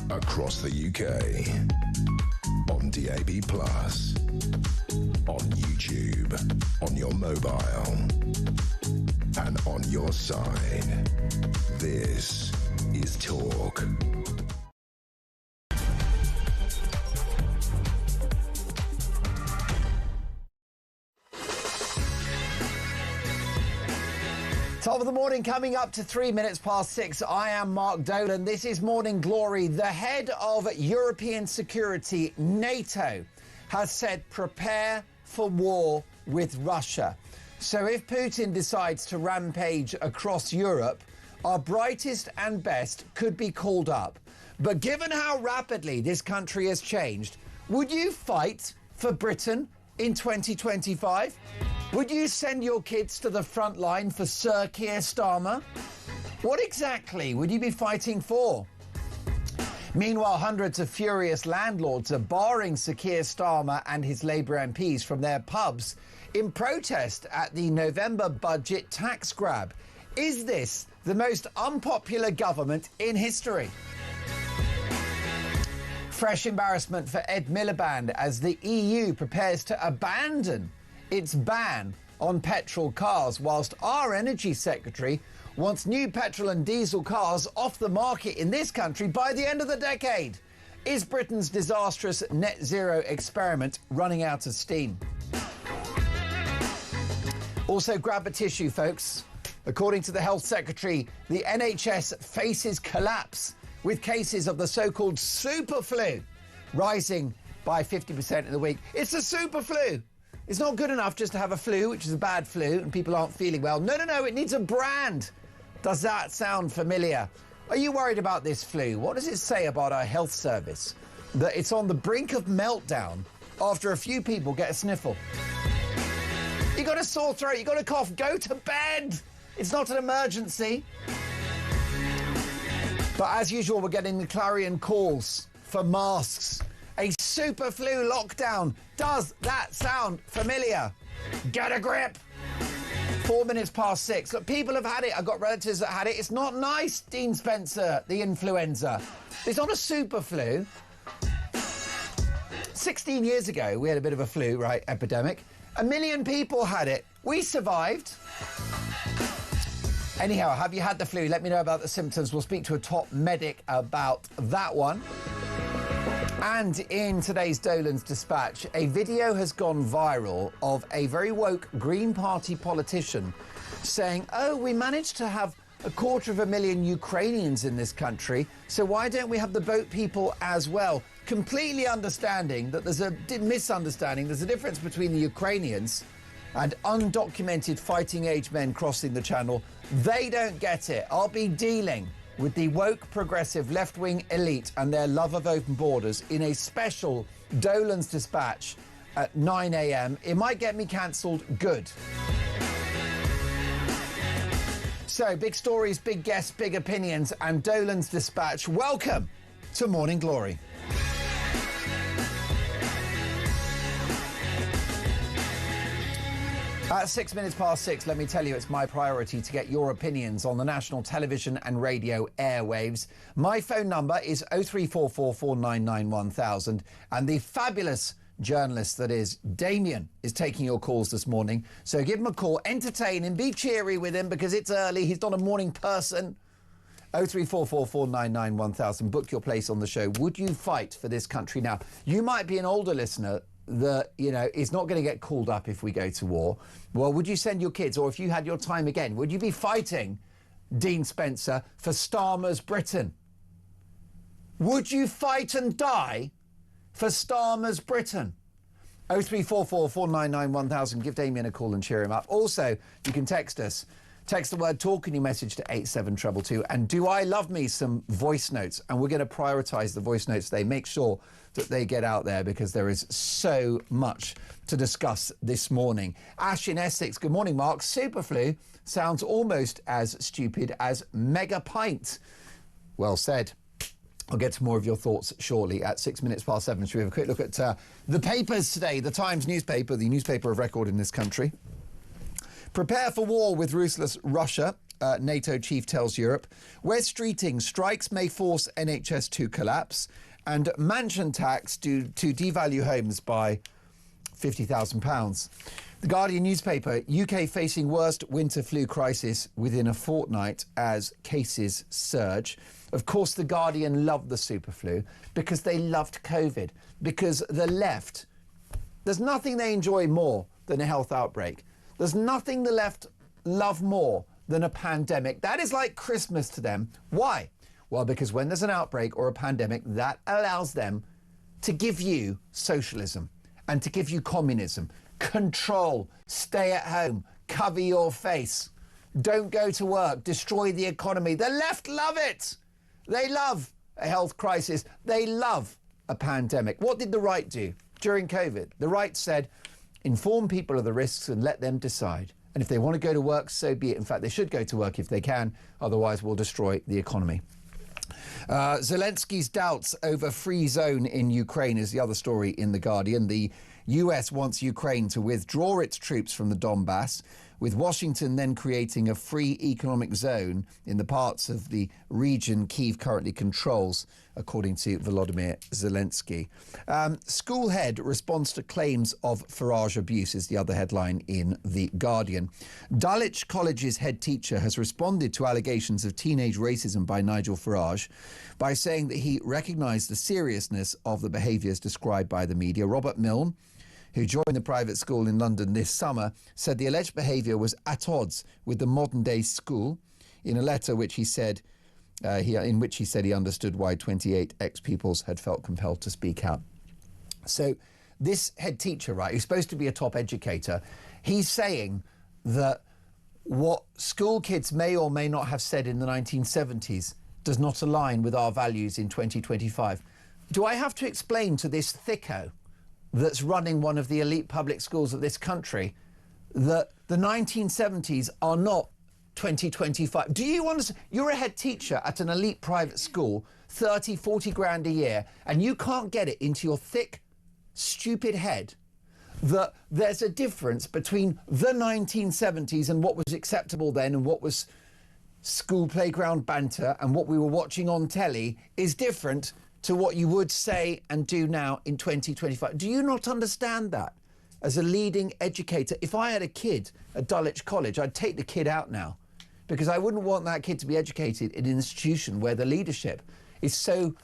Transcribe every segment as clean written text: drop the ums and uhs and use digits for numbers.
across the UK, on DAB+, on YouTube, on your mobile, and on your side. This is Talk. Top of the morning, coming up to 3 minutes past 6. I am Mark Dolan. This is Morning Glory. The head of European security, NATO, has said prepare for war with Russia. So if Putin decides to rampage across Europe, our brightest and best could be called up. But given how rapidly this country has changed, would you fight for Britain in 2025? Would you send your kids to the front line for Sir Keir Starmer? What exactly would you be fighting for? Meanwhile, hundreds of furious landlords are barring Sir Keir Starmer and his Labour MPs from their pubs in protest at the November budget tax grab. Is this the most unpopular government in history? Fresh embarrassment for Ed Miliband as the EU prepares to abandon its ban on petrol cars, whilst our energy secretary wants new petrol and diesel cars off the market in this country by the end of the decade. Is Britain's disastrous net zero experiment running out of steam? Also, grab a tissue, folks. According to the Health Secretary, the NHS faces collapse with cases of the so-called super flu rising by 50% in the week. It's the super flu. It's not good enough just to have a flu, which is a bad flu, and people aren't feeling well. No, it needs a brand. Does that sound familiar? Are you worried about this flu? What does it say about our health service? That it's on the brink of meltdown after a few people get a sniffle. You got a sore throat, you got a cough, go to bed. It's not an emergency. But as usual, we're getting the clarion calls for masks. A super flu lockdown. Does that sound familiar? Get a grip. 4 minutes past 6. Look, people have had it. I've got relatives that had it. It's not nice, Dean Spencer, the influenza. It's not a super flu. 16 years ago, we had a bit of a flu, right, epidemic. 1 million people had it. We survived. Anyhow, have you had the flu? Let me know about the symptoms. We'll speak to a top medic about that one. And in today's Dolan's Dispatch, a video has gone viral of a very woke Green Party politician saying, oh, we managed to have 250,000 Ukrainians in this country, so why don't we have the boat people as well? Completely understanding that there's a misunderstanding. There's a difference between the Ukrainians and undocumented fighting-age men crossing the channel. They don't get it. I'll be dealing with the woke progressive left-wing elite and their love of open borders in a special Dolan's Dispatch at 9 a.m. It might get me cancelled. Good. So, big stories, big guests, big opinions, and Dolan's Dispatch. Welcome to Morning Glory. At 6 minutes past 6, let me tell you, it's my priority to get your opinions on the national television and radio airwaves. My phone number is 03444991000, and the fabulous journalist that is Damien is taking your calls this morning. So give him a call, entertain him, be cheery with him because it's early. He's not a morning person. 03444991000. Book your place on the show. Would you fight for this country now? You might be an older listener that, you know, is not going to get called up if we go to war. Well, would you send your kids, or if you had your time again, would you be fighting, Dean Spencer, for Starmer's Britain? Would you fight and die for Starmer's Britain? 03444991000. Give Damien a call and cheer him up. Also, you can text us. Text the word talk in your message to 87222. And do I love me some voice notes? And we're going to prioritise the voice notes today. Make sure that they get out there because there is so much to discuss this morning. Ash in Essex. Good morning, Mark. Superflu sounds almost as stupid as mega pint. Well said. I'll get to more of your thoughts shortly at 6 minutes past 7. Should we have a quick look at the papers today? The Times newspaper, the newspaper of record in this country. Prepare for war with ruthless Russia. NATO chief tells Europe. West Streeting, strikes may force NHS to collapse. And mansion tax to devalue homes by £50,000. The Guardian newspaper, UK facing worst winter flu crisis within a fortnight as cases surge. Of course, the Guardian loved the super flu because they loved COVID. Because the left, there's nothing they enjoy more than a health outbreak. There's nothing the left love more than a pandemic. That is like Christmas to them. Why? Well, because when there's an outbreak or a pandemic, that allows them to give you socialism and to give you communism. Control, stay at home, cover your face, don't go to work, destroy the economy. The left love it. They love a health crisis. They love a pandemic. What did the right do during COVID? The right said, inform people of the risks and let them decide. And if they want to go to work, so be it. In fact, they should go to work if they can. Otherwise, we'll destroy the economy. Zelensky's doubts over free zone in Ukraine is the other story in The Guardian. The US wants Ukraine to withdraw its troops from the Donbass, with Washington then creating a free economic zone in the parts of the region Kyiv currently controls, according to Volodymyr Zelensky. School head responds to claims of Farage abuse is the other headline in The Guardian. Dulwich College's head teacher has responded to allegations of teenage racism by Nigel Farage by saying that he recognised the seriousness of the behaviours described by the media. Robert Milne, who joined the private school in London this summer, said the alleged behaviour was at odds with the modern-day school. In a letter which he said, in which he said he understood why 28 ex-pupils had felt compelled to speak out. So this head teacher, right, who's supposed to be a top educator, he's saying that what school kids may or may not have said in the 1970s does not align with our values in 2025. Do I have to explain to this thicko that's running one of the elite public schools of this country that the 1970s are not 2025? Do you understand? You're a head teacher at an elite private school, 30, 40 grand a year, and you can't get it into your thick, stupid head that there's a difference between the 1970s and what was acceptable then and what was school playground banter and what we were watching on telly is different to what you would say and do now in 2025. Do you not understand that? As a leading educator, if I had a kid at Dulwich College, I'd take the kid out now because I wouldn't want that kid to be educated in an institution where the leadership is so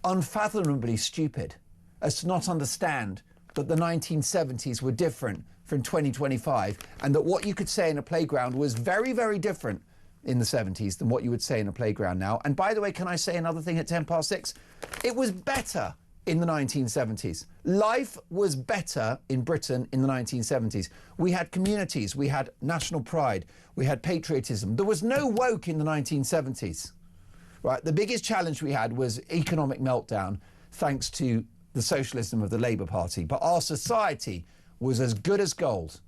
unfathomably stupid as to not understand that the 1970s were different from 2025 and that what you could say in a playground was very, very different in the 70s than what you would say in a playground now. And by the way, can I say another thing at 6:10? It was better in the 1970s. Life was better in Britain in the 1970s. We had communities, we had national pride, we had patriotism. There was no woke in the 1970s. Right? The biggest challenge we had was economic meltdown, thanks to the socialism of the Labour Party. But our society was as good as gold.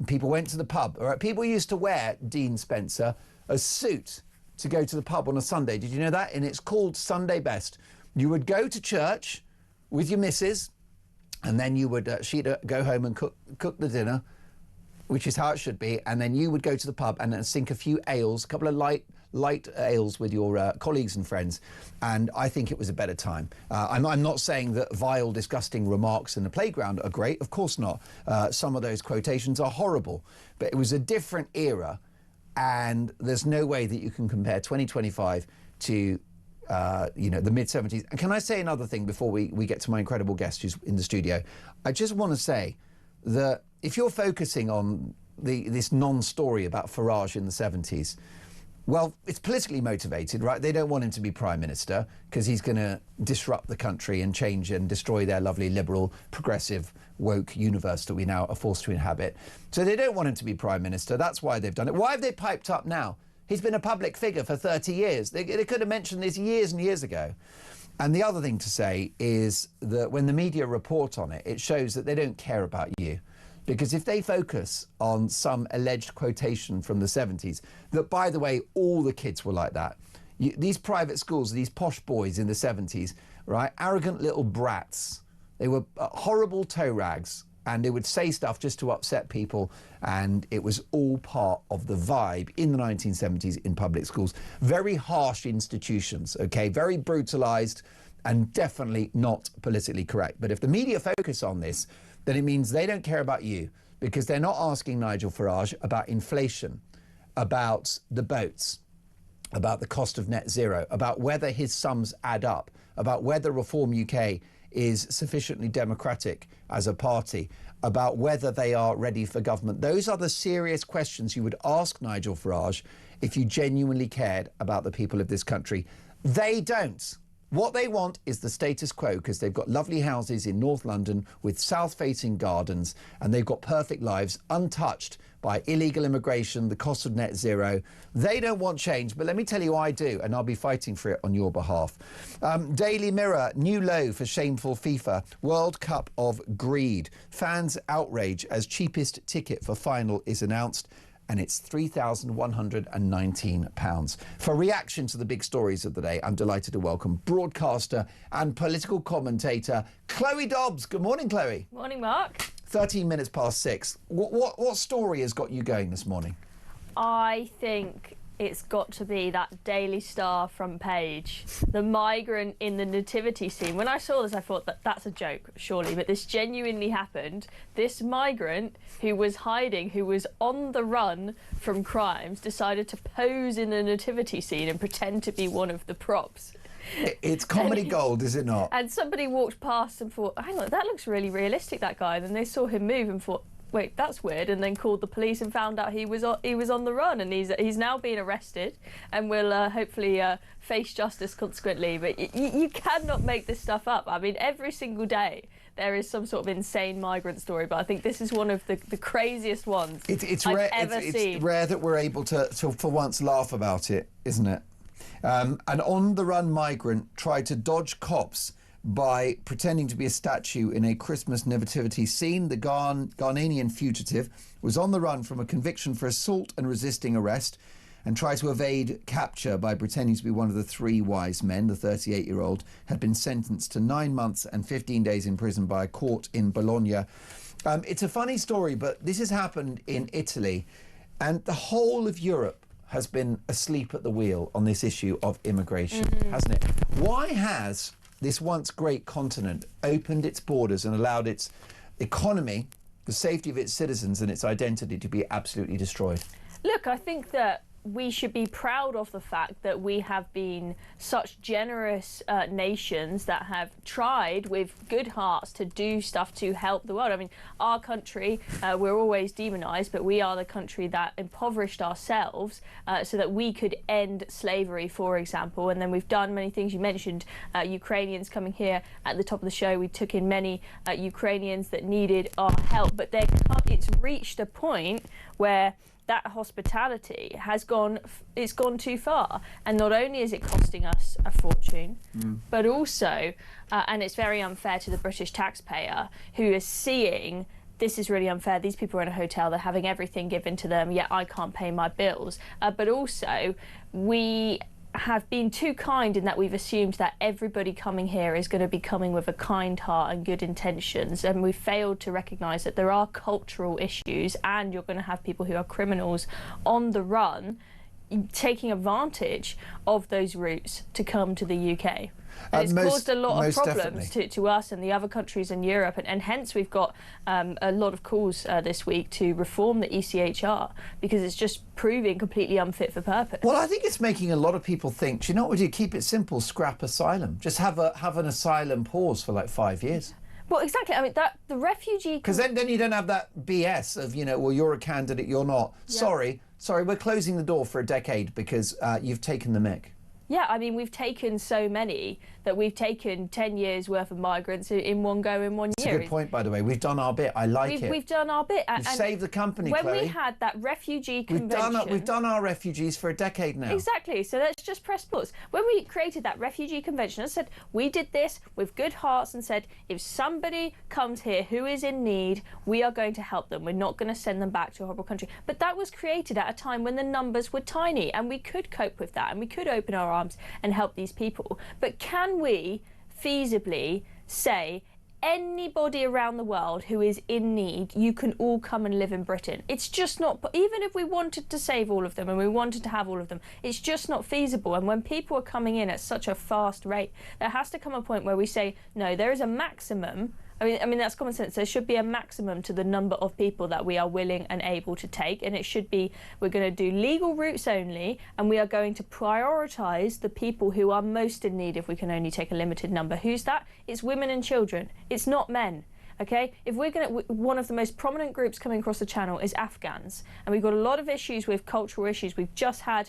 People went to the pub. All right? People used to wear, Dean Spencer, a suit to go to the pub on a Sunday. Did you know that? And it's called Sunday Best. You would go to church with your missus, and then you would she'd go home and cook the dinner, which is how it should be, and then you would go to the pub and sink a few ales, a couple of light ales with your colleagues and friends, and I think it was a better time. I'm not saying that vile, disgusting remarks in the playground are great. Of course not. Some of those quotations are horrible, but it was a different era, and there's no way that you can compare 2025 to the mid-70s. And can I say another thing before we get to my incredible guest who's in the studio? I just want to say that if you're focusing on this non-story about Farage in the 70s, well, it's politically motivated, right? They don't want him to be Prime Minister because he's going to disrupt the country and change and destroy their lovely liberal, progressive, woke universe that we now are forced to inhabit. So they don't want him to be Prime Minister. That's why they've done it. Why have they piped up now? He's been a public figure for 30 years. They could have mentioned this years and years ago. And the other thing to say is that when the media report on it, it shows that they don't care about you. Because if they focus on some alleged quotation from the 70s, that, by the way, all the kids were like that. These private schools, these posh boys in the 70s, right, arrogant little brats. They were horrible toe rags. and they would say stuff just to upset people, and it was all part of the vibe in the 1970s in public schools. Very harsh institutions, okay, very brutalised and definitely not politically correct. But if the media focus on this, then it means they don't care about you, because they're not asking Nigel Farage about inflation, about the boats, about the cost of net zero, about whether his sums add up, about whether Reform UK is sufficiently democratic as a party, about whether they are ready for government. Those are the serious questions you would ask Nigel Farage if you genuinely cared about the people of this country. They don't. What they want is the status quo, because they've got lovely houses in North London with south-facing gardens, and they've got perfect lives untouched by illegal immigration, the cost of net zero. They don't want change, but let me tell you, I do, and I'll be fighting for it on your behalf. Daily Mirror, new low for shameful FIFA. World Cup of greed. Fans outrage as cheapest ticket for final is announced, and it's £3,119. For reaction to the big stories of the day, I'm delighted to welcome broadcaster and political commentator Chloe Dobbs. Good morning, Chloe. Morning, Mark. 13 minutes past 6. What story has got you going this morning? I think it's got to be that Daily Star front page. The migrant in the nativity scene. When I saw this, I thought that's a joke, surely, but this genuinely happened. This migrant who was hiding, who was on the run from crimes, decided to pose in the nativity scene and pretend to be one of the props. It's comedy gold, is it not? And somebody walked past and thought, hang on, that looks really realistic, that guy. And then they saw him move and thought, wait, that's weird, and then called the police and found out he was on the run, and he's now been arrested and will hopefully face justice consequently. But you cannot make this stuff up. I mean, every single day there is some sort of insane migrant story, but I think this is one of the craziest ones It's I've rare. ever seen. It's rare that we're able to for once laugh about it, isn't it? An on-the-run migrant tried to dodge cops by pretending to be a statue in a Christmas nativity scene. The Ghanaian fugitive was on the run from a conviction for assault and resisting arrest, and tried to evade capture by pretending to be one of the three wise men. The 38-year-old had been sentenced to 9 months and 15 days in prison by a court in Bologna. It's a funny story, but this has happened in Italy, and the whole of Europe has been asleep at the wheel on this issue of immigration, hasn't it? Why has this once great continent opened its borders and allowed its economy, the safety of its citizens and its identity to be absolutely destroyed? Look, I think that we should be proud of the fact that we have been such generous nations that have tried with good hearts to do stuff to help the world. I mean, our country, we're always demonised, but we are the country that impoverished ourselves so that we could end slavery, for example. And then we've done many things. You mentioned Ukrainians coming here at the top of the show. We took in many Ukrainians that needed our help, but it's reached a point where that hospitality has gone too far, and not only is it costing us a fortune, but also, and it's very unfair to the British taxpayer, who is seeing this is really unfair. These people are in a hotel, they're having everything given to them, yet I can't pay my bills. But also, we have been too kind in that we've assumed that everybody coming here is going to be coming with a kind heart and good intentions, and we've failed to recognise that there are cultural issues, and you're going to have people who are criminals on the run taking advantage of those routes to come to the UK. And it's caused a lot of problems to us and the other countries in Europe, and hence we've got a lot of calls this week to reform the ECHR, because it's just proving completely unfit for purpose. Well, I think it's making a lot of people think, do you know what we do? Keep it simple, scrap asylum. Just have an asylum pause for like 5 years. Well, exactly. I mean, the refugee... Because then you don't have that BS of, well, you're a candidate, you're not. Yeah. Sorry, we're closing the door for a decade because you've taken the mick. Yeah, I mean, we've taken so many that we've taken 10 years worth of migrants in one go in 1 year. That's a good point, by the way. We've done our bit. I like it. We've done our bit. We've saved the company, when Chloe. we had that refugee convention... We've done our refugees for a decade now. Exactly. So let's just press pause. When we created that refugee convention, I said, we did this with good hearts and said, if somebody comes here who is in need, we are going to help them. We're not going to send them back to a horrible country. But that was created at a time when the numbers were tiny, and we could cope with that, and we could open our arms and help these people. But can we feasibly say anybody around the world who is in need, you can all come and live in Britain. It's just not, even if we wanted to save all of them and we wanted to have all of them, it's just not feasible. And when people are coming in at such a fast rate, there has to come a point where we say, no, there is a maximum. I mean that's common sense. There should be a maximum to the number of people that we are willing and able to take, and it should be, we're going to do legal routes only, and we are going to prioritise the people who are most in need if we can only take a limited number. Who's that? It's women and children. It's not men. Okay, if we're going to, one of the most prominent groups coming across the channel is Afghans, and we've got a lot of issues with cultural issues. We've just had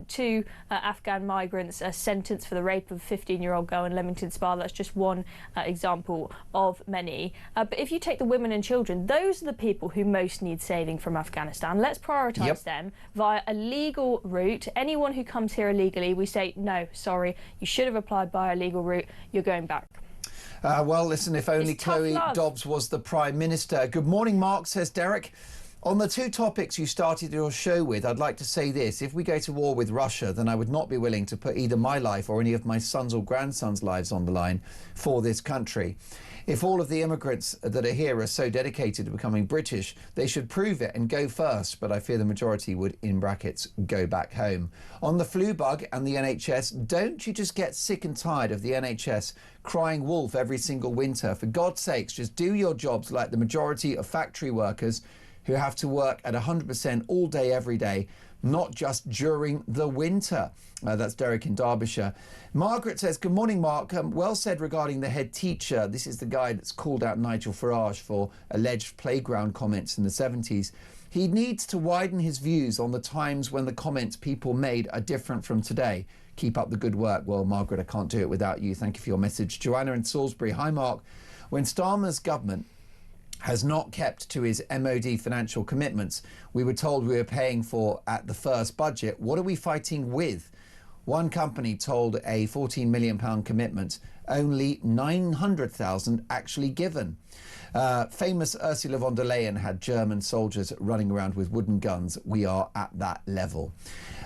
two Afghan migrants sentenced for the rape of a 15-year-old girl in Leamington Spa. That's just one example of many. But if you take the women and children, those are the people who most need saving from Afghanistan. Let's prioritise them via a legal route. Anyone who comes here illegally, we say, no, sorry, you should have applied by a legal route. You're going back. Well, listen, if only Chloe love. Dobbs was the Prime Minister. Good morning, Mark, says Derek. On the two topics you started your show with, I'd like to say this. If we go to war with Russia, then I would not be willing to put either my life or any of my sons' or grandsons' lives on the line for this country. If all of the immigrants that are here are so dedicated to becoming British, they should prove it and go first. But I fear the majority would, in brackets, go back home. On the flu bug and the NHS, don't you just get sick and tired of the NHS crying wolf every single winter? For God's sakes, just do your jobs like the majority of factory workers who have to work at 100% all day, every day, not just during the winter. That's Derek in Derbyshire. Margaret says, good morning, Mark. Well said regarding the head teacher. This is the guy that's called out Nigel Farage for alleged playground comments in the 70s. He needs to widen his views on the times when the comments people made are different from today. Keep up the good work. Well, Margaret, I can't do it without you. Thank you for your message. Joanna in Salisbury. Hi, Mark. When Starmer's government has not kept to his MOD financial commitments we were told we were paying for at the first budget, what are we fighting with? One company told a £14 million commitment, only 900,000 actually given. Famous Ursula von der Leyen had German soldiers running around with wooden guns. We are at that level.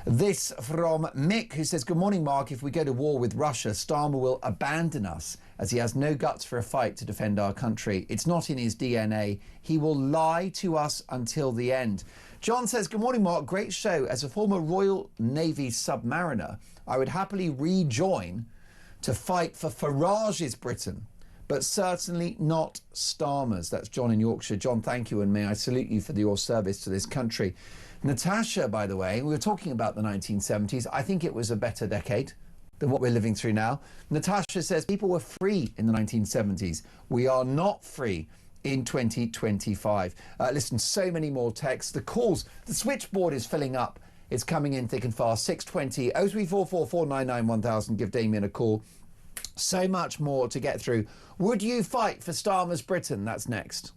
This from Mick, who says, good morning, Mark. If we go to war with Russia, Starmer will abandon us as he has no guts for a fight to defend our country. It's not in his DNA. He will lie to us until the end. John says, good morning, Mark. Great show. As a former Royal Navy submariner, I would happily rejoin to fight for Farage's Britain, but certainly not Starmer's. That's John in Yorkshire. John, thank you, and may I salute you for your service to this country. Natasha, by the way, we were talking about the 1970s. I think it was a better decade than what we're living through now. Natasha says people were free in the 1970s. We are not free in 2025. Listen, so many more texts. The calls, the switchboard is filling up. It's coming in thick and fast. 620 0344 499 1000. Give Damien a call. So much more to get through. Would you fight for Starmer's Britain? That's next.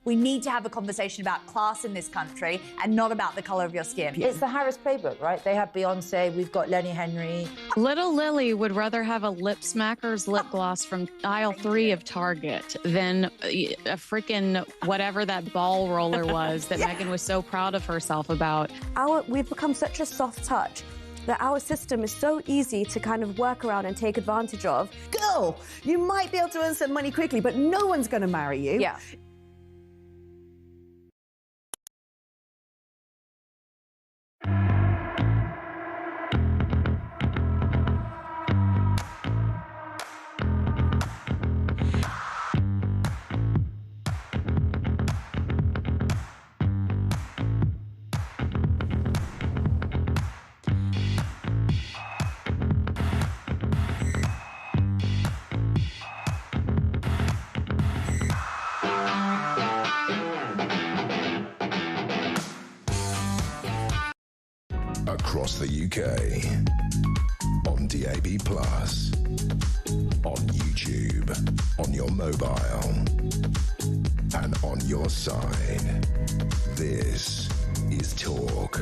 We need to have a conversation about class in this country and not about the colour of your skin. It's the Harris playbook, right? They have Beyonce, we've got Lenny Henry. Little Lily would rather have a Lip Smackers lip gloss from aisle 3 of Target than a freaking whatever that ball roller was that Meghan was so proud of herself about. We've become such a soft touch that our system is so easy to kind of work around and take advantage of. Girl, you might be able to earn some money quickly, but no one's going to marry you. Yeah. Across the UK, on DAB+, on YouTube, on your mobile, and on your side. This is Talk.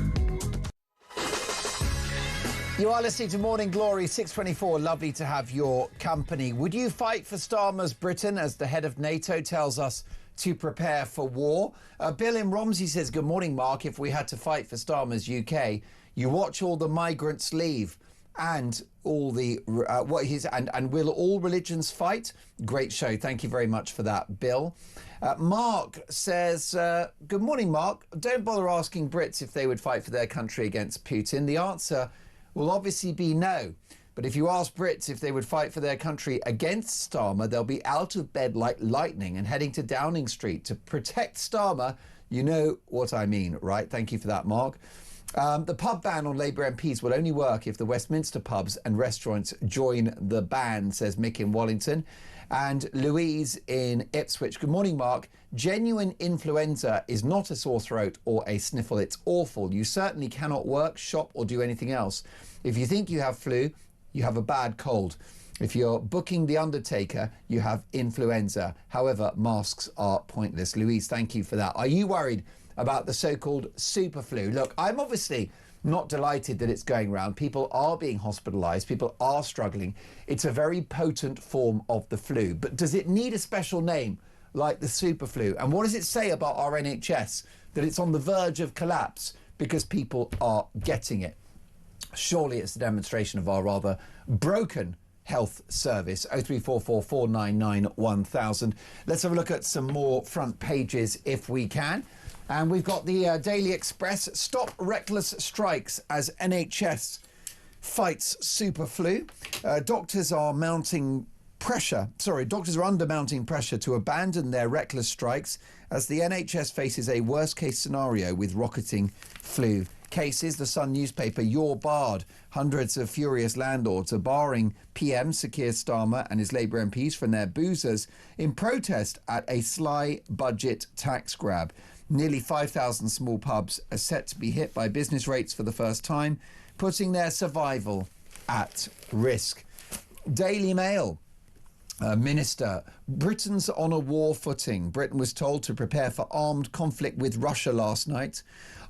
You are listening to Morning Glory, 6:24. Lovely to have your company. Would you fight for Starmer's Britain as the head of NATO tells us to prepare for war? Bill in Romsey says, good morning, Mark. If we had to fight for Starmer's UK, you watch all the migrants leave and all the and will all religions fight? Great show. Thank you very much for that, Bill. Mark says, good morning, Mark. Don't bother asking Brits if they would fight for their country against Putin. The answer will obviously be no. But if you ask Brits if they would fight for their country against Starmer, they'll be out of bed like lightning and heading to Downing Street to protect Starmer. You know what I mean, right? Thank you for that, Mark. The pub ban on Labour MPs will only work if the Westminster pubs and restaurants join the ban, says Mick in Wallington. And Louise in Ipswich. Good morning, Mark. Genuine influenza is not a sore throat or a sniffle. It's awful. You certainly cannot work, shop or do anything else. If you think you have flu, you have a bad cold. If you're booking The Undertaker, you have influenza. However, masks are pointless. Louise, thank you for that. Are you worried about the so-called super flu? Look, I'm obviously not delighted that it's going round. People are being hospitalised. People are struggling. It's a very potent form of the flu. But does it need a special name like the super flu? And what does it say about our NHS? That it's on the verge of collapse because people are getting it. Surely it's a demonstration of our rather broken health service. 0344 499 1000. Let's have a look at some more front pages if we can. And we've got the Daily Express. Stop reckless strikes as NHS fights super flu. Doctors are under mounting pressure to abandon their reckless strikes as the NHS faces a worst-case scenario with rocketing flu cases. The Sun newspaper, you're barred. Hundreds of furious landlords are barring PM Sir Keir Starmer and his Labour MPs from their boozers in protest at a sly budget tax grab. Nearly 5,000 small pubs are set to be hit by business rates for the first time, putting their survival at risk. Daily Mail. Minister, Britain's on a war footing. Britain was told to prepare for armed conflict with Russia last night.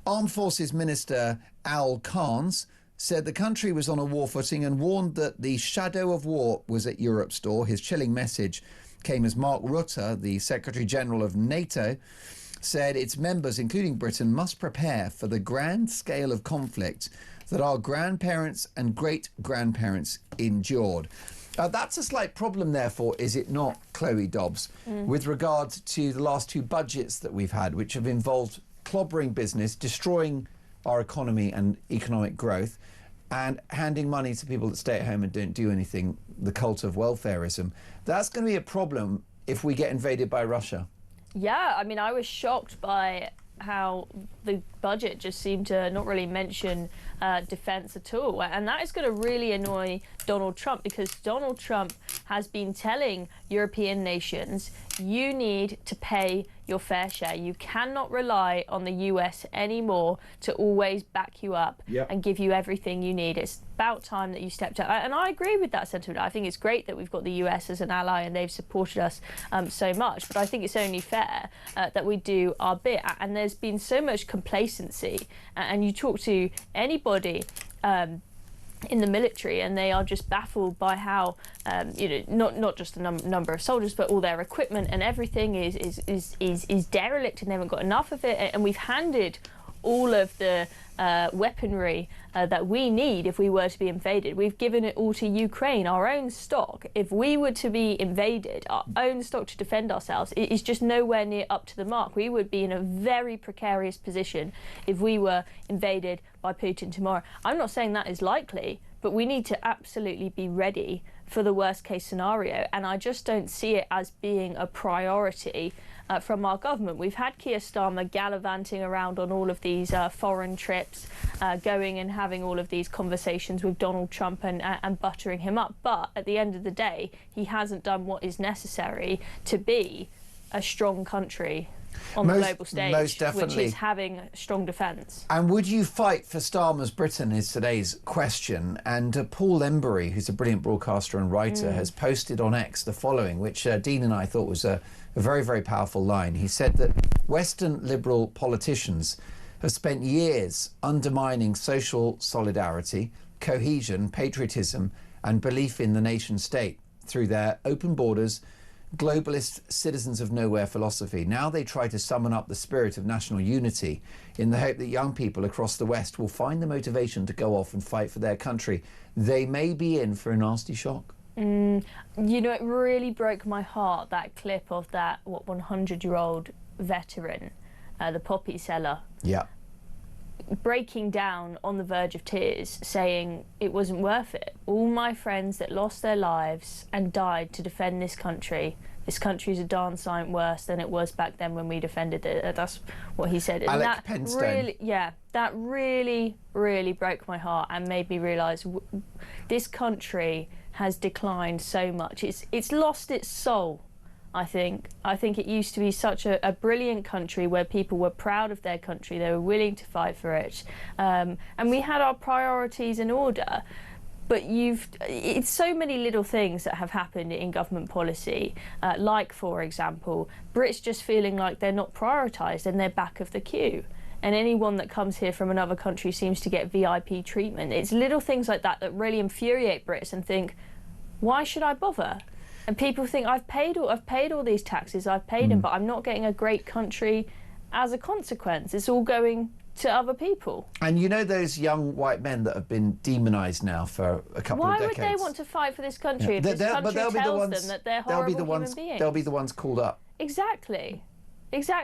Armed Forces Minister Al Carnes said the country was on a war footing and warned that the shadow of war was at Europe's door. His chilling message came as Mark Rutte, the Secretary General of NATO, said its members, including Britain, must prepare for the grand scale of conflict that our grandparents and great-grandparents endured. That's a slight problem, therefore, is it not, Chloe Dobbs, with regard to the last two budgets that we've had, which have involved clobbering business, destroying our economy and economic growth, and handing money to people that stay at home and don't do anything, the cult of welfarism. That's going to be a problem if we get invaded by Russia. Yeah, I mean, I was shocked by how the budget just seemed to not really mention defence at all. And that is going to really annoy Donald Trump, because Donald Trump has been telling European nations, you need to pay your fair share. You cannot rely on the US anymore to always back you up and give you everything you need. It's about time that you stepped up. And I agree with that sentiment. I think it's great that we've got the US as an ally and they've supported us so much. But I think it's only fair that we do our bit. And there's been so much complacency. And you talk to anybody in the military and they are just baffled by how not just the number of soldiers, but all their equipment and everything is derelict, and they haven't got enough of it. And we've handed all of the weaponry that we need if we were to be invaded. We've given it all to Ukraine, our own stock. If we were to be invaded, our own stock to defend ourselves, it is just nowhere near up to the mark. We would be in a very precarious position if we were invaded by Putin tomorrow. I'm not saying that is likely, but we need to absolutely be ready for the worst case scenario. And I just don't see it as being a priority from our government. We've had Keir Starmer gallivanting around on all of these foreign trips, going and having all of these conversations with Donald Trump and buttering him up. But at the end of the day, he hasn't done what is necessary to be a strong country on the global stage, most definitely, which is having strong defence. And would you fight for Starmer's Britain is today's question. And Paul Embury, who's a brilliant broadcaster and writer, has posted on X the following, which Dean and I thought was a very, very powerful line. He said that Western liberal politicians have spent years undermining social solidarity, cohesion, patriotism and belief in the nation state through their open borders, globalist citizens of nowhere philosophy. Now they try to summon up the spirit of national unity in the hope that young people across the West will find the motivation to go off and fight for their country. They may be in for a nasty shock. You know, it really broke my heart, that clip of that 100-year-old veteran, the poppy seller. Yeah. Breaking down on the verge of tears, saying it wasn't worth it. All my friends that lost their lives and died to defend this country is a darn sight worse than it was back then when we defended it. That's what he said. And Alec Penstone. Really, that really, really broke my heart and made me realise this country has declined so much. It's lost its soul. I think it used to be such a brilliant country where people were proud of their country, they were willing to fight for it, and we had our priorities in order. But it's so many little things that have happened in government policy, like, for example, Brits just feeling like they're not prioritised and they're back of the queue. And anyone that comes here from another country seems to get VIP treatment. It's little things like that that really infuriate Brits and think, why should I bother? And people think, I've paid all these taxes, I've paid them, but I'm not getting a great country as a consequence. It's all going to other people. And you know those young white men that have been demonised now for a couple of decades? Why would they want to fight for this country if this country tells them that they're horrible human beings? They'll be the ones called up. Exactly.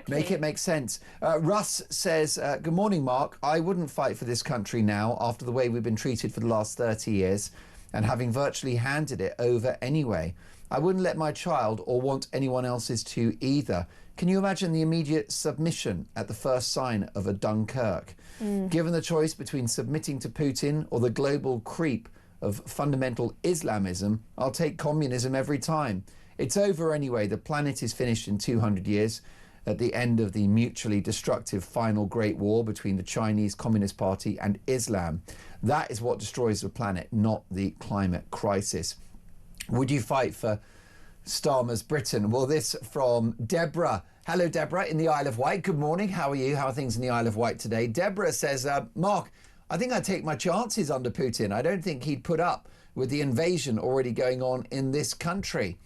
Make it make sense. Russ says, good morning, Mark. I wouldn't fight for this country now after the way we've been treated for the last 30 years and having virtually handed it over anyway. I wouldn't let my child or want anyone else's to either. Can you imagine the immediate submission at the first sign of a Dunkirk? Given the choice between submitting to Putin or the global creep of fundamental Islamism, I'll take communism every time. It's over anyway. The planet is finished in 200 years at the end of the mutually destructive final Great War between the Chinese Communist Party and Islam. That is what destroys the planet, not the climate crisis. Would you fight for Starmer's Britain? Well, this from Deborah. Hello, Deborah, in the Isle of Wight. Good morning. How are you? How are things in the Isle of Wight today? Deborah says, Mark, I think I'd take my chances under Putin. I don't think he'd put up with the invasion already going on in this country.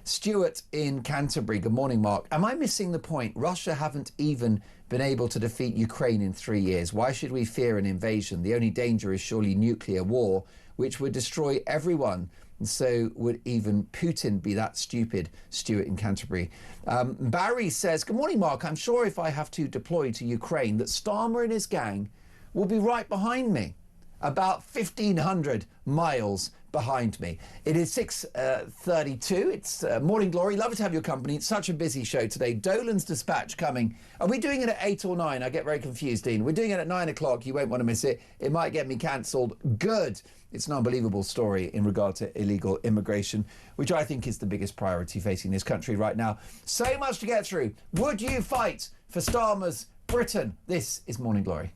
Stuart in Canterbury. Good morning, Mark. Am I missing the point? Russia haven't even been able to defeat Ukraine in 3 years. Why should we fear an invasion? The only danger is surely nuclear war, which would destroy everyone. And so would even Putin be that stupid? Stuart in Canterbury. Barry says, good morning, Mark. I'm sure if I have to deploy to Ukraine that Starmer and his gang will be right behind me, about 1,500 miles behind me. It is 6:32. It's Morning Glory. Lovely to have your company. It's such a busy show today. Dolan's Dispatch coming. Are we doing it at 8 or 9? I get very confused, Dean. We're doing it at 9 o'clock. You won't want to miss it. It might get me cancelled. Good. It's an unbelievable story in regard to illegal immigration, which I think is the biggest priority facing this country right now. So much to get through. Would you fight for Starmer's Britain? This is Morning Glory.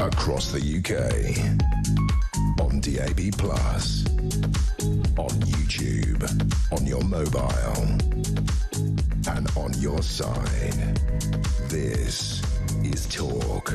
Across the UK, on DAB+, on YouTube, on your mobile, and on your side. This is Talk.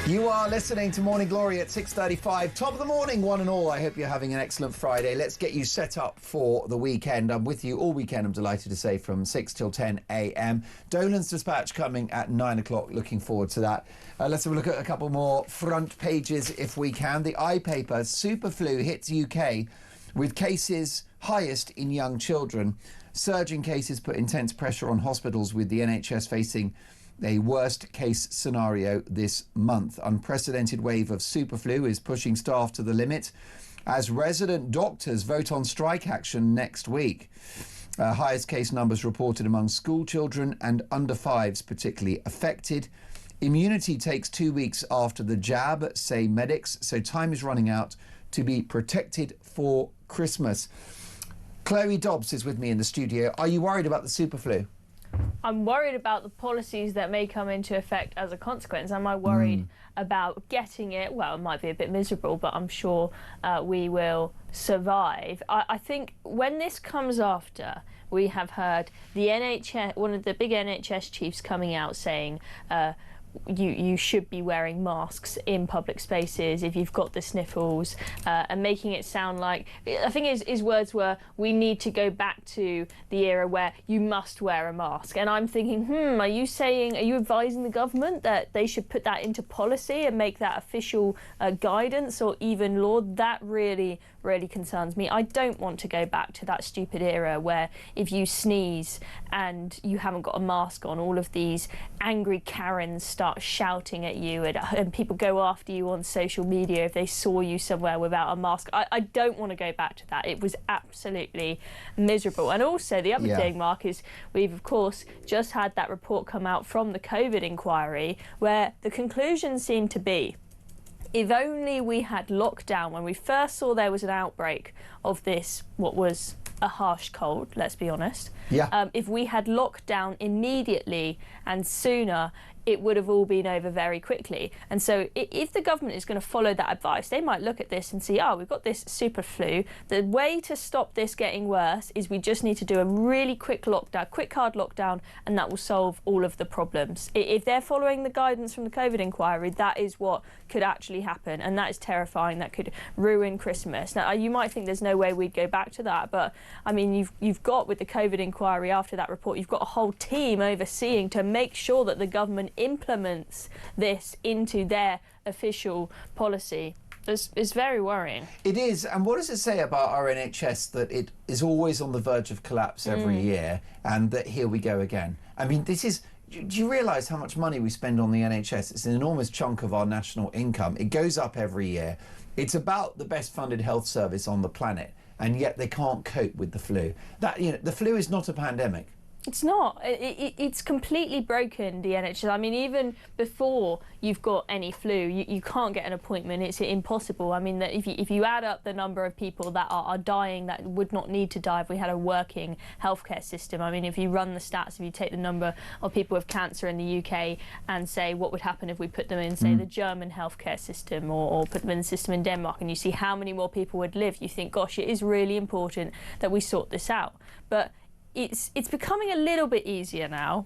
You are listening to Morning Glory at 6:35. Top of the morning, one and all. I hope you're having an excellent Friday. Let's get you set up for the weekend. I'm with you all weekend, I'm delighted to say, from 6 till 10 a.m. Dolan's Dispatch coming at 9 o'clock. Looking forward to that. Let's have a look at a couple more front pages if we can. The iPaper, Superflu hits UK with cases highest in young children. Surging cases put intense pressure on hospitals, with the NHS facing a worst case scenario this month. Unprecedented wave of superflu is pushing staff to the limit as resident doctors vote on strike action next week. Highest case numbers reported among school children and under fives particularly affected. Immunity takes 2 weeks after the jab, say medics, so time is running out to be protected for Christmas. Chloe Dobbs is with me in the studio. Are you worried about the superflu? I'm worried about the policies that may come into effect as a consequence. Am I worried about getting it? Well, it might be a bit miserable, but I'm sure we will survive. I think when this comes after, we have heard the NHS, one of the big NHS chiefs coming out saying you should be wearing masks in public spaces if you've got the sniffles, and making it sound like, I think his words were, we need to go back to the era where you must wear a mask. And I'm thinking, are you advising the government that they should put that into policy and make that official guidance or even law? That really concerns me. I don't want to go back to that stupid era where if you sneeze and you haven't got a mask on, all of these angry Karens start shouting at you, and people go after you on social media if they saw you somewhere without a mask. I don't want to go back to that. It was absolutely miserable. And also the other thing, Mark, is we've of course just had that report come out from the COVID inquiry where the conclusion seemed to be, if only we had lockdown when we first saw there was an outbreak of this, what was a harsh cold, let's be honest. If we had locked down immediately and sooner, it would have all been over very quickly. And so if the government is going to follow that advice, they might look at this and see, oh, we've got this super flu. The way to stop this getting worse is we just need to do a really quick lockdown, quick hard lockdown, and that will solve all of the problems. If they're following the guidance from the COVID inquiry, that is what could actually happen, and that is terrifying. That could ruin Christmas. Now, you might think there's no way we'd go back to that, but I mean, you've got, with the COVID inquiry after that report, you've got a whole team overseeing to make sure that the government implements this into their official policy. It's very worrying. It is. And what does it say about our NHS, that it is always on the verge of collapse every year, and that here we go again? I mean, this is... Do you realise how much money we spend on the NHS? It's an enormous chunk of our national income. It goes up every year. It's about the best funded health service on the planet, and yet they can't cope with the flu. The flu is not a pandemic. It's not. It's completely broken, the NHS. I mean, even before you've got any flu, you can't get an appointment. It's impossible. I mean, that if you add up the number of people that are dying that would not need to die if we had a working healthcare system. I mean, if you run the stats, if you take the number of people with cancer in the UK and say what would happen if we put them in, say, the German healthcare system, or put them in the system in Denmark, and you see how many more people would live, you think, gosh, it is really important that we sort this out. But it's becoming a little bit easier now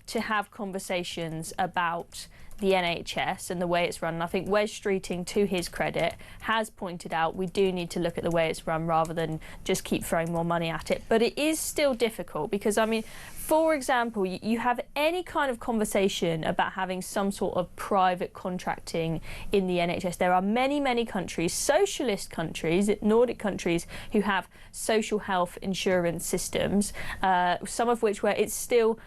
to have conversations about the NHS and the way it's run. And I think Wes Streeting, to his credit, has pointed out we do need to look at the way it's run rather than just keep throwing more money at it. But it is still difficult because, I mean, for example, you have any kind of conversation about having some sort of private contracting in the NHS. There are many, many countries, socialist countries, Nordic countries, who have social health insurance systems, some of which where it's still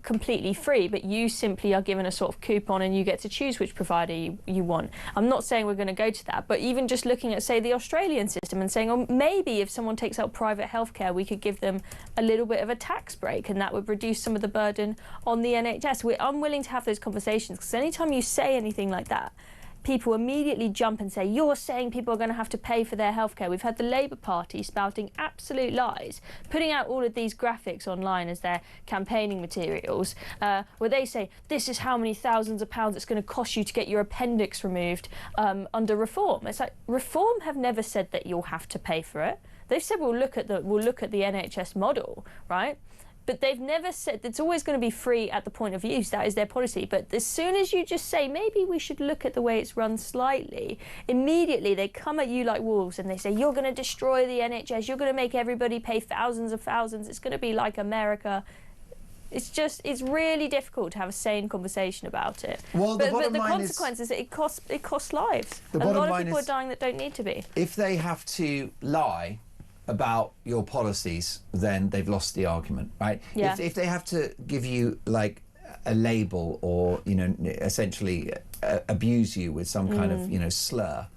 completely free, but you simply are given a sort of coupon and you get to choose which provider you want. I'm not saying we're going to go to that, but even just looking at, say, the Australian system and saying, oh, maybe if someone takes out private healthcare, we could give them a little bit of a tax break, and that would reduce some of the burden on the NHS. We're unwilling to have those conversations because anytime you say anything like that, people immediately jump and say, you're saying people are going to have to pay for their healthcare. We've had the Labour Party spouting absolute lies, putting out all of these graphics online as their campaigning materials, where they say, this is how many thousands of pounds it's going to cost you to get your appendix removed under reform. It's like, reform have never said that you'll have to pay for it. They've said we'll look at the NHS model, right? But they've never said it's always going to be free at the point of use. That is their policy. But as soon as you just say, maybe we should look at the way it's run slightly, immediately they come at you like wolves and they say, you're going to destroy the NHS. You're going to make everybody pay thousands of thousands. It's going to be like America. It's really difficult to have a sane conversation about it. Well, but the consequence is that it costs lives. A lot of people are dying that don't need to be. If they have to lie about your policies, then they've lost the argument, right? Yeah. If they have to give you like a label or, you know, essentially abuse you with some kind of, you know, slur,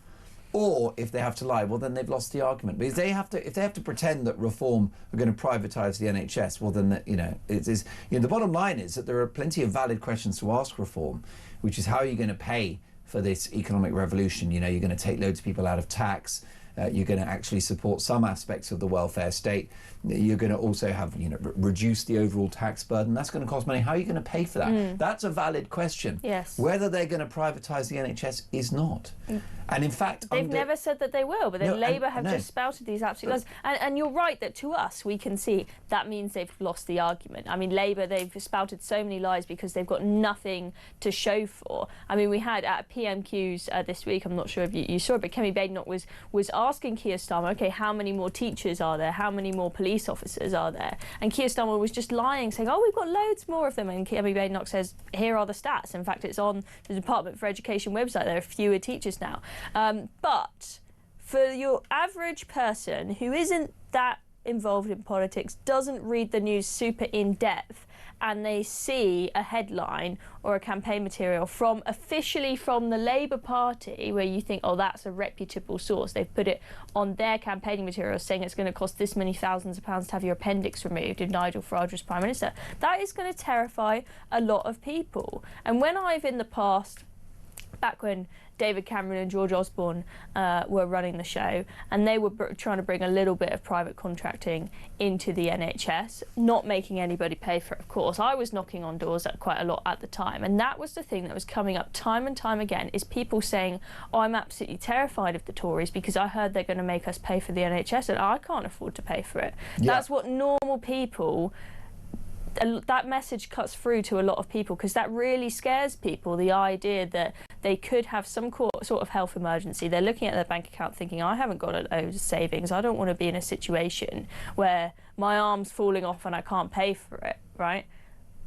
or if they have to lie, well, then they've lost the argument. Because if they have to pretend that reform are going to privatise the NHS, well, then, you know, the bottom line is that there are plenty of valid questions to ask reform, which is how are you going to pay for this economic revolution? You know, you're going to take loads of people out of tax. You're going to actually support some aspects of the welfare state. You're going to also have, you know, reduce the overall tax burden. That's going to cost money. How are you going to pay for that? That's a valid question. Yes. Whether they're going to privatise the NHS is not. And in fact, they've never said that they will, but then Labour have just spouted these absolute lies. And you're right that to us, we can see that means they've lost the argument. I mean, Labour, they've spouted so many lies because they've got nothing to show for. I mean, we had at PMQs this week, I'm not sure if you saw it, but Kemi Badenoch was asking Keir Starmer, okay, how many more teachers are there? How many more police officers are there? And Keir Starmer was just lying, saying, oh, we've got loads more of them. And Kemi Badenoch says, here are the stats. In fact, it's on the Department for Education website. There are fewer teachers now. But for your average person who isn't that involved in politics, doesn't read the news super in depth, and they see a headline or a campaign material officially from the Labour Party, where you think, oh, that's a reputable source. They've put it on their campaigning materials saying it's going to cost this many thousands of pounds to have your appendix removed if Nigel Farage was Prime Minister. That is going to terrify a lot of people. And when I've in the past back when David Cameron and George Osborne were running the show, and they were trying to bring a little bit of private contracting into the NHS, not making anybody pay for it, of course. I was knocking on doors quite a lot at the time, and that was the thing that was coming up time and time again, is people saying, oh, I'm absolutely terrified of the Tories because I heard they're going to make us pay for the NHS and I can't afford to pay for it. Yeah. That's what normal people... That message cuts through to a lot of people, because that really scares people, the idea that they could have some sort of health emergency. They're looking at their bank account thinking, I haven't got a load of savings. I don't want to be in a situation where my arm's falling off and I can't pay for it, right?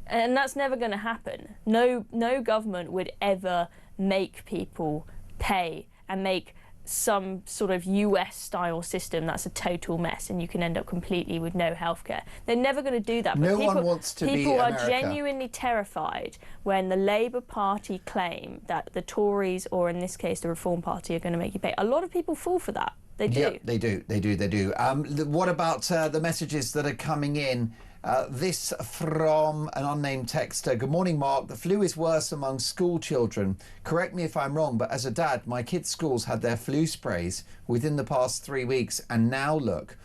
And that's never going to happen. No government would ever make people pay and make some sort of US-style system that's a total mess and you can end up completely with no healthcare. They're never going to do that. But no one wants to be People America. are genuinely terrified when the Labour Party claim that the Tories, or in this case the Reform Party, are going to make you pay. A lot of people fall for that. They do. Yep, they do. What about the messages that are coming in? This from an unnamed texter. Good morning, Mark. The flu is worse among school children. Correct me if I'm wrong, but as a dad, my kids' schools had their flu sprays within the past 3 weeks, and now look.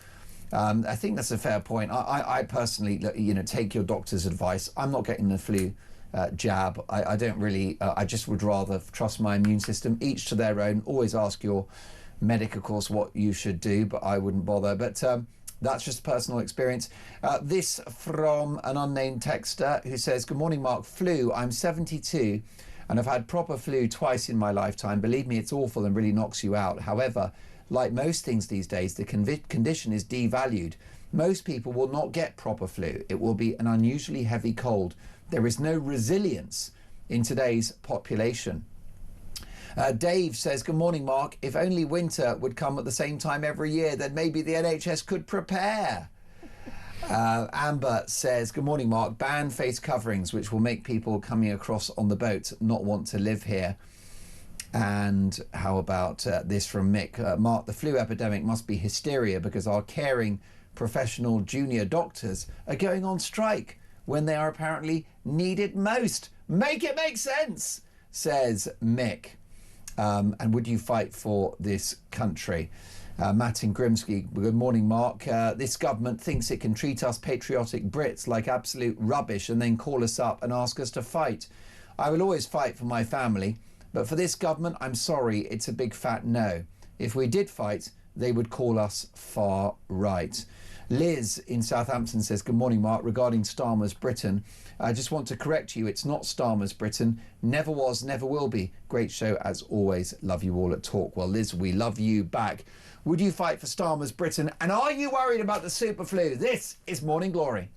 I think that's a fair point. I personally, take your doctor's advice. I'm not getting the flu jab. I don't really. I just would rather trust my immune system. Each to their own. Always ask your medic, of course, what you should do, but I wouldn't bother. But that's just personal experience. This from an unnamed texter who says, good morning, Mark. Flu, I'm 72 and I've had proper flu twice in my lifetime. Believe me, it's awful and really knocks you out. However, like most things these days, the condition is devalued. Most people will not get proper flu. It will be an unusually heavy cold. There is no resilience in today's population. Dave says, good morning, Mark. If only winter would come at the same time every year, then maybe the NHS could prepare. Amber says, good morning, Mark. Ban face coverings, which will make people coming across on the boat not want to live here. And how about this from Mick? Mark, the flu epidemic must be hysteria because our caring professional junior doctors are going on strike when they are apparently needed most. Make it make sense, says Mick. And would you fight for this country? Matt in Grimsby, good morning, Mark. This government thinks it can treat us patriotic Brits like absolute rubbish and then call us up and ask us to fight. I will always fight for my family, but for this government, I'm sorry, it's a big fat no. If we did fight, they would call us far right. Liz in Southampton says, good morning, Mark. Regarding Starmer's Britain, I just want to correct you. It's not Starmer's Britain. Never was, never will be. Great show as always. Love you all at Talk. Well, Liz, we love you back. Would you fight for Starmer's Britain? And are you worried about the super flu? This is Morning Glory.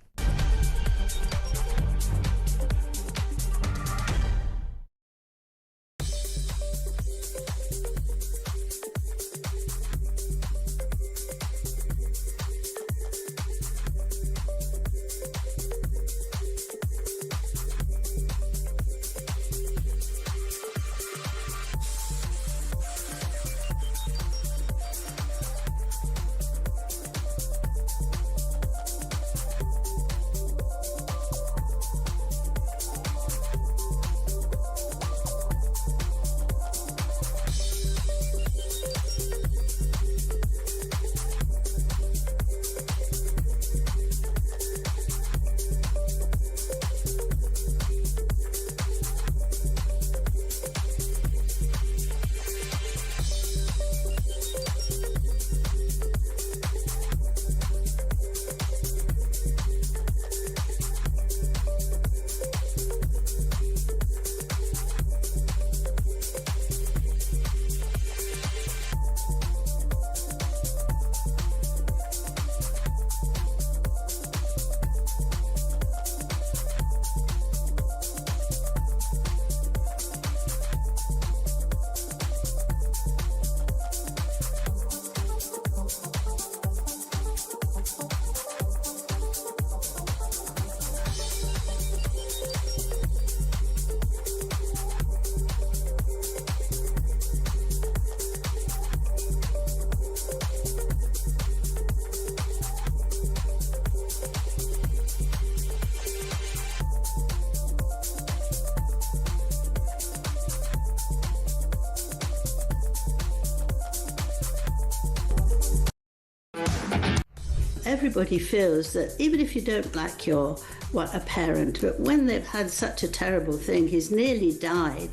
everybody feels that even if you don't like a parent, but when they've had such a terrible thing, he's nearly died,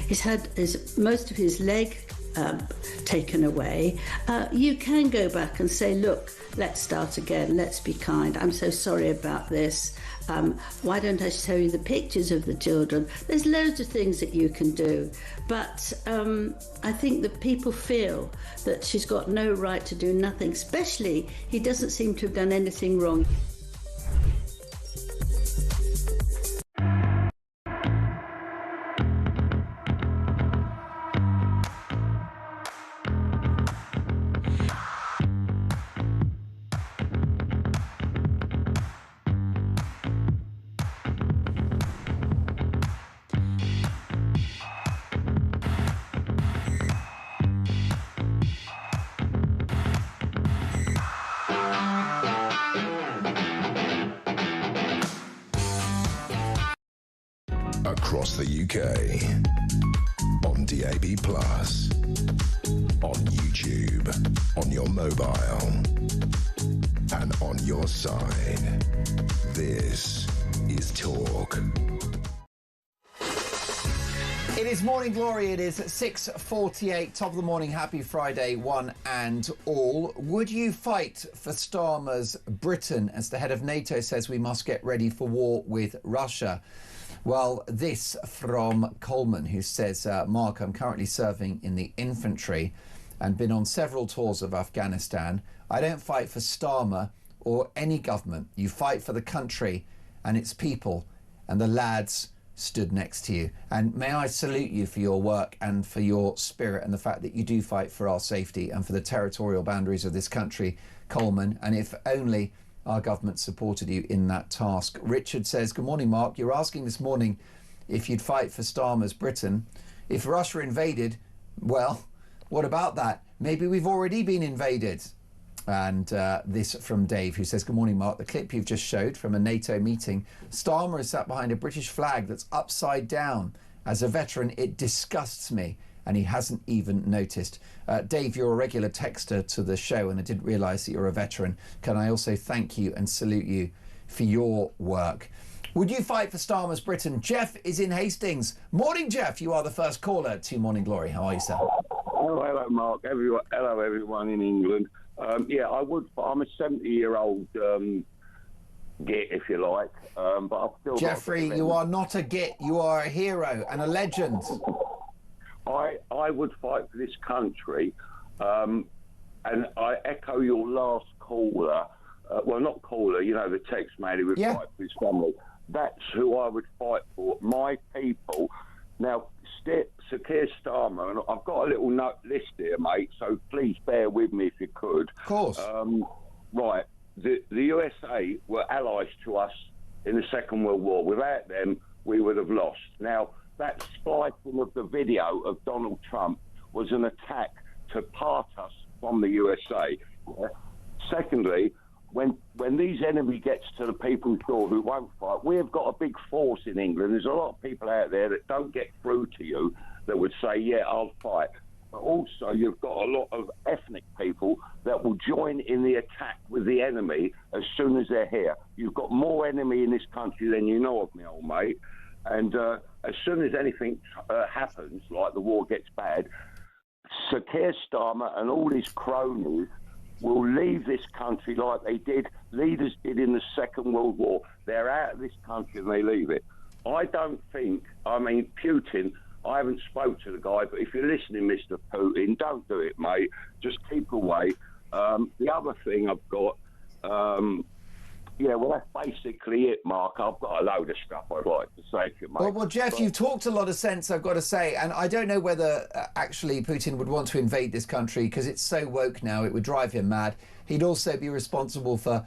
he's had most of his leg taken away, you can go back and say, look, let's start again, let's be kind, I'm so sorry about this, why don't I show you the pictures of the children? There's loads of things that you can do, but I think that people feel that she's got no right to do nothing, especially he doesn't seem to have done anything wrong. Across the UK, on DAB+, on YouTube, on your mobile, and on your side. This is Talk. It is Morning Glory. It is 6:48, top of the morning. Happy Friday, one and all. Would you fight for Starmer's Britain as the head of NATO says we must get ready for war with Russia? Well, this from Coleman, who says, Mark, I'm currently serving in the infantry and been on several tours of Afghanistan. I don't fight for Starmer or any government. You fight for the country and its people, and the lads stood next to you. And may I salute you for your work and for your spirit and the fact that you do fight for our safety and for the territorial boundaries of this country, Coleman. And if only our government supported you in that task. Richard says, good morning, Mark. You're asking this morning if you'd fight for Starmer's Britain. If Russia invaded, well, what about that? Maybe we've already been invaded. And this from Dave, who says, good morning, Mark. The clip you've just showed from a NATO meeting, Starmer is sat behind a British flag that's upside down. As a veteran, it disgusts me. And he hasn't even noticed. Dave, you're a regular texter to the show, and I didn't realise that you're a veteran. Can I also thank you and salute you for your work? Would you fight for Starmer's Britain? Jeff is in Hastings. Morning, Jeff. You are the first caller to Morning Glory. How are you, sir? Oh, hello, Mark. Hello, everyone in England. Yeah, I would. I'm a 70-year-old git, if you like. But I've still Jeffrey, you are not a git. You are a hero and a legend. I would fight for this country, and I echo your last caller. Well, not caller, you know, the text man who would fight for his family. That's who I would fight for, my people. Now, Sir Keir Starmer, and I've got a little note list here, mate, so please bear with me if you could. Of course. Right, the USA were allies to us in the Second World War. Without them, we would have lost. Now, that splicing of the video of Donald Trump was an attack to part us from the USA. Yeah? Secondly, when these enemy gets to the people's door who won't fight, we have got a big force in England. There's a lot of people out there that don't get through to you that would say, yeah, I'll fight. But also you've got a lot of ethnic people that will join in the attack with the enemy as soon as they're here. You've got more enemy in this country than you know of, me old mate. And as soon as anything happens, like the war gets bad, Sir Keir Starmer and all his cronies will leave this country like leaders did in the Second World War. They're out of this country and they leave it. I don't think, I mean, Putin, I haven't spoke to the guy, but if you're listening, Mr. Putin, don't do it, mate. Just keep away. The other thing I've got, yeah, well, that's basically it, Mark. I've got a load of stuff I'd like to say to you, mate. Well, Jeff, you've talked a lot of sense, I've got to say, and I don't know whether actually Putin would want to invade this country because it's so woke now, it would drive him mad. He'd also be responsible for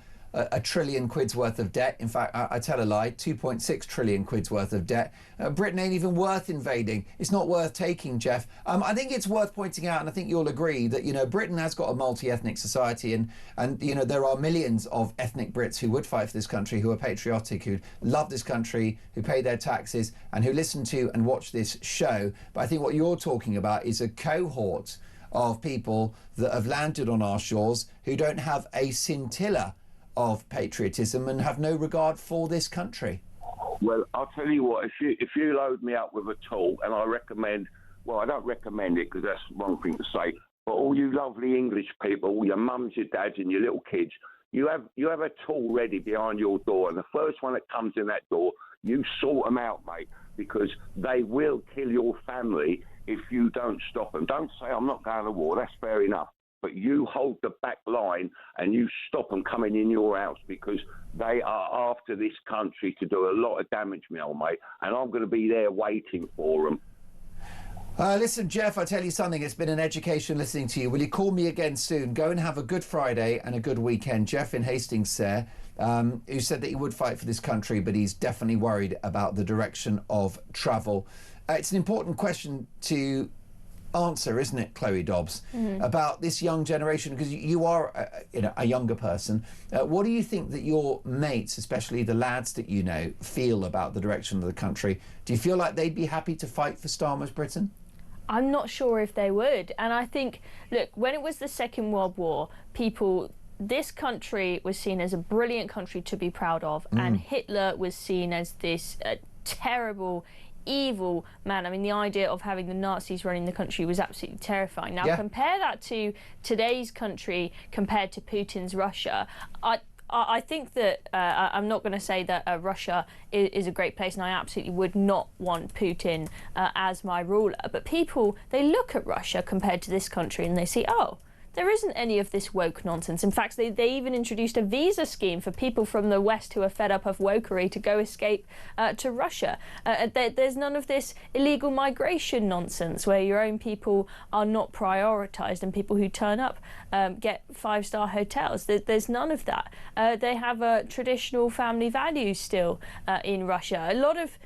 a trillion quid's worth of debt. In fact, I tell a lie, 2.6 trillion quid's worth of debt. Britain ain't even worth invading. It's not worth taking, Jeff. I think it's worth pointing out, and I think you'll agree, that, you know, Britain has got a multi-ethnic society, and you know, there are millions of ethnic Brits who would fight for this country, who are patriotic, who love this country, who pay their taxes, and who listen to and watch this show. But I think what you're talking about is a cohort of people that have landed on our shores who don't have a scintilla of patriotism and have no regard for this country. Well, I'll tell you what, if you load me up with a tool, and I recommend, well, I don't recommend it because that's the wrong thing to say, but all you lovely English people, all your mums, your dads and your little kids, you have a tool ready behind your door, and the first one that comes in that door, you sort them out, mate, because they will kill your family if you don't stop them. Don't say, I'm not going to war, that's fair enough. But you hold the back line and you stop them coming in your house, because they are after this country to do a lot of damage, my old mate, and I'm going to be there waiting for them. Listen, Jeff, I'll tell you something. It's been an education listening to you. Will you call me again soon? Go and have a good Friday and a good weekend. Jeff in Hastings there, who said that he would fight for this country, but he's definitely worried about the direction of travel. It's an important question to answer, isn't it, Chloe Dobbs, about this young generation, because you are a younger person. What do you think that your mates, especially the lads that you know, feel about the direction of the country? Do you feel like they'd be happy to fight for Starmer's Britain? I'm not sure if they would. And I think, look, when it was the Second World War, this country was seen as a brilliant country to be proud of, and Hitler was seen as this terrible, evil man. I mean, the idea of having the Nazis running the country was absolutely terrifying. Now, compare that to today's country compared to Putin's Russia. I think that I'm not going to say that Russia is a great place, and I absolutely would not want Putin as my ruler. But people, they look at Russia compared to this country and they see, oh, there isn't any of this woke nonsense. In fact, they even introduced a visa scheme for people from the West who are fed up of wokery to go escape to Russia. There's none of this illegal migration nonsense where your own people are not prioritised and people who turn up get five-star hotels. There's none of that. They have traditional family values still in Russia. A lot of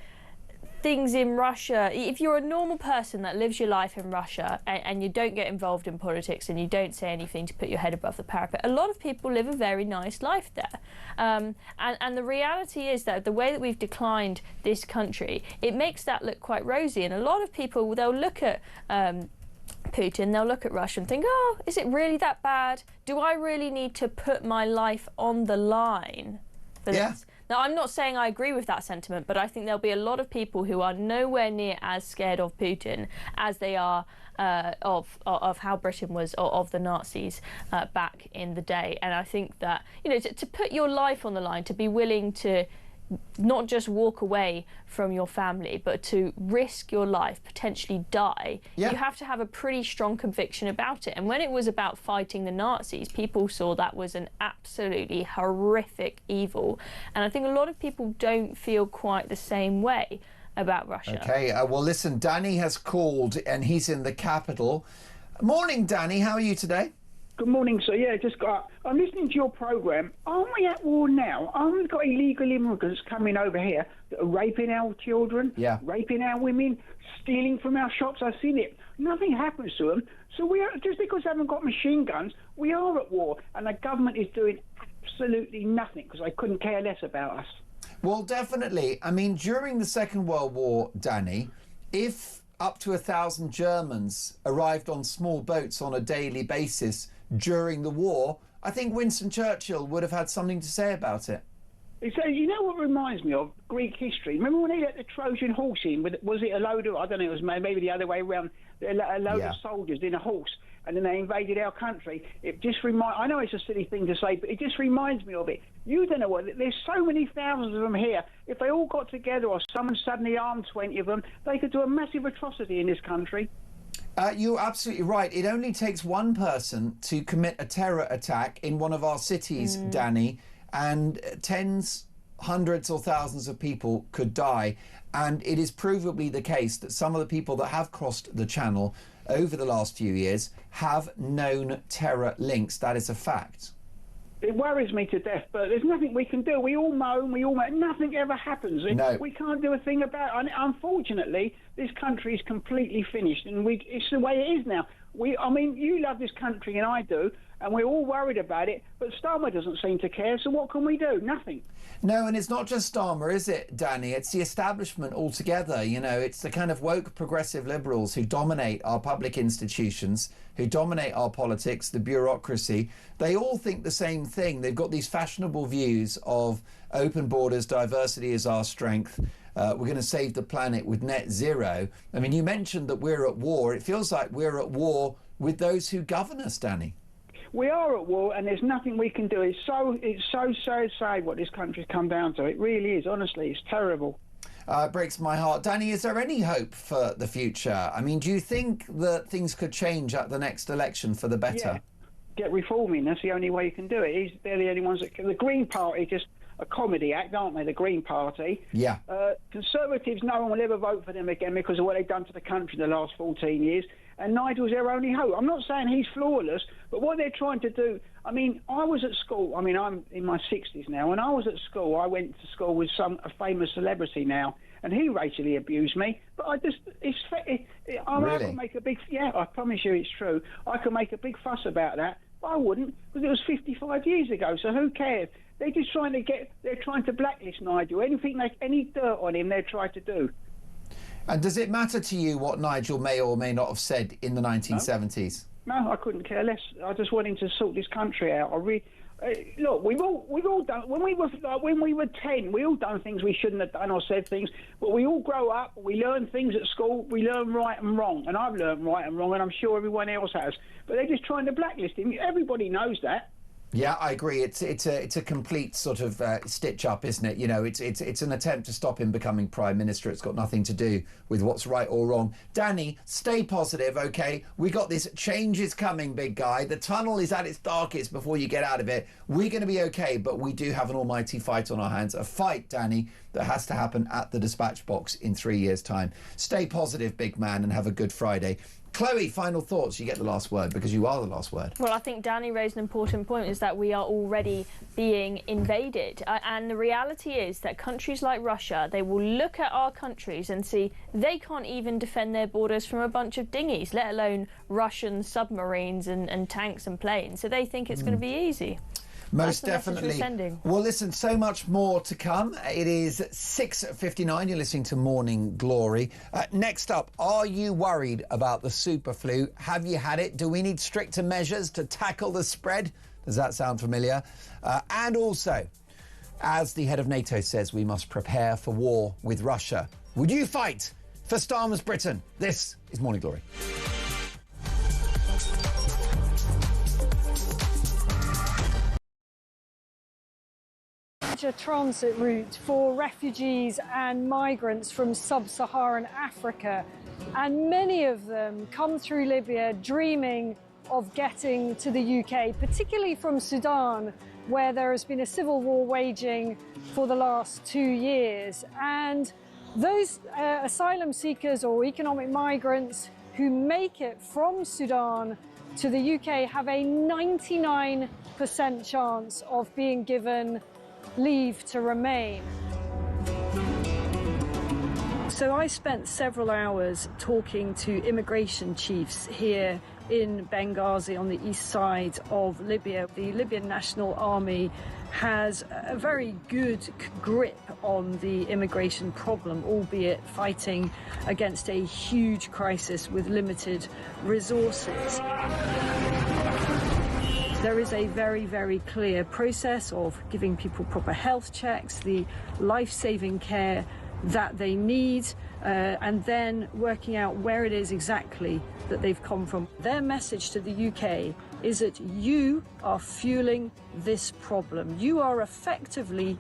things in Russia, if you're a normal person that lives your life in Russia and you don't get involved in politics and you don't say anything to put your head above the parapet, a lot of people live a very nice life there. And the reality is that the way that we've declined this country, it makes that look quite rosy. And a lot of people, they'll look at Putin, they'll look at Russia and think, oh, is it really that bad? Do I really need to put my life on the line for this? Now, I'm not saying I agree with that sentiment, but I think there'll be a lot of people who are nowhere near as scared of Putin as they are of how Britain was, of the Nazis back in the day. And I think that, you know, to put your life on the line, to be willing to not just walk away from your family, but to risk your life, potentially die, you have to have a pretty strong conviction about it. And when it was about fighting the Nazis, people saw that was an absolutely horrific evil. And I think a lot of people don't feel quite the same way about Russia. Okay, well, listen, Danny has called and he's in the capital. Morning, Danny. How are you today? Good morning, sir. Yeah, I'm listening to your programme. Aren't we at war now? Aren't we got illegal immigrants coming over here that are raping our children, raping our women, stealing from our shops? I've seen it. Nothing happens to them. So we are, just because they haven't got machine guns, we are at war. And the government is doing absolutely nothing because they couldn't care less about us. Well, definitely. I mean, during the Second World War, Danny, if up to 1,000 Germans arrived on small boats on a daily basis during the war, I think Winston Churchill would have had something to say about it. So, you know what reminds me of Greek history? Remember when they let the Trojan horse in? Was it a load of, I don't know, it was maybe the other way around, a load of soldiers in a horse, and then they invaded our country. It just I know it's a silly thing to say, but it just reminds me of it. You don't know what, there's so many thousands of them here. If they all got together or someone suddenly armed 20 of them, they could do a massive atrocity in this country. You're absolutely right. It only takes one person to commit a terror attack in one of our cities, Danny, and tens, hundreds or thousands of people could die. And it is provably the case that some of the people that have crossed the channel over the last few years have known terror links. That is a fact. It worries me to death, but there's nothing we can do. We all moan, nothing ever happens. No. We can't do a thing about it. And unfortunately, this country is completely finished, and it's the way it is now. I mean, you love this country, and I do, and we're all worried about it, but Starmer doesn't seem to care, so what can we do? Nothing. No, and it's not just Starmer, is it, Danny? It's the establishment altogether. You know, it's the kind of woke progressive liberals who dominate our public institutions, who dominate our politics, the bureaucracy. They all think the same thing. They've got these fashionable views of open borders, diversity is our strength. We're going to save the planet with net zero. I mean, you mentioned that we're at war. It feels like we're at war with those who govern us, Danny. We are at war, and there's nothing we can do. It's so sad what this country's come down to. It really is, honestly. It's terrible. It breaks my heart. Danny, is there any hope for the future? I mean, do you think that things could change at the next election for the better? Yeah. Get reforming. That's the only way you can do it. They're the only ones that can. The Green Party just a comedy act, aren't they? The Green Party. Yeah. Conservatives, no one will ever vote for them again because of what they've done to the country in the last 14 years. And Nigel's their only hope. I'm not saying he's flawless, but what they're trying to do... I mean, I was at school... I mean, I'm in my 60s now. When I was at school, I went to school with a famous celebrity now, and he racially abused me. But I just... I can make a big... Yeah, I promise you it's true. I can make a big fuss about that, but I wouldn't, because it was 55 years ago, so who cares? They're just trying to they're trying to blacklist Nigel. Any dirt on him, they're trying to do. And does it matter to you what Nigel may or may not have said in the 1970s? No, I couldn't care less. I just want him to sort this country out. Look, we've all done. When we were 10, we all done things we shouldn't have done or said things. But we all grow up. We learn things at school. We learn right and wrong. And I've learned right and wrong, and I'm sure everyone else has. But they're just trying to blacklist him. Everybody knows that. Yeah, I agree. It's a complete sort of stitch up, isn't it? You know, it's an attempt to stop him becoming Prime Minister. It's got nothing to do with what's right or wrong. Danny, stay positive, okay? We got this. Change is coming, big guy. The tunnel is at its darkest before you get out of it. We're going to be okay, but we do have an almighty fight on our hands. A fight, Danny, that has to happen at the dispatch box in 3 years' time. Stay positive, big man, and have a good Friday. Chloe, final thoughts. You get the last word because you are the last word. Well, I think Danny raised an important point, is that we are already being invaded. And the reality is that countries like Russia, they will look at our countries and see they can't even defend their borders from a bunch of dinghies, let alone Russian submarines and tanks and planes. So they think it's going to be easy. Most definitely. Well, listen, so much more to come. It is 6:59. You're listening to Morning Glory. Next up, are you worried about the super flu? Have you had it? Do we need stricter measures to tackle the spread? Does that sound familiar? And also, as the head of NATO says, we must prepare for war with Russia. Would you fight for Starmer's Britain? This is Morning Glory. Transit route for refugees and migrants from sub-Saharan Africa, and many of them come through Libya dreaming of getting to the UK, particularly from Sudan, where there has been a civil war waging for the last 2 years. And those asylum seekers or economic migrants who make it from Sudan to the UK have a 99% chance of being given leave to remain. So I spent several hours talking to immigration chiefs here in Benghazi on the east side of Libya. The Libyan National Army has a very good grip on the immigration problem, albeit fighting against a huge crisis with limited resources. There is a very, very clear process of giving people proper health checks, the life-saving care that they need, and then working out where it is exactly that they've come from. Their message to the UK is that you are fueling this problem. You are effectively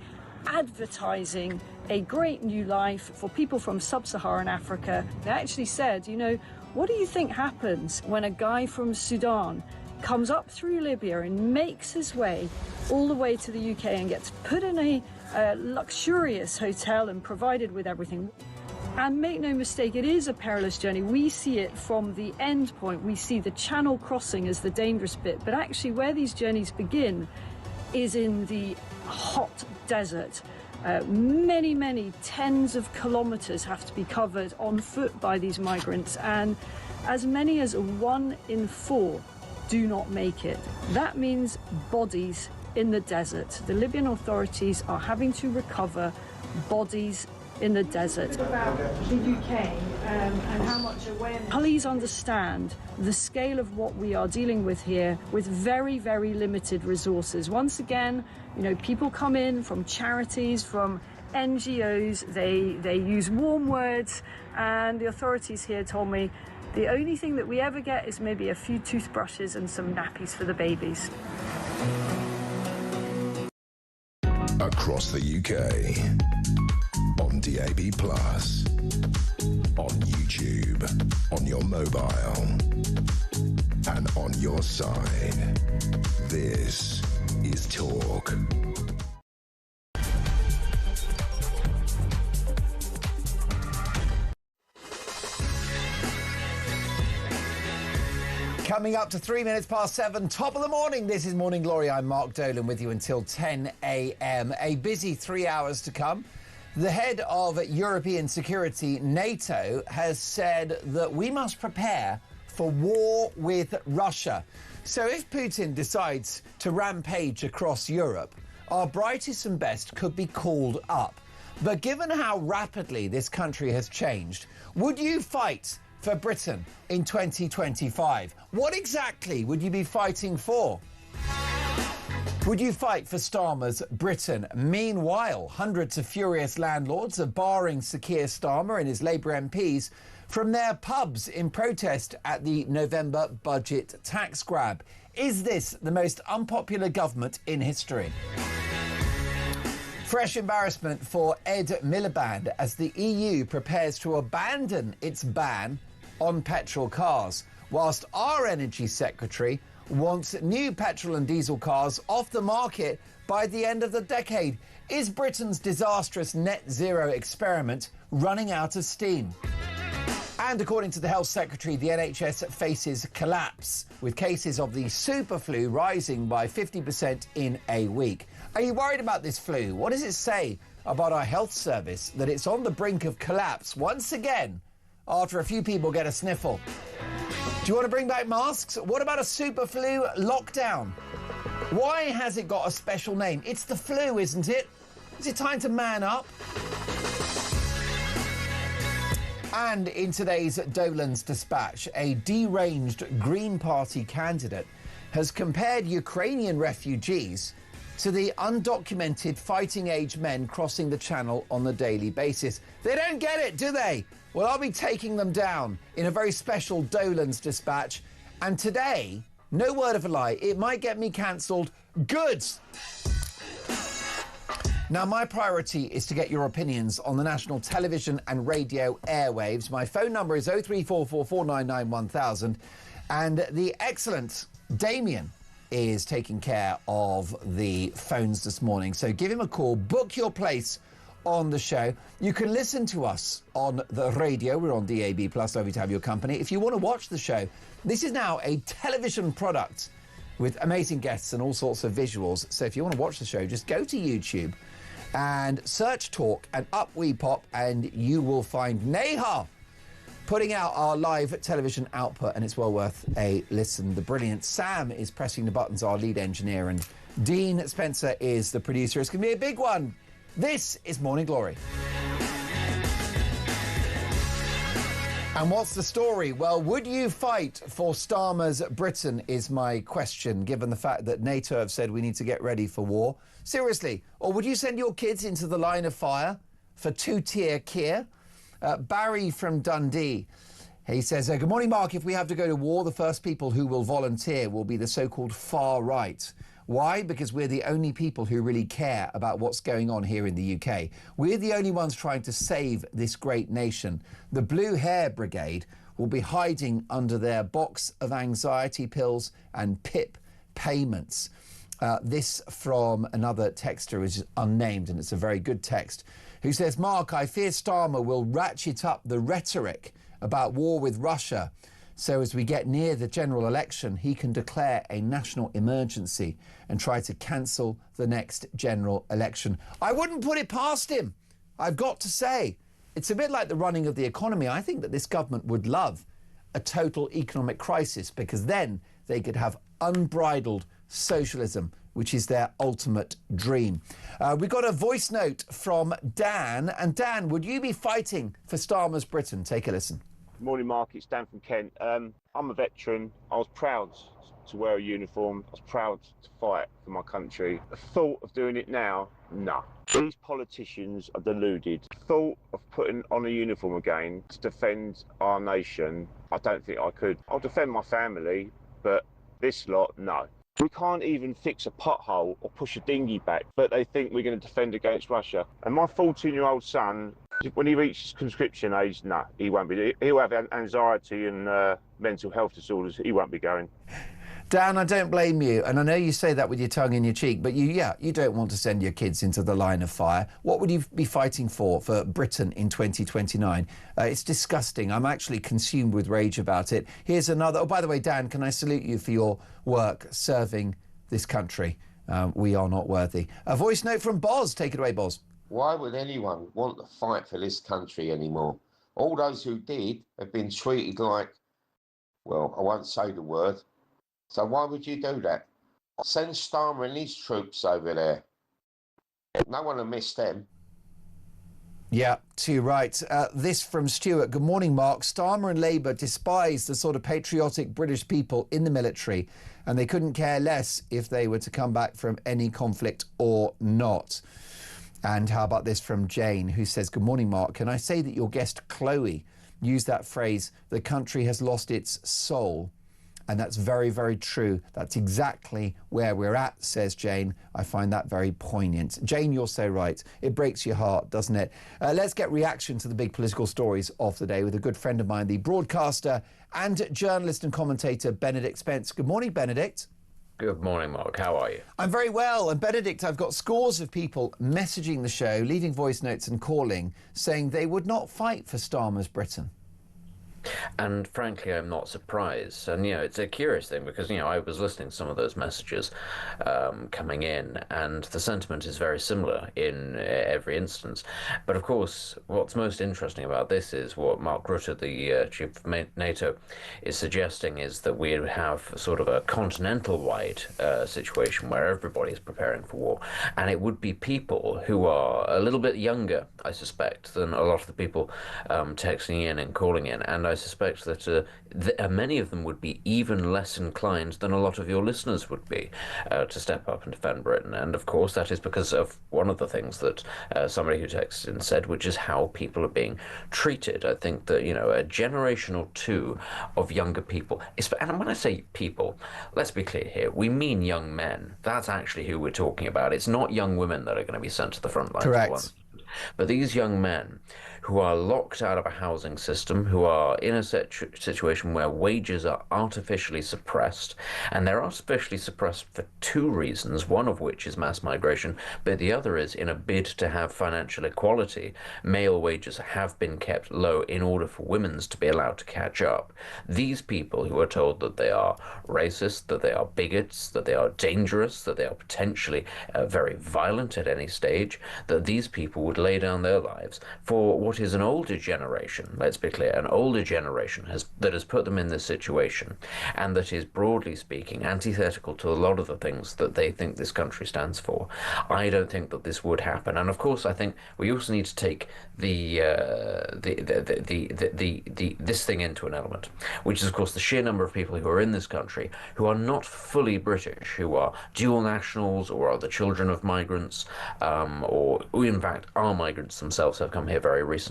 advertising a great new life for people from sub-Saharan Africa. They actually said, you know, what do you think happens when a guy from Sudan comes up through Libya and makes his way all the way to the UK and gets put in a luxurious hotel and provided with everything? And make no mistake, it is a perilous journey. We see it from the end point. We see the Channel crossing as the dangerous bit. But actually where these journeys begin is in the hot desert. Many, many tens of kilometres have to be covered on foot by these migrants. And as many as 1 in 4 do not make it. That means bodies in the desert. The Libyan authorities are having to recover bodies in the desert. About the UK and how much awareness. Please understand the scale of what we are dealing with here with very, very limited resources. Once again, you know, people come in from charities, from NGOs, they use warm words, and the authorities here told me the only thing that we ever get is maybe a few toothbrushes and some nappies for the babies. Across the UK, on DAB+, on YouTube, on your mobile, and on your side. This is Talk. Coming up to 3 minutes past 7, top of the morning. This is Morning Glory. I'm Mark Dolan with you until 10 a.m. A busy 3 hours to come. The head of European security, NATO, has said that we must prepare for war with Russia. So if Putin decides to rampage across Europe, our brightest and best could be called up. But given how rapidly this country has changed, would you fight for Britain in 2025? What exactly would you be fighting for? Would you fight for Starmer's Britain? Meanwhile, hundreds of furious landlords are barring Sir Keir Starmer and his Labour MPs from their pubs in protest at the November budget tax grab. Is this the most unpopular government in history? Fresh embarrassment for Ed Miliband as the EU prepares to abandon its ban on petrol cars, whilst our Energy Secretary wants new petrol and diesel cars off the market by the end of the decade. Is Britain's disastrous net zero experiment running out of steam? And according to the Health Secretary, the NHS faces collapse, with cases of the super flu rising by 50% in a week. Are you worried about this flu? What does it say about our health service that it's on the brink of collapse once again after a few people get a sniffle? Do you want to bring back masks? What about a super flu lockdown? Why has it got a special name? It's the flu, isn't it? Is it time to man up? And in today's Dolan's Dispatch, a deranged Green Party candidate has compared Ukrainian refugees to the undocumented fighting-age men crossing the channel on a daily basis. They don't get it, do they? Well, I'll be taking them down in a very special Dolan's Dispatch. And today, no word of a lie, it might get me cancelled. Good! Now, my priority is to get your opinions on the national television and radio airwaves. My phone number is 03444991000. And the excellent Damien is taking care of the phones this morning. So give him a call, book your place on the show. You can listen to us on the radio. We're on DAB+, lovely to have your company. If you want to watch the show, this is now a television product with amazing guests and all sorts of visuals. So if you want to watch the show, just go to YouTube and search Talk and up we pop, and you will find Neha putting out our live television output, and it's well worth a listen. The brilliant Sam is pressing the buttons, our lead engineer, and Dean Spencer is the producer. It's going to be a big one. This is Morning Glory. And what's the story? Well, would you fight for Starmer's Britain is my question, given the fact that NATO have said we need to get ready for war. Seriously, or would you send your kids into the line of fire for two-tier Keir? Barry from Dundee, he says, good morning, Mark. If we have to go to war, the first people who will volunteer will be the so-called far right. Why? Because we're the only people who really care about what's going on here in the UK. We're the only ones trying to save this great nation. The Blue Hair Brigade will be hiding under their box of anxiety pills and PIP payments. This from another texter, which is unnamed, and it's a very good text, who says, Mark, I fear Starmer will ratchet up the rhetoric about war with Russia, so as we get near the general election, he can declare a national emergency and try to cancel the next general election. I wouldn't put it past him, I've got to say. It's a bit like the running of the economy. I think that this government would love a total economic crisis, because then they could have unbridled socialism, which is their ultimate dream. We got a voice note from Dan. And Dan, would you be fighting for Starmer's Britain? Take a listen. Morning, Mark. It's Dan from Kent. I'm a veteran. I was proud to wear a uniform. I was proud to fight for my country. The thought of doing it now, no. These politicians are deluded. The thought of putting on a uniform again to defend our nation, I don't think I could. I'll defend my family, but this lot, no. We can't even fix a pothole or push a dinghy back, but they think we're going to defend against Russia. And my 14-year-old son, when he reaches conscription age, no, he won't be. He'll have anxiety and mental health disorders. He won't be going. Dan, I don't blame you, and I know you say that with your tongue in your cheek, but you don't want to send your kids into the line of fire. What would you be fighting for Britain in 2029? It's disgusting. I'm actually consumed with rage about it. Here's another. Oh, by the way, Dan, can I salute you for your work serving this country? We are not worthy. A voice note from Boz. Take it away, Boz. Why would anyone want to fight for this country anymore? All those who did have been treated like, well, I won't say the word. So why would you do that? Send Starmer and his troops over there. No one will miss them. Yeah, too right. This from Stuart. Good morning, Mark. Starmer and Labour despise the sort of patriotic British people in the military, and they couldn't care less if they were to come back from any conflict or not. And how about this from Jane, who says, good morning, Mark. Can I say that your guest, Chloe, used that phrase, the country has lost its soul? And that's very, very true. That's exactly where we're at, says Jane. I find that very poignant. Jane, you're so right. It breaks your heart, doesn't it? Let's get reaction to the big political stories of the day with a good friend of mine, the broadcaster and journalist and commentator, Benedict Spence. Good morning, Benedict. Good morning, Mark. How are you? I'm very well. And Benedict, I've got scores of people messaging the show, leaving voice notes and calling, saying they would not fight for Starmer's Britain. And frankly, I'm not surprised. And, it's a curious thing because, I was listening to some of those messages coming in, and the sentiment is very similar in every instance. But of course, what's most interesting about this is what Mark Rutte, the chief of NATO, is suggesting is that we have sort of a continental-wide situation where everybody is preparing for war. And it would be people who are a little bit younger, I suspect, than a lot of the people texting in and calling in. And I suspect that many of them would be even less inclined than a lot of your listeners would be to step up and defend Britain. And of course, that is because of one of the things that somebody who texted in said, which is how people are being treated. I think that, a generation or two of younger people, and when I say people, let's be clear here, we mean young men. That's actually who we're talking about. It's not young women that are going to be sent to the front lines. Correct. But these young men who are locked out of a housing system, who are in a situation where wages are artificially suppressed, and they're artificially suppressed for two reasons, one of which is mass migration, but the other is in a bid to have financial equality. Male wages have been kept low in order for women's to be allowed to catch up. These people who are told that they are racist, that they are bigots, that they are dangerous, that they are potentially very violent at any stage, that these people would lay down their lives for what is an older generation, let's be clear, an older generation that has put them in this situation, and that is, broadly speaking, antithetical to a lot of the things that they think this country stands for. I don't think that this would happen. And of course, I think we also need to take this thing into an element, which is, of course, the sheer number of people who are in this country who are not fully British, who are dual nationals or are the children of migrants, or who in fact are migrants themselves, have come here very recently.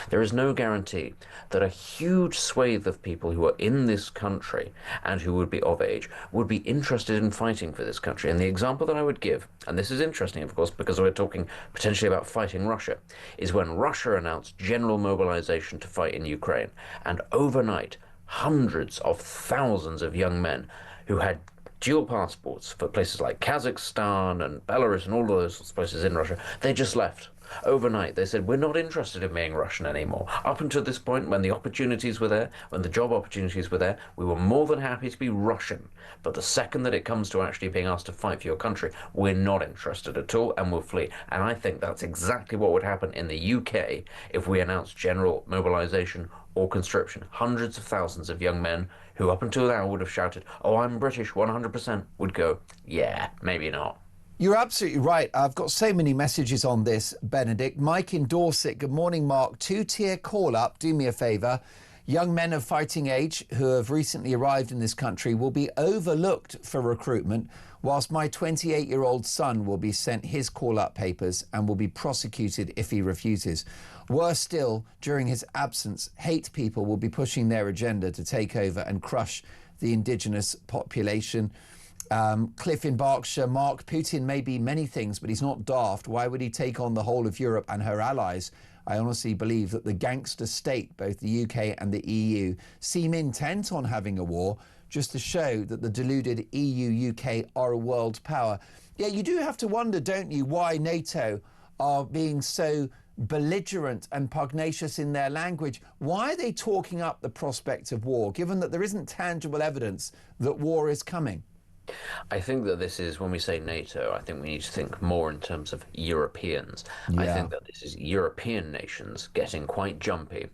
There is no guarantee that a huge swathe of people who are in this country and who would be of age would be interested in fighting for this country. And the example that I would give, and this is interesting, of course, because we're talking potentially about fighting Russia, is when Russia announced general mobilization to fight in Ukraine. And overnight, hundreds of thousands of young men who had dual passports for places like Kazakhstan and Belarus and all of those places in Russia, they just left. Overnight, they said, we're not interested in being Russian anymore. Up until this point, when the opportunities were there, when the job opportunities were there, we were more than happy to be Russian. But the second that it comes to actually being asked to fight for your country, we're not interested at all and we'll flee. And I think that's exactly what would happen in the UK if we announced general mobilization or conscription. Hundreds of thousands of young men who up until now would have shouted, "Oh, I'm British 100%," would go, "Yeah, maybe not." You're absolutely right. I've got so many messages on this, Benedict. Mike in Dorset, good morning, Mark. Two-tier call-up, do me a favour. Young men of fighting age who have recently arrived in this country will be overlooked for recruitment, whilst my 28-year-old son will be sent his call-up papers and will be prosecuted if he refuses. Worse still, during his absence, hate people will be pushing their agenda to take over and crush the indigenous population. Cliff in Berkshire, Mark, Putin may be many things, but he's not daft. Why would he take on the whole of Europe and her allies? I honestly believe that the gangster state, both the UK and the EU, seem intent on having a war just to show that the deluded EU, UK are a world power. Yeah, you do have to wonder, don't you, why NATO are being so belligerent and pugnacious in their language. Why are they talking up the prospect of war, given that there isn't tangible evidence that war is coming? I think that this is, when we say NATO, I think we need to think more in terms of Europeans. I think that this is European nations getting quite jumpy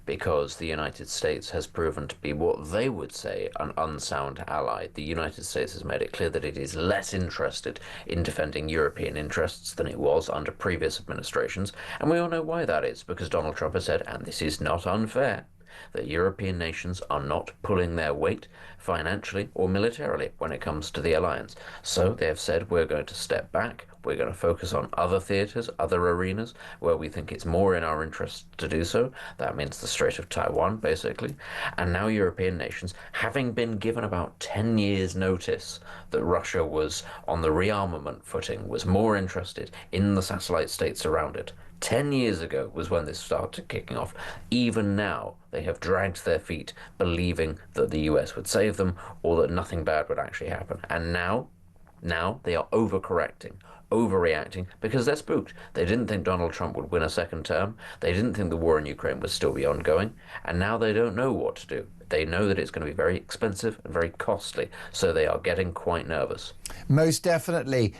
because the United States has proven to be what they would say an unsound ally. The United States has made it clear that it is less interested in defending European interests than it was under previous administrations, and we all know why that is, because Donald Trump has said, and this is not unfair, that European nations are not pulling their weight financially or militarily when it comes to the alliance. So they have said, we're going to step back, we're going to focus on other theatres, other arenas where we think it's more in our interest to do so. That means the Strait of Taiwan, basically. And now European nations, having been given about 10 years' notice that Russia was on the rearmament footing, was more interested in the satellite states around it. 10 years ago was when this started kicking off. Even now, they have dragged their feet, believing that the US would save them or that nothing bad would actually happen. And now they are overreacting, because they're spooked. They didn't think Donald Trump would win a second term. They didn't think the war in Ukraine would still be ongoing. And now they don't know what to do. They know that it's going to be very expensive and very costly. So they are getting quite nervous. Most definitely.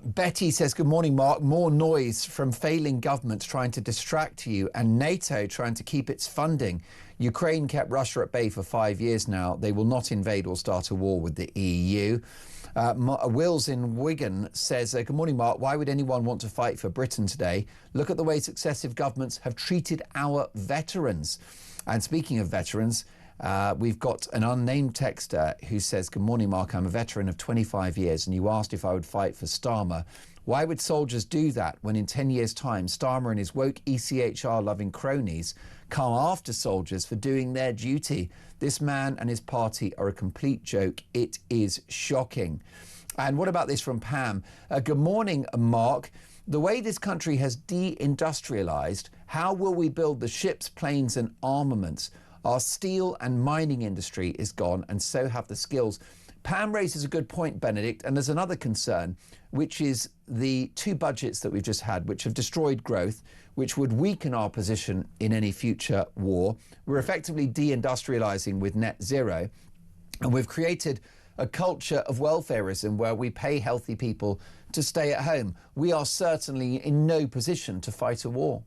Betty says, good morning, Mark. More noise from failing governments trying to distract you and NATO trying to keep its funding. Ukraine kept Russia at bay for 5 years now. They will not invade or start a war with the EU. Wills in Wigan says, good morning, Mark. Why would anyone want to fight for Britain today? Look at the way successive governments have treated our veterans. And speaking of veterans, we've got an unnamed texter who says, good morning, Mark. I'm a veteran of 25 years and you asked if I would fight for Starmer. Why would soldiers do that when in 10 years' time Starmer and his woke ECHR-loving cronies come after soldiers for doing their duty? This man and his party are a complete joke. It is shocking. And what about this from Pam? Good morning, Mark. The way this country has deindustrialised, how will we build the ships, planes and armaments? Our steel and mining industry is gone, and so have the skills. Pam raises a good point, Benedict, and there's another concern, which is the two budgets that we've just had, which have destroyed growth, which would weaken our position in any future war. We're effectively deindustrialising with net zero, and we've created a culture of welfarism where we pay healthy people to stay at home. We are certainly in no position to fight a war.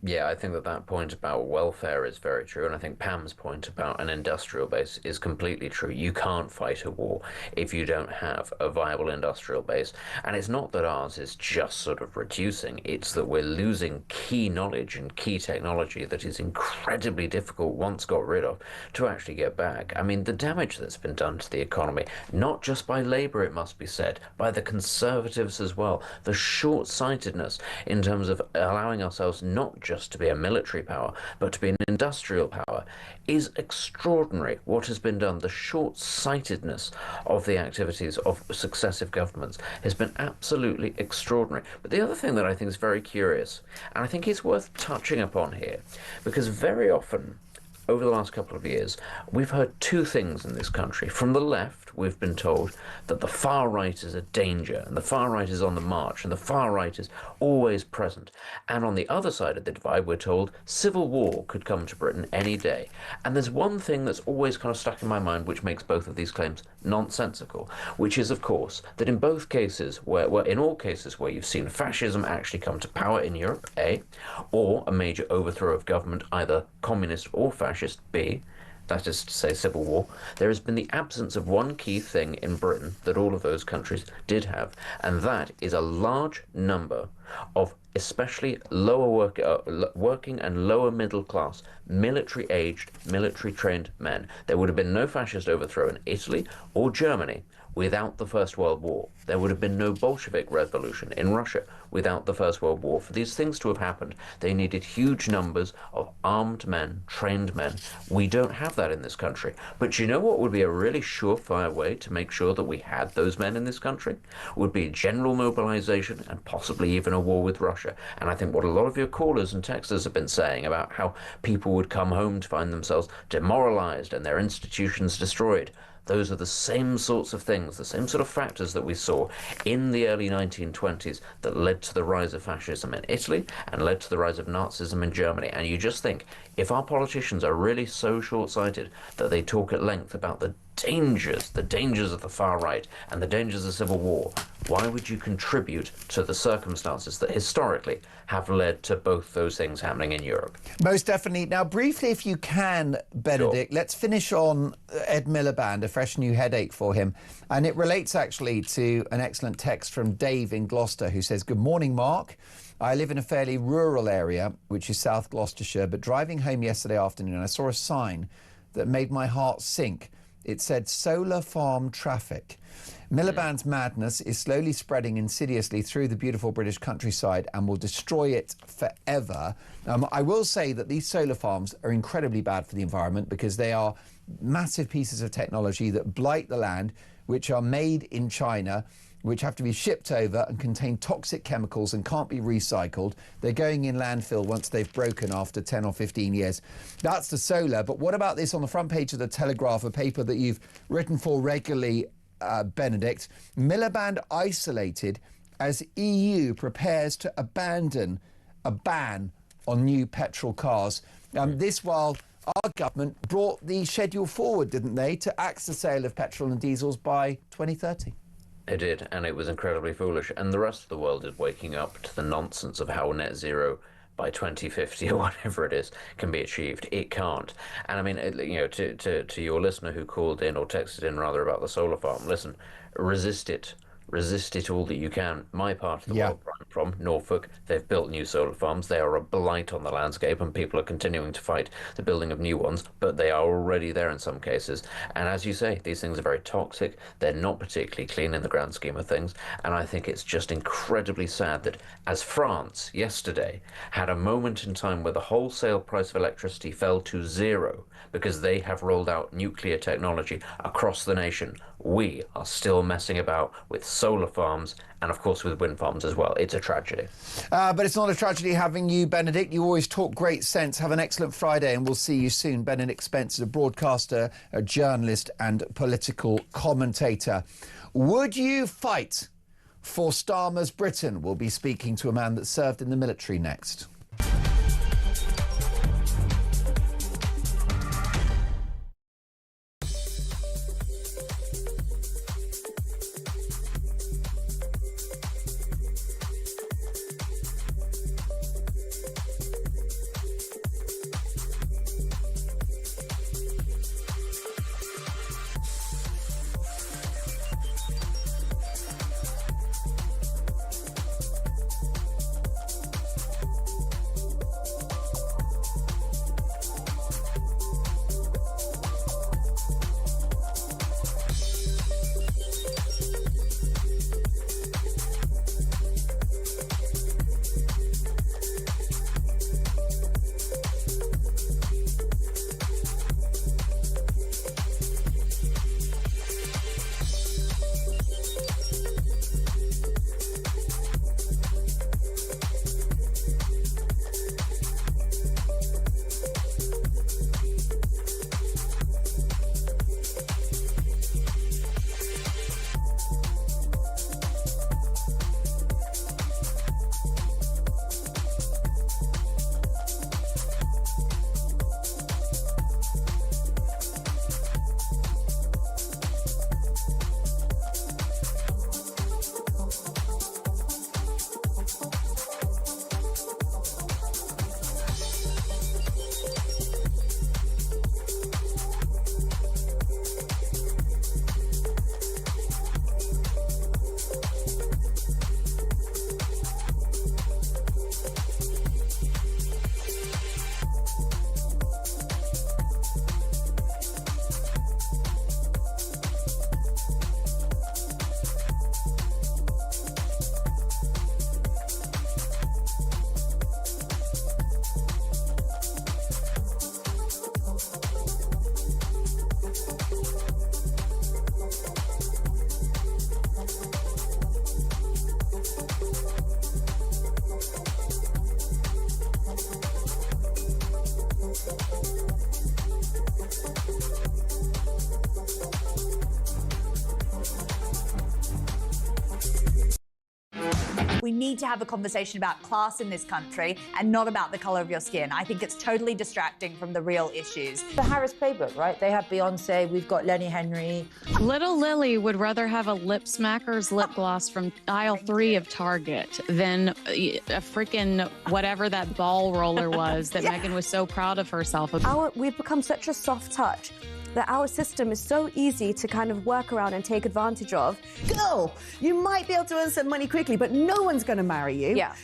Yeah, I think that point about welfare is very true, and I think Pam's point about an industrial base is completely true. You can't fight a war if you don't have a viable industrial base, and it's not that ours is just sort of reducing, it's that we're losing key knowledge and key technology that is incredibly difficult, once got rid of, to actually get back. I mean, the damage that's been done to the economy, not just by Labour, it must be said, by the Conservatives as well, the short-sightedness in terms of allowing ourselves not just to be a military power, but to be an industrial power, is extraordinary. What has been done, the short-sightedness of the activities of successive governments has been absolutely extraordinary. But the other thing that I think is very curious, and I think it's worth touching upon here, because very often over the last couple of years, we've heard two things in this country. From the left, we've been told that the far right is a danger, and the far right is on the march, and the far right is always present. And on the other side of the divide, we're told civil war could come to Britain any day. And there's one thing that's always kind of stuck in my mind which makes both of these claims nonsensical, which is, of course, that in both cases, in all cases where you've seen fascism actually come to power in Europe, or a major overthrow of government, either communist or fascist, fascist B, that is to say civil war, there has been the absence of one key thing in Britain that all of those countries did have, and that is a large number of especially working and lower middle class, military-aged, military-trained men. There would have been no fascist overthrow in Italy or Germany without the First World War. There would have been no Bolshevik revolution in Russia without the First World War. For these things to have happened, they needed huge numbers of armed men, trained men. We don't have that in this country. But you know what would be a really surefire way to make sure that we had those men in this country? Would be general mobilization and possibly even a war with Russia. And I think what a lot of your callers and texters have been saying about how people would come home to find themselves demoralized and their institutions destroyed, those are the same sorts of things, the same sort of factors that we saw in the early 1920s that led to the rise of fascism in Italy and led to the rise of Nazism in Germany. And you just think, if our politicians are really so short-sighted that they talk at length about the dangers of the far right and the dangers of civil war, why would you contribute to the circumstances that historically have led to both those things happening in Europe? Most definitely. Now, briefly, if you can, Benedict, let's finish on Ed Miliband, a fresh new headache for him. And it relates actually to an excellent text from Dave in Gloucester, who says, "Good morning, Mark. I live in a fairly rural area, which is South Gloucestershire, but driving home yesterday afternoon, I saw a sign that made my heart sink. It said solar farm traffic. Miliband's madness is slowly spreading insidiously through the beautiful British countryside and will destroy it forever." I will say that these solar farms are incredibly bad for the environment because they are massive pieces of technology that blight the land, which are made in China, which have to be shipped over and contain toxic chemicals and can't be recycled. They're going in landfill once they've broken after 10 or 15 years. That's the solar. But what about this on the front page of the Telegraph, a paper that you've written for regularly, Benedict? Miliband isolated as EU prepares to abandon a ban on new petrol cars. This while our government brought the schedule forward, didn't they, to axe the sale of petrol and diesels by 2030. It did, and it was incredibly foolish. And the rest of the world is waking up to the nonsense of how net zero by 2050 or whatever it is can be achieved. It can't. And I mean, to your listener who called in or texted in rather about the solar farm, listen, resist it. Resist it all that you can. My part of the world, where I'm from, Norfolk, they've built new solar farms. They are a blight on the landscape, and people are continuing to fight the building of new ones, but they are already there in some cases. And as you say, these things are very toxic. They're not particularly clean in the grand scheme of things. And I think it's just incredibly sad that as France yesterday had a moment in time where the wholesale price of electricity fell to zero because they have rolled out nuclear technology across the nation, we are still messing about with solar farms and, of course, with wind farms as well. It's a tragedy. But it's not a tragedy having you, Benedict. You always talk great sense. Have an excellent Friday, and we'll see you soon. Benedict Spence is a broadcaster, a journalist and political commentator. Would you fight for Starmer's Britain? We'll be speaking to a man that served in the military next. We need to have a conversation about class in this country and not about the colour of your skin. I think it's totally distracting from the real issues. The Harris playbook, right? They have Beyonce, we've got Lenny Henry. Little Lily would rather have a lip smacker's lip gloss from aisle 3 of Target than a freaking whatever that ball roller was that Megan was so proud of herself about. We've become such a soft touch that our system is so easy to kind of work around and take advantage of. Girl, you might be able to earn some money quickly, but no one's going to marry you. Yeah.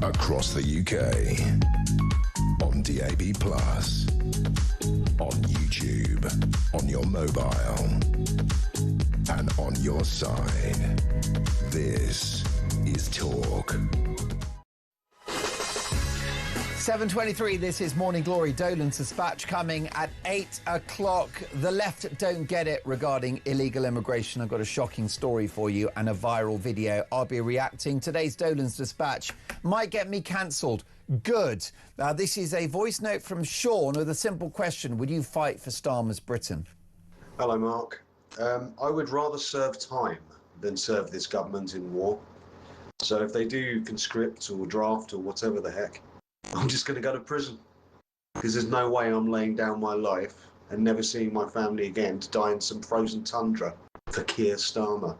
Across the UK, on DAB+, on YouTube, on your mobile, and on your side. This is Talk. 7:23, this is Morning Glory. Dolan's dispatch coming at 8 o'clock. The left don't get it regarding illegal immigration. I've got a shocking story for you and a viral video. I'll be reacting. Today's Dolan's dispatch might get me cancelled. Good. This is a voice note from Sean with a simple question. Would you fight for Starmer's Britain? Hello, Mark. I would rather serve time than serve this government in war. So if they do conscript or draft or whatever the heck, I'm just going to go to prison. Because there's no way I'm laying down my life and never seeing my family again to die in some frozen tundra for Keir Starmer.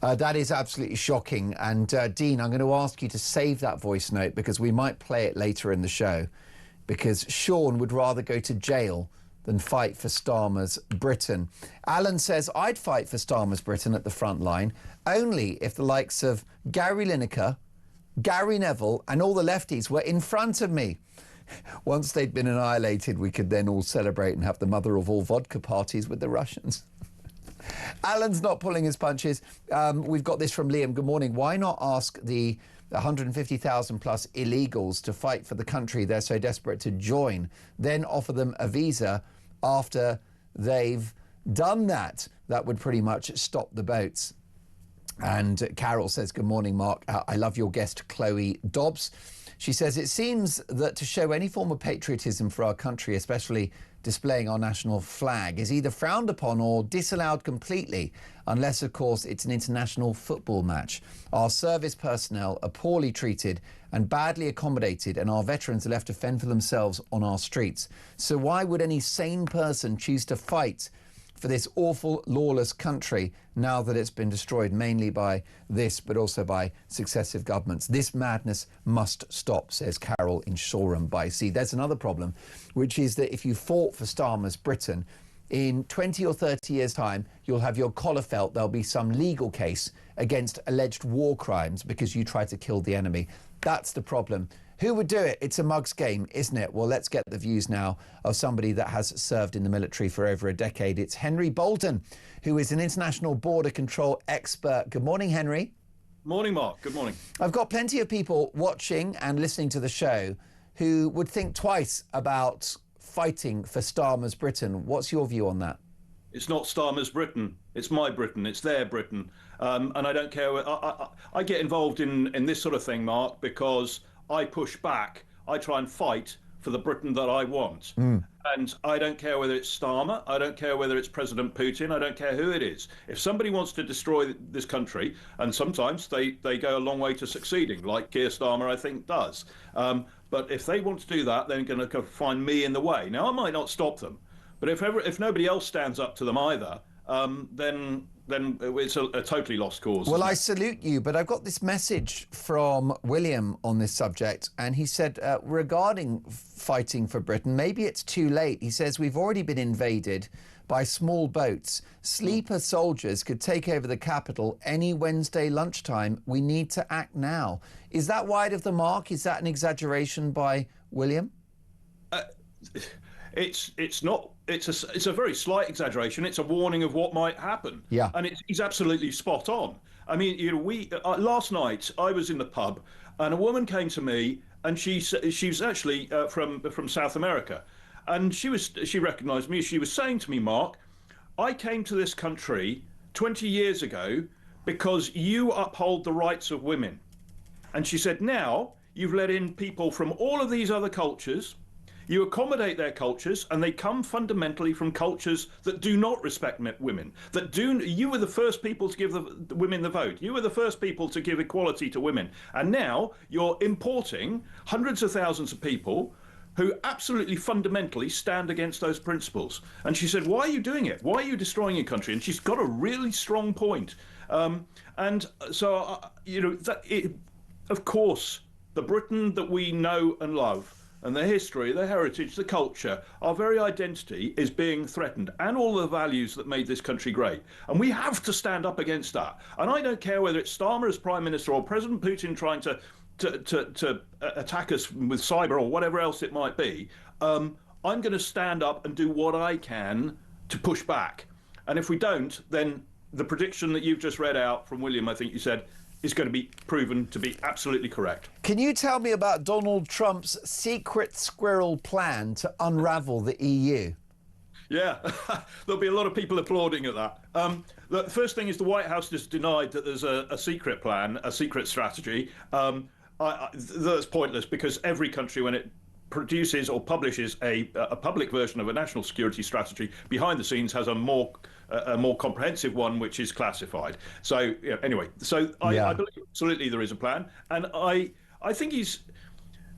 That is absolutely shocking. And Dean, I'm going to ask you to save that voice note because we might play it later in the show. Because Sean would rather go to jail than fight for Starmer's Britain. Alan says, I'd fight for Starmer's Britain at the front line, only if the likes of Gary Lineker, Gary Neville and all the lefties were in front of me. Once they'd been annihilated, we could then all celebrate and have the mother of all vodka parties with the Russians. Alan's not pulling his punches. We've got this from Liam. Good morning. Why not ask the 150,000 plus illegals to fight for the country they're so desperate to join, then offer them a visa after they've done that? That would pretty much stop the boats. And Carol says, good morning, Mark. I love your guest, Chloe Dobbs. She says, it seems that to show any form of patriotism for our country, especially displaying our national flag, is either frowned upon or disallowed completely, unless, of course, it's an international football match. Our service personnel are poorly treated and badly accommodated, and our veterans are left to fend for themselves on our streets. So why would any sane person choose to fight for this awful, lawless country now that it's been destroyed mainly by this, but also by successive governments? This madness must stop, says Carol in Shoreham by Sea. There's another problem, which is that if you fought for Starmer's Britain, in 20 or 30 years' time, you'll have your collar felt. There'll be some legal case against alleged war crimes because you tried to kill the enemy. That's the problem. Who would do it? It's a mug's game, isn't it? Well, let's get the views now of somebody that has served in the military for over a decade. It's Henry Bolton, who is an international border control expert. Good morning, Henry. Morning, Mark. Good morning. I've got plenty of people watching and listening to the show who would think twice about fighting for Starmer's Britain. What's your view on that? It's not Starmer's Britain. It's my Britain. It's their Britain. And I don't care. I get involved in this sort of thing, Mark, because I push back. I try and fight for the Britain that I want. And I don't care whether it's Starmer. I don't care whether it's President Putin. I don't care who it is. If somebody wants to destroy this country, and sometimes they go a long way to succeeding, like Keir Starmer, I think, does. But if they want to do that, they're going to find me in the way. Now, I might not stop them. But if nobody else stands up to them either, then it's a totally lost cause. Well, I salute you, but I've got this message from William on this subject, and he said, regarding fighting for Britain, maybe it's too late. He says, we've already been invaded by small boats. Sleeper soldiers could take over the capital any Wednesday lunchtime. We need to act now. Is that wide of the mark? Is that an exaggeration by William? It's not. It's a very slight exaggeration. It's a warning of what might happen. Yeah. And he's absolutely spot on. I mean, last night I was in the pub and a woman came to me and she's actually from South America, and she recognised me. She was saying to me, Mark, I came to this country 20 years ago because you uphold the rights of women. And she said, now you've let in people from all of these other cultures, you accommodate their cultures, and they come fundamentally from cultures that do not respect women, you were the first people to give the women the vote. You were the first people to give equality to women. And now you're importing hundreds of thousands of people who absolutely fundamentally stand against those principles. And she said, why are you doing it? Why are you destroying your country? And she's got a really strong point. And so, of course, the Britain that we know and love, and the history, the heritage, the culture, our very identity is being threatened, and all the values that made this country great. And we have to stand up against that. And I don't care whether it's Starmer as Prime Minister or President Putin trying to attack us with cyber or whatever else it might be. I'm going to stand up and do what I can to push back. And if we don't, then the prediction that you've just read out from William, I think you said, is going to be proven to be absolutely correct. Can you tell me about Donald Trump's secret squirrel plan to unravel the EU? Yeah, there'll be a lot of people applauding at that. The first thing is the White House just denied that there's a secret plan, a secret strategy. That's pointless, because every country, when it produces or publishes a public version of a national security strategy, behind the scenes has a more comprehensive one which is classified. So anyway, I believe absolutely there is a plan, and I think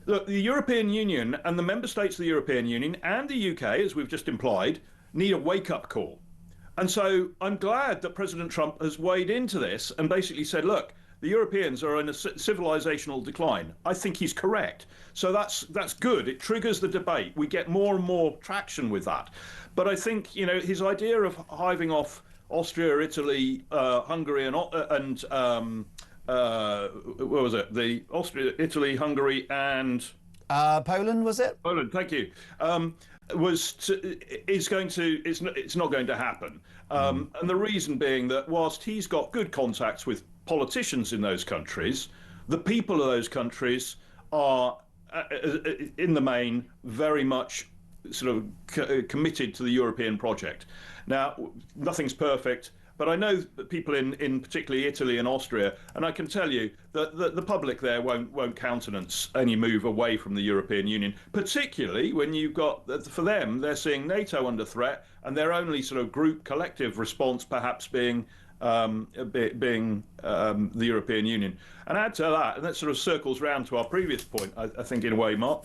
look, the European Union and the member states of the European Union and the UK, as we've just implied, need a wake-up call. And so I'm glad that President Trump has weighed into this and basically said, look, the Europeans are in a civilizational decline. I think he's correct. So that's good. It triggers the debate. We get more and more traction with that. But I think, his idea of hiving off Austria, Italy, Hungary, and what was it? The Austria, Italy, Hungary, and Poland, was it? Poland. Thank you. It's not going to happen. And the reason being that whilst he's got good contacts with politicians in those countries, the people of those countries are, in the main, very much sort of committed to the European project. Now, nothing's perfect, but I know that people in particularly Italy and Austria, and I can tell you that the public there won't countenance any move away from the European Union, particularly when you've got, for them, they're seeing NATO under threat, and their only sort of group collective response perhaps being the European Union. And add to that, and that sort of circles round to our previous point, I think, in a way, Mark,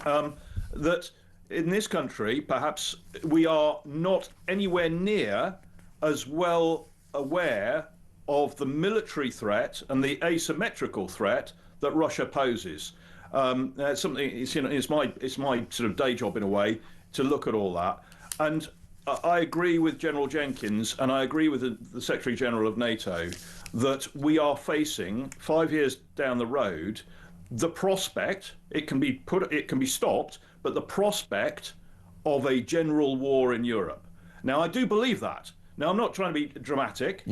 that in this country, perhaps we are not anywhere near as well aware of the military threat and the asymmetrical threat that Russia poses. It's something. It's my sort of day job in a way to look at all that. And I agree with General Jenkins, and I agree with the Secretary General of NATO, that we are facing 5 years down the road the prospect. It can be stopped, but the prospect of a general war in Europe. Now, I do believe that. Now, I'm not trying to be dramatic,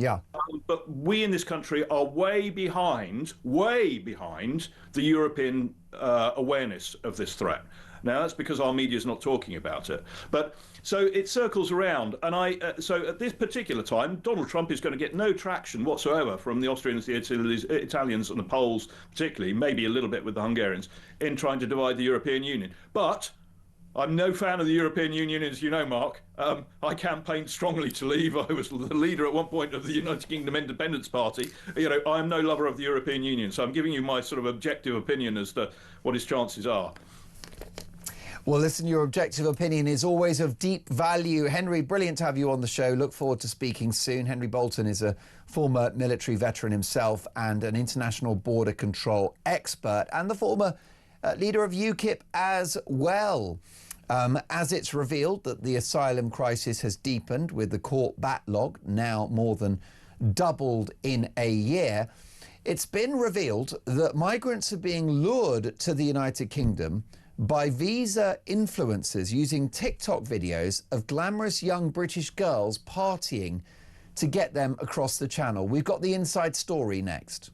but we in this country are way behind the European awareness of this threat. Now, that's because our media is not talking about it. But so it circles around. And so at this particular time, Donald Trump is going to get no traction whatsoever from the Austrians, the Italians and the Poles, particularly, maybe a little bit with the Hungarians, in trying to divide the European Union. But I'm no fan of the European Union, as you know, Mark. I campaigned strongly to leave. I was the leader at one point of the United Kingdom Independence Party. I am no lover of the European Union. So I'm giving you my sort of objective opinion as to what his chances are. Well, listen, your objective opinion is always of deep value. Henry, brilliant to have you on the show. Look forward to speaking soon. Henry Bolton is a former military veteran himself and an international border control expert, and the former leader of UKIP as well. As it's revealed that the asylum crisis has deepened, with the court backlog now more than doubled in a year, it's been revealed that migrants are being lured to the United Kingdom by visa influencers using TikTok videos of glamorous young British girls partying to get them across the channel. We've got the inside story next.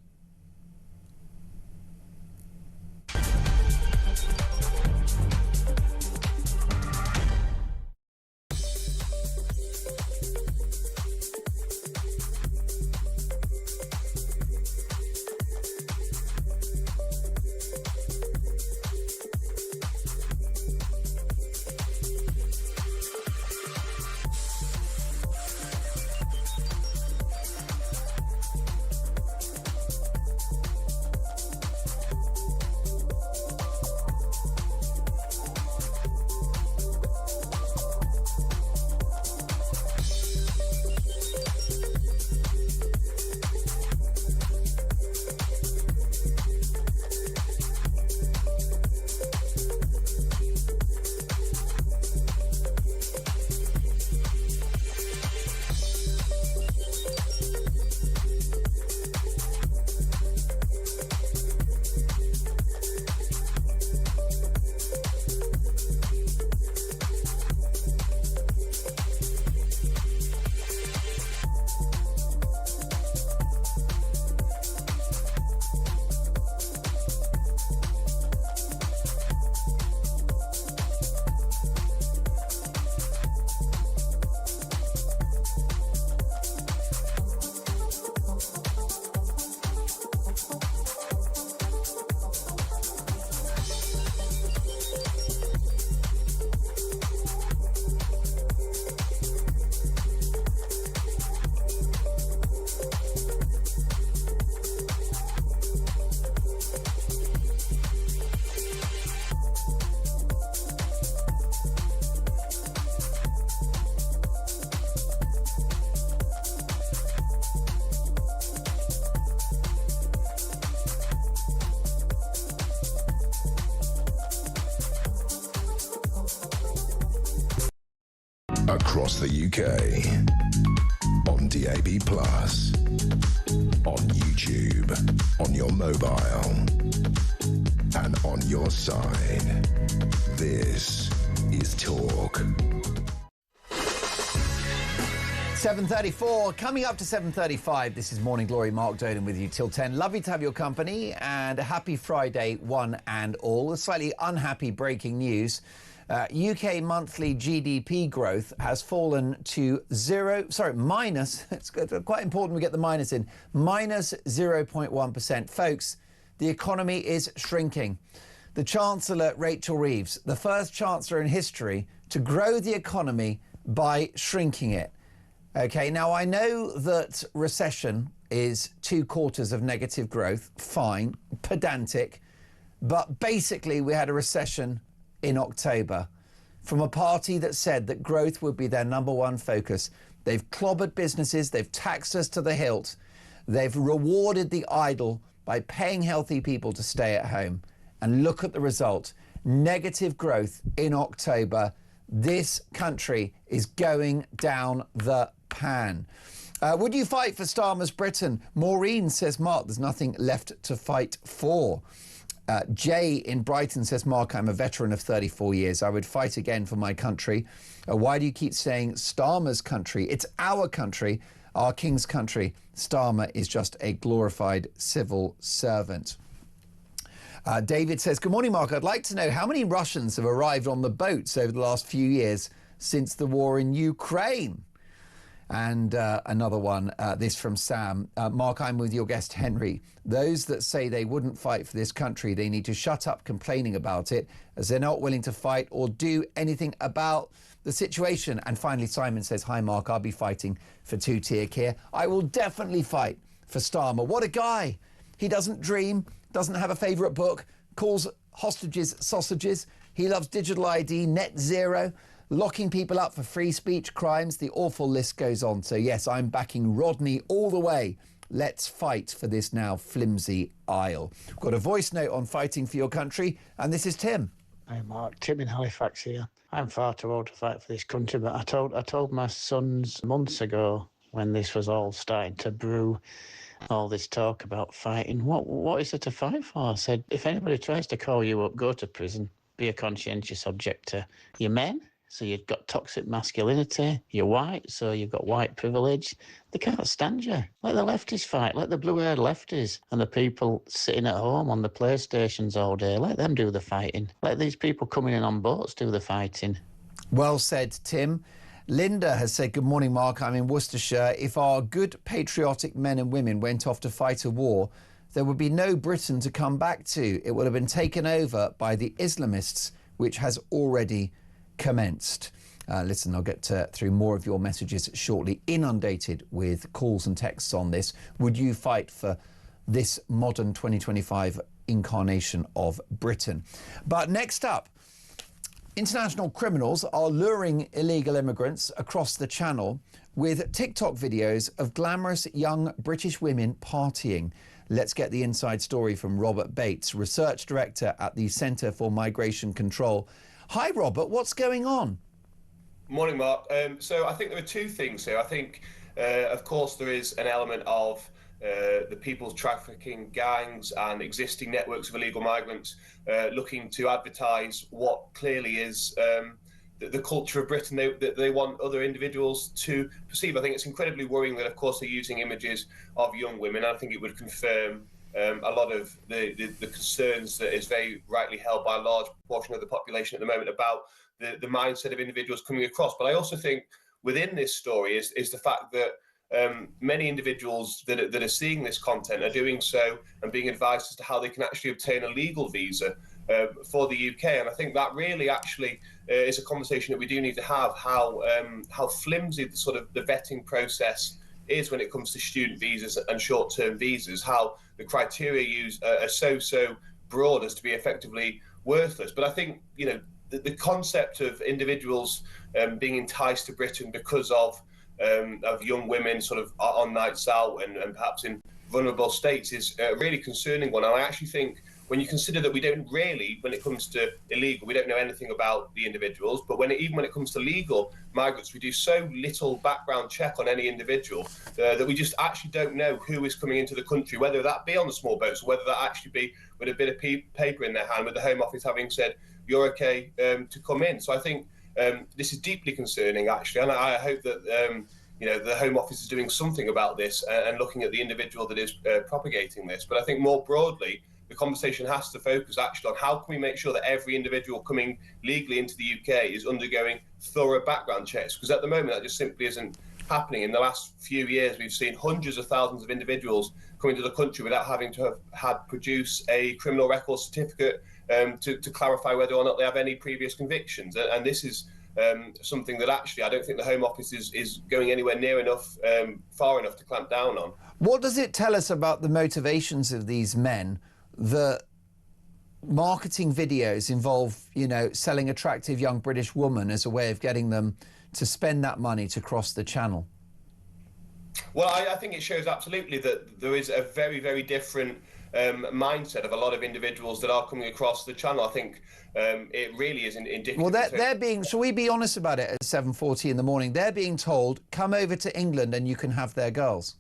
Across the UK. On DAB+. On YouTube. On your mobile. And on your side. This is Talk. 7:34, coming up to 7:35. This is Morning Glory. Mark Dolan with you till 10. Lovely to have your company, and a happy Friday, one and all. A slightly unhappy breaking news. UK monthly GDP growth has fallen to minus, it's quite important we get the minus in, minus 0.1%. Folks, the economy is shrinking. The Chancellor, Rachel Reeves, the first Chancellor in history to grow the economy by shrinking it. OK, now I know that recession is 2 quarters of negative growth. Fine, pedantic. But basically we had a recession in October from a party that said that growth would be their number one focus. They've clobbered businesses. They've taxed us to the hilt. They've rewarded the idle by paying healthy people to stay at home. And look at the result. Negative growth in October. This country is going down the pan. Would you fight for Starmer's Britain? Maureen says, Mark, there's nothing left to fight for. Jay in Brighton says, Mark, I'm a veteran of 34 years. I would fight again for my country. Why do you keep saying Starmer's country? It's our country, our king's country. Starmer is just a glorified civil servant. David says, good morning, Mark. I'd like to know how many Russians have arrived on the boats over the last few years since the war in Ukraine. And another one, this from Sam. Mark, I'm with your guest, Henry. Those that say they wouldn't fight for this country, they need to shut up complaining about it, as they're not willing to fight or do anything about the situation. And finally, Simon says, hi, Mark, I'll be fighting for two-tier care. I will definitely fight for Starmer. What a guy. He doesn't dream, doesn't have a favourite book, calls hostages sausages. He loves digital ID, net zero, locking people up for free speech crimes. The awful list goes on. So, yes, I'm backing Rodney all the way. Let's fight for this now flimsy aisle. We've got a voice note on fighting for your country, and this is Tim. Hi, Mark. Tim in Halifax here. I'm far too old to fight for this country, but I told my sons months ago when this was all starting to brew, all this talk about fighting. What is there to fight for? I said, if anybody tries to call you up, go to prison, be a conscientious objector. You're men, so you've got toxic masculinity. You're white, so you've got white privilege. They can't stand you. Let the lefties fight. Let the blue-haired lefties and the people sitting at home on the PlayStations all day, let them do the fighting. Let these people coming in on boats do the fighting. Well said, Tim. Linda has said, good morning, Mark. I'm in Worcestershire. If our good patriotic men and women went off to fight a war, there would be no Britain to come back to. It would have been taken over by the Islamists, which has already commenced. Listen, I'll get through more of your messages shortly, inundated with calls and texts on this. Would you fight for this modern 2025 incarnation of Britain? But next up, international criminals are luring illegal immigrants across the channel with TikTok videos of glamorous young British women partying. Let's get the inside story from Robert Bates, Research Director at the Centre for Migration Control. Hi, Robert. What's going on? Morning, Mark. So I think there are two things here. I think, of course, there is an element of the people trafficking gangs and existing networks of illegal migrants looking to advertise what clearly is the culture of Britain that they want other individuals to perceive. I think it's incredibly worrying that, of course, they're using images of young women. I think it would confirm a lot of the concerns that is very rightly held by a large proportion of the population at the moment about the mindset of individuals coming across. But I also think within this story is the fact that many individuals that are seeing this content are doing so and being advised as to how they can actually obtain a legal visa for the UK. And I think that really actually is a conversation that we do need to have, how flimsy the vetting process is when it comes to student visas and short-term visas, how the criteria used are so broad as to be effectively worthless. But I think, the concept of individuals being enticed to Britain because of young women sort of on nights out and perhaps in vulnerable states is a really concerning one. And I actually think when you consider that we don't really, when it comes to illegal, we don't know anything about the individuals, but even when it comes to legal migrants, we do so little background check on any individual that we just actually don't know who is coming into the country, whether that be on the small boats or whether that actually be with a bit of paper in their hand, with the Home Office having said, you're okay to come in. So I think this is deeply concerning, actually, and I hope that the Home Office is doing something about this and looking at the individual that is propagating this. But I think more broadly, the conversation has to focus actually on how can we make sure that every individual coming legally into the UK is undergoing thorough background checks, because at the moment that just simply isn't happening. In the last few years, we've seen hundreds of thousands of individuals coming to the country without having to have had produce a criminal record certificate to clarify whether or not they have any previous convictions. And this is something that actually I don't think the Home Office is going anywhere near enough, far enough to clamp down on. What does it tell us about the motivations of these men that marketing videos involve, selling attractive young British women as a way of getting them to spend that money to cross the channel? Well, I think it shows absolutely that there is a very, very different mindset of a lot of individuals that are coming across the channel. I think it really is indicative. Well, they're being, shall we be honest about it, at 7:40 in the morning, they're being told, come over to England and you can have their girls.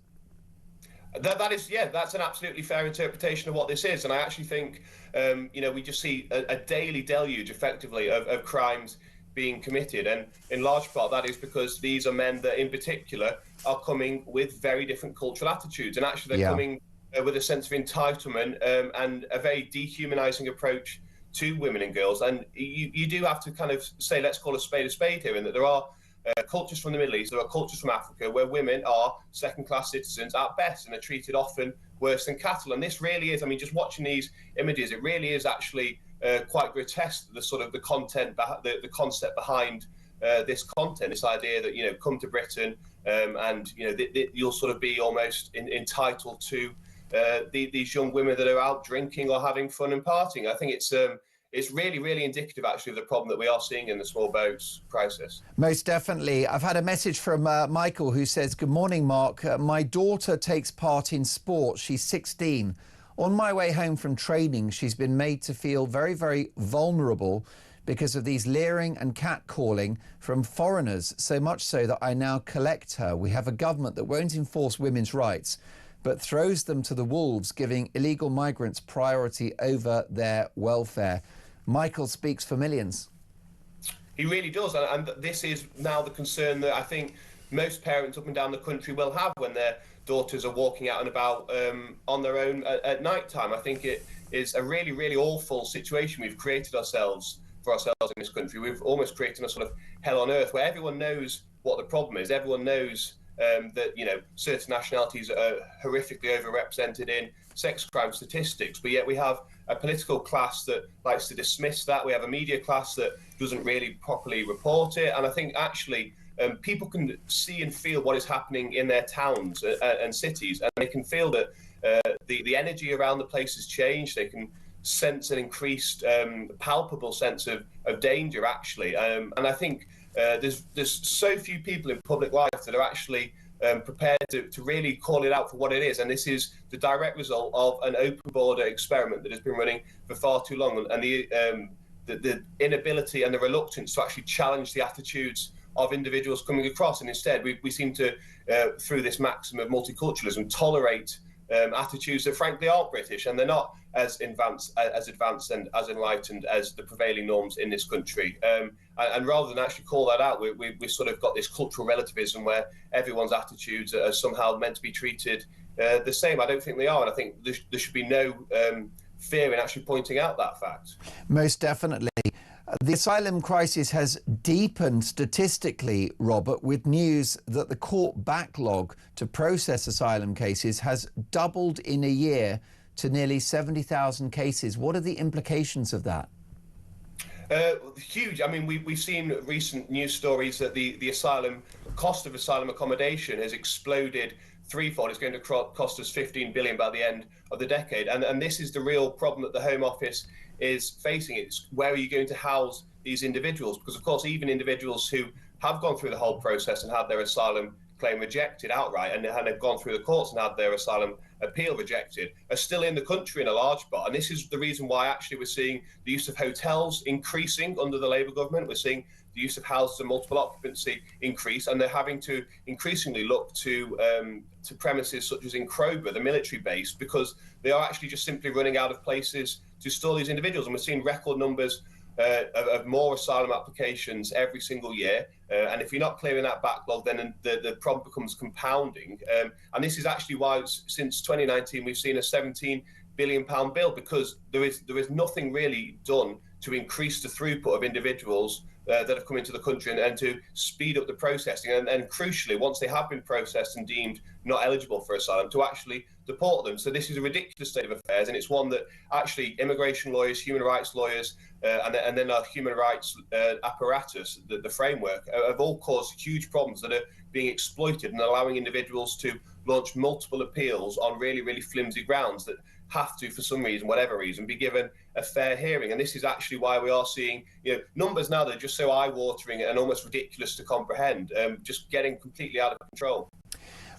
That's an absolutely fair interpretation of what this is. And I actually think, we just see a daily deluge, effectively, of crimes being committed. And in large part, that is because these are men that, in particular, are coming with very different cultural attitudes. And actually, they're coming with a sense of entitlement and a very dehumanising approach to women and girls. And you do have to kind of say, let's call a spade here, in that there are cultures from the Middle East, there are cultures from Africa where women are second-class citizens at best and are treated often worse than cattle. And this really is, just watching these images, it really is actually quite grotesque, the content, the concept behind this content, this idea that, come to Britain and, you'll sort of be almost entitled to these young women that are out drinking or having fun and partying. I think it's really, really indicative, actually, of the problem that we are seeing in the small boats crisis. Most definitely. I've had a message from Michael who says, good morning, Mark. My daughter takes part in sport. She's 16. On my way home from training, she's been made to feel very, very vulnerable because of these leering and catcalling from foreigners, so much so that I now collect her. We have a government that won't enforce women's rights, but throws them to the wolves, giving illegal migrants priority over their welfare. Michael speaks for millions. He really does, and this is now the concern that I think most parents up and down the country will have when their daughters are walking out and about on their own at night time. I think it is a really, really awful situation we've created for ourselves in this country. We've almost created a sort of hell on earth where everyone knows what the problem is. Everyone knows that certain nationalities are horrifically overrepresented in sex crime statistics, but yet we have a political class that likes to dismiss that. We have a media class that doesn't really properly report it, and I think actually people can see and feel what is happening in their towns and cities, and they can feel that the energy around the place has changed. They can sense an increased palpable sense of danger, actually, and I think there's so few people in public life that are actually prepared to really call it out for what it is. And this is the direct result of an open border experiment that has been running for far too long, and the inability and the reluctance to actually challenge the attitudes of individuals coming across. And instead, we seem to, through this maxim of multiculturalism, tolerate attitudes that frankly aren't British, and they're not as advanced and as enlightened as the prevailing norms in this country. And rather than actually call that out, we sort of got this cultural relativism where everyone's attitudes are somehow meant to be treated the same. I don't think they are, and I think there should be no fear in actually pointing out that fact. Most definitely. The asylum crisis has deepened statistically, Robert, with news that the court backlog to process asylum cases has doubled in a year to nearly 70,000 cases. What are the implications of that? Huge. We've seen recent news stories that the cost of asylum accommodation has exploded threefold. It's going to cost us 15 billion by the end of the decade. And this is the real problem that the Home Office is facing. It's where are you going to house these individuals? Because, of course, even individuals who have gone through the whole process and had their asylum claim rejected outright and have gone through the courts and had their asylum appeal rejected are still in the country in a large part. And this is the reason why actually we're seeing the use of hotels increasing under the Labour government. We're seeing the use of houses and multiple occupancy increase, and they're having to increasingly look to premises such as in Crowborough, the military base, because they are actually just simply running out of places to store these individuals. And we're seeing record numbers of more asylum applications every single year. And if you're not clearing that backlog, then the problem becomes compounding. And this is actually why since 2019, we've seen a £17 billion bill, because there is nothing really done to increase the throughput of individuals that have come into the country and to speed up the processing. And crucially, once they have been processed and deemed not eligible for asylum, to actually deport them. So this is a ridiculous state of affairs, and it's one that actually immigration lawyers, human rights lawyers, and then our human rights apparatus, the framework, have all caused huge problems that are being exploited and allowing individuals to launch multiple appeals on really, really flimsy grounds that have to, for some reason, whatever reason, be given a fair hearing. And this is actually why we are seeing numbers now that are just so eye-watering and almost ridiculous to comprehend, just getting completely out of control.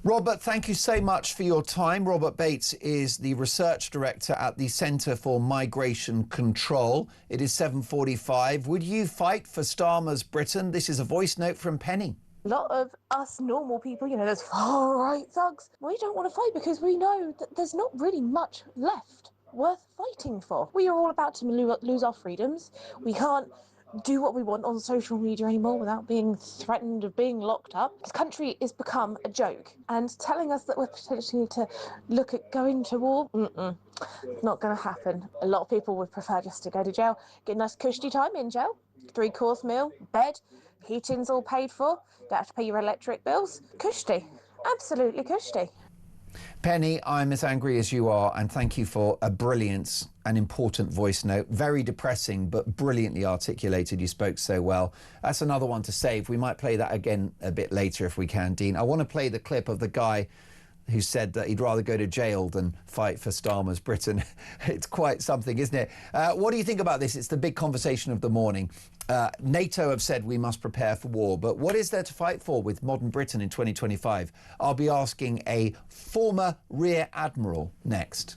Robert, thank you so much for your time. Robert Bates is the research director at the Centre for Migration Control. It is 7:45. Would you fight for Starmer's Britain? This is a voice note from Penny. A lot of us normal people, those far-right thugs, we don't want to fight because we know that there's not really much left worth fighting for. We are all about to lose our freedoms. We can't do what we want on social media anymore without being threatened of being locked up. This country has become a joke, and telling us that we're potentially to look at going to war, not going to happen. A lot of people would prefer just to go to jail, get a nice cushy time in jail, 3-course meal, bed, heating's all paid for, don't have to pay your electric bills. Cushy, absolutely cushy. Penny, I'm as angry as you are, and thank you for a brilliant and important voice note. Very depressing, but brilliantly articulated. You spoke so well. That's another one to save. We might play that again a bit later if we can, Dean. I want to play the clip of the guy who said that he'd rather go to jail than fight for Starmer's Britain. It's quite something, isn't it? What do you think about this? It's the big conversation of the morning. NATO have said we must prepare for war, but what is there to fight for with modern Britain in 2025? I'll be asking a former Rear Admiral next.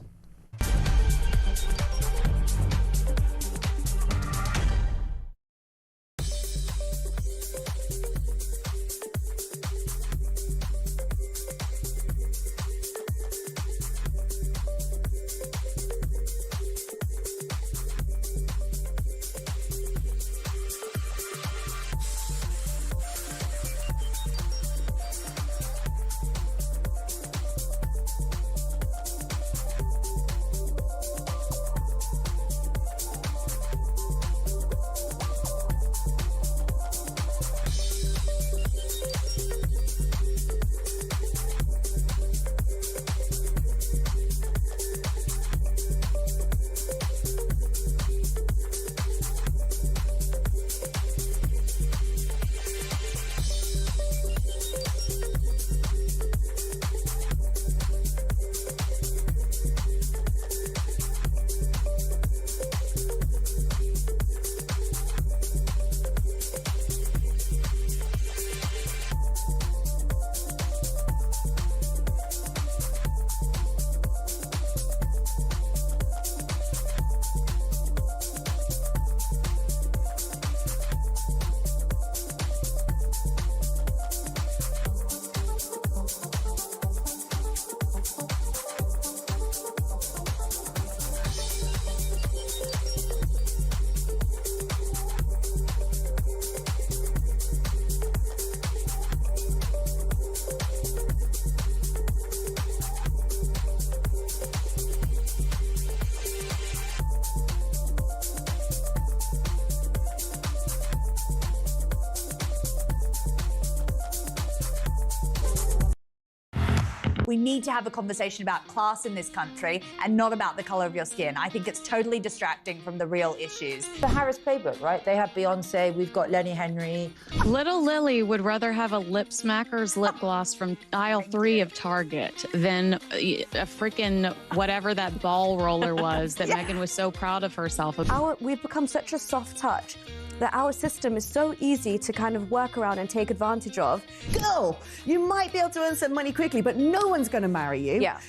We need to have a conversation about class in this country and not about the colour of your skin. I think it's totally distracting from the real issues. The Harris playbook, right? They have Beyonce, we've got Lenny Henry. Little Lily would rather have a lip smacker's lip gloss from aisle 3 of Target than a freaking whatever that ball roller was that Megan was so proud of herself. We've become such a soft touch that our system is so easy to kind of work around and take advantage of. Girl, you might be able to earn some money quickly, but no one's going to marry you. Yeah.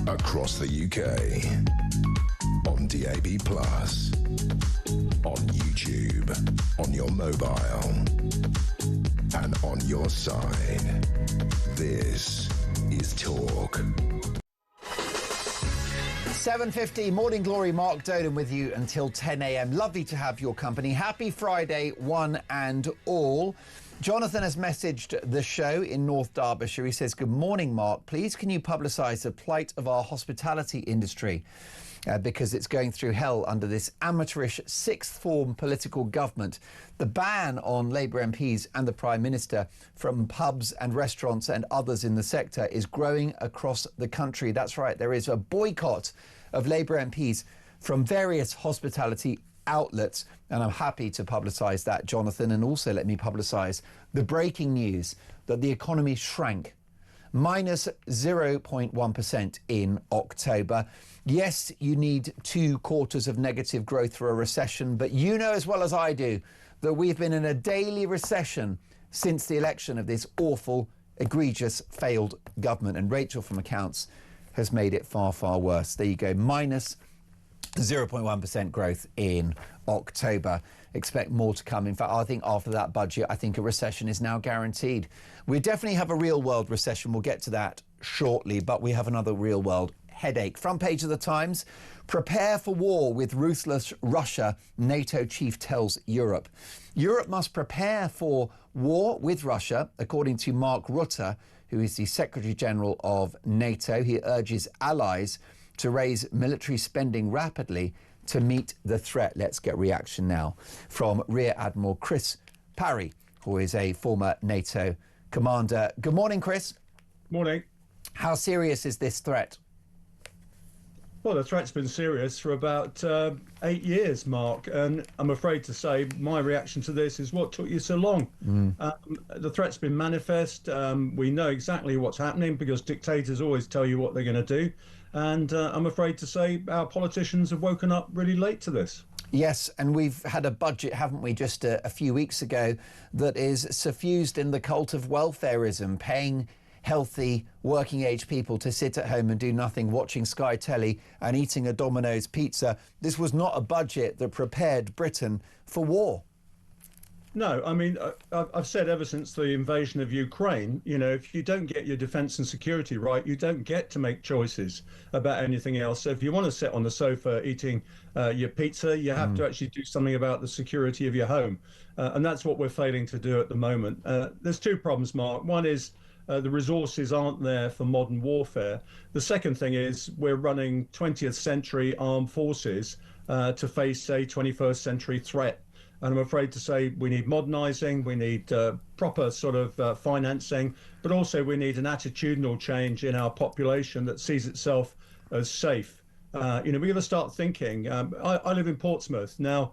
Across the UK, on DAB+, on YouTube, on your mobile, and on your side. This is Talk. 7:50, Morning Glory, Mark Dolan with you until 10 a.m. Lovely to have your company. Happy Friday, one and all. Jonathan has messaged the show in North Derbyshire. He says, good morning, Mark. Please can you publicise the plight of our hospitality industry because it's going through hell under this amateurish sixth form political government. The ban on Labour MPs and the Prime Minister from pubs and restaurants and others in the sector is growing across the country. That's right, there is a boycott of Labour MPs from various hospitality outlets, and I'm happy to publicise that, Jonathan, and also let me publicise the breaking news that the economy shrank minus 0.1% in October. Yes, you need 2 quarters of negative growth for a recession, but you know as well as I do that we've been in a daily recession since the election of this awful, egregious, failed government, and Rachel from Accounts has made it far, far worse. There you go, minus 0.1% growth in October. Expect more to come. In fact, I think after that budget, I think a recession is now guaranteed. We definitely have a real world recession. We'll get to that shortly, but we have another real world headache. Front page of the Times, prepare for war with ruthless Russia, NATO chief tells Europe. Europe must prepare for war with Russia, according to Mark Rutte, who is the Secretary General of NATO. He urges allies to raise military spending rapidly to meet the threat. Let's get reaction now from Rear Admiral Chris Parry, who is a former NATO commander. Good morning, Chris. Morning. How serious is this threat? Well, the threat's been serious for about 8 years, Mark, and I'm afraid to say my reaction to this is what took you so long. The threat's been manifest. We know exactly what's happening because dictators always tell you what they're going to do. And I'm afraid to say our politicians have woken up really late to this. Yes, and we've had a budget, haven't we, just a few weeks ago, that is suffused in the cult of welfareism, paying healthy working age people to sit at home and do nothing, watching Sky Telly and eating a Domino's pizza. This was not a budget that prepared Britain for war. No, I mean, I've said ever since the invasion of Ukraine, you know, if you don't get your defence and security right, you don't get to make choices about anything else. So if you want to sit on the sofa eating your pizza, you have to actually do something about the security of your home. And that's what we're failing to do at the moment. There's 2 problems, Mark. One is the resources aren't there for modern warfare. The second thing is we're running 20th century armed forces to face a 21st century threat. And I'm afraid to say we need modernising, we need proper sort of financing, but also we need an attitudinal change in our population that sees itself as safe. You know, we're going to start thinking. I live in Portsmouth. Now,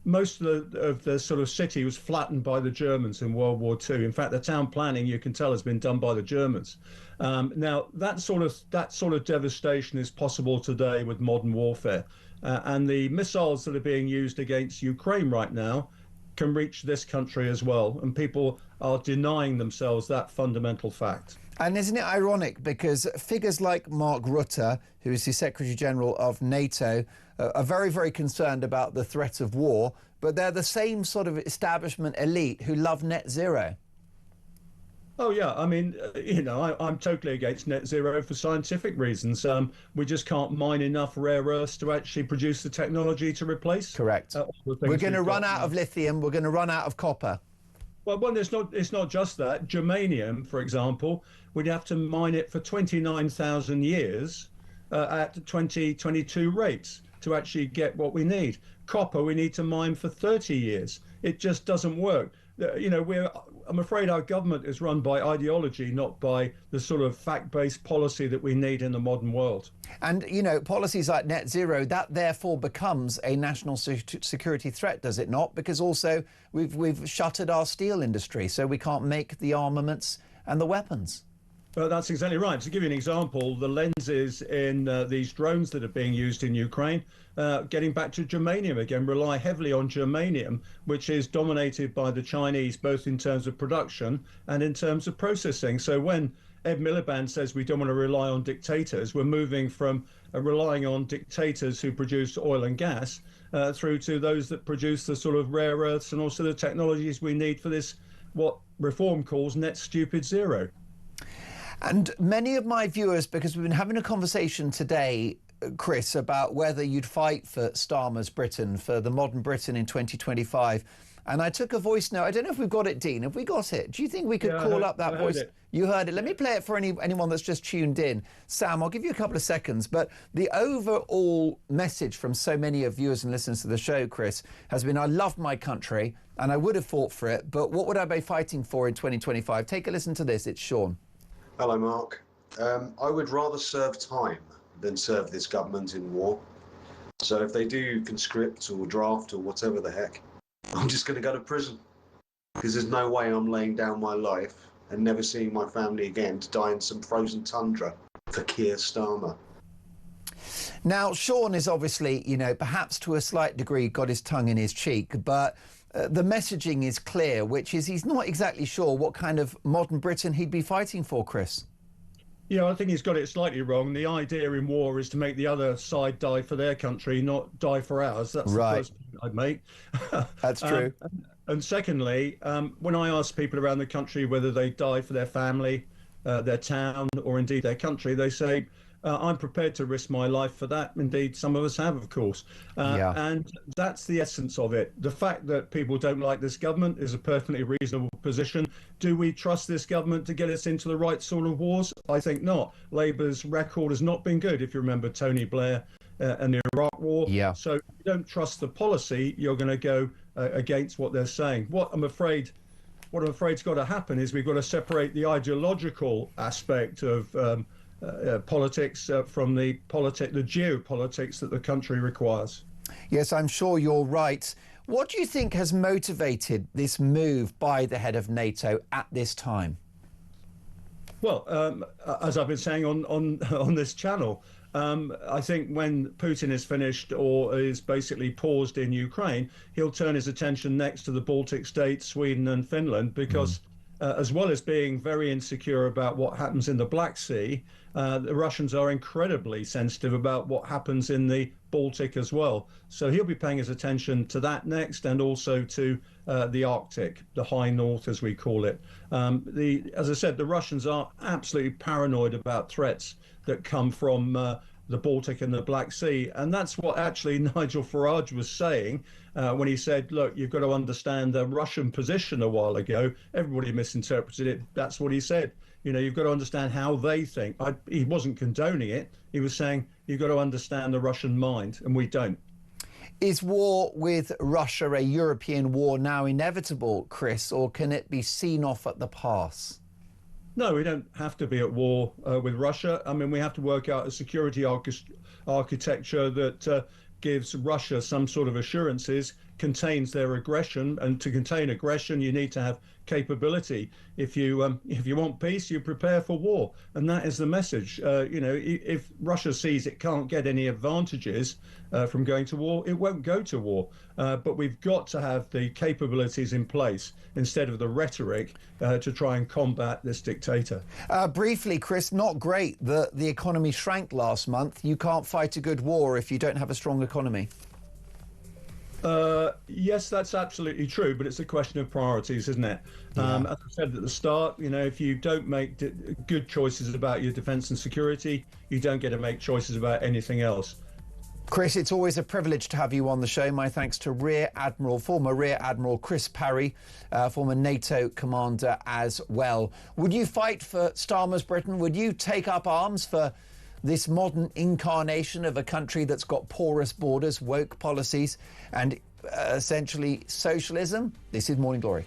most of the sort of city was flattened by the Germans in World War II. In fact, the town planning, you can tell, has been done by the Germans. Now, that sort of devastation is possible today with modern warfare. And the missiles that are being used against Ukraine right now can reach this country as well. And people are denying themselves that fundamental fact. And isn't it ironic, because figures like Mark Rutte, who is the Secretary General of NATO, are very, very concerned about the threat of war, but they're the same sort of establishment elite who love net zero. Oh, yeah. I mean, I'm totally against net zero for scientific reasons. We just can't mine enough rare earths to actually produce the technology to replace. Correct. All the things We're going to we've run got out now. of lithium. We're going to run out of copper. Well, it's not just that. Germanium, for example, we'd have to mine it for 29,000 years at 2022 rates to actually get what we need. Copper, we need to mine for 30 years. It just doesn't work. I'm afraid our government is run by ideology, not by the sort of fact-based policy that we need in the modern world. And, policies like net zero, that therefore becomes a national security threat, does it not? Because also we've shuttered our steel industry, so we can't make the armaments and the weapons. Well, that's exactly right. To give you an example, the lenses in these drones that are being used in Ukraine, getting back to germanium again, rely heavily on germanium, which is dominated by the Chinese, both in terms of production and in terms of processing. So when Ed Miliband says we don't want to rely on dictators, we're moving from relying on dictators who produce oil and gas through to those that produce the sort of rare earths and also the technologies we need for this, what Reform calls net stupid zero. And many of my viewers, because we've been having a conversation today, Chris, about whether you'd fight for Starmer's Britain, for the modern Britain in 2025. And I took a voice note. I don't know if we've got it, Dean. Have we got it? Do you think we could call up that voice? You heard it. Let me play it for anyone that's just tuned in. Sam, I'll give you a couple of seconds. But the overall message from so many of viewers and listeners to the show, Chris, has been, I love my country and I would have fought for it. But what would I be fighting for in 2025? Take a listen to this. It's Sean. Hello, Mark. I would rather serve time than serve this government in war. So if they do conscript or draft or whatever the heck, I'm just going to go to prison. Because there's no way I'm laying down my life and never seeing my family again to die in some frozen tundra for Keir Starmer. Now, Sean is obviously, perhaps to a slight degree got his tongue in his cheek, but the messaging is clear, which is he's not exactly sure what kind of modern Britain he'd be fighting for, Chris. Yeah, I think he's got it slightly wrong. The idea in war is to make the other side die for their country, not die for ours. That's right. The first point I'd make. That's true. And secondly, when I ask people around the country whether they die for their family, their town, or indeed their country, they say, I'm prepared to risk my life for that. Indeed, some of us have, of course. And that's the essence of it. The fact that people don't like this government is a perfectly reasonable position. Do we trust this government to get us into the right sort of wars? I think not. Labour's record has not been good, if you remember Tony Blair and the Iraq War. Yeah. So if you don't trust the policy, you're going to go against what they're saying. What I'm afraid's got to happen is we've got to separate the ideological aspect of politics from the geopolitics that the country requires. Yes, I'm sure you're right. What do you think has motivated this move by the head of NATO at this time? Well, as I've been saying on this channel, I think when Putin is finished or is basically paused in Ukraine, he'll turn his attention next to the Baltic states, Sweden and Finland, because as well as being very insecure about what happens in the Black Sea, the Russians are incredibly sensitive about what happens in the Baltic as well. So he'll be paying his attention to that next, and also to the Arctic, the high north as we call it. As I said, the Russians are absolutely paranoid about threats that come from the Baltic and the Black Sea. And that's what actually Nigel Farage was saying when he said, look, you've got to understand the Russian position a while ago. Everybody misinterpreted it. That's what he said. You've got to understand how they think. He wasn't condoning it. He was saying, you've got to understand the Russian mind, and we don't. Is war with Russia a European war now inevitable, Chris, or can it be seen off at the pass? No, we don't have to be at war with Russia. I mean, we have to work out a security architecture that gives Russia some sort of assurances, contains their aggression, and to contain aggression, you need to have capability. If you want peace, you prepare for war, and that is the message. If Russia sees it can't get any advantages from going to war, it won't go to war. But we've got to have the capabilities in place instead of the rhetoric to try and combat this dictator. Briefly, Chris, not great that the economy shrank last month. You can't fight a good war if you don't have a strong economy. Yes, that's absolutely true, but it's a question of priorities, isn't it? As I said at the start, you know, if you don't make good choices about your defence and security, you don't get to make choices about anything else. Chris, it's always a privilege to have you on the show. My thanks to former Rear Admiral Chris Parry, former NATO commander as well. Would you fight for Starmer's Britain? Would you take up arms for this modern incarnation of a country that's got porous borders, woke policies, and essentially socialism? This is Morning Glory.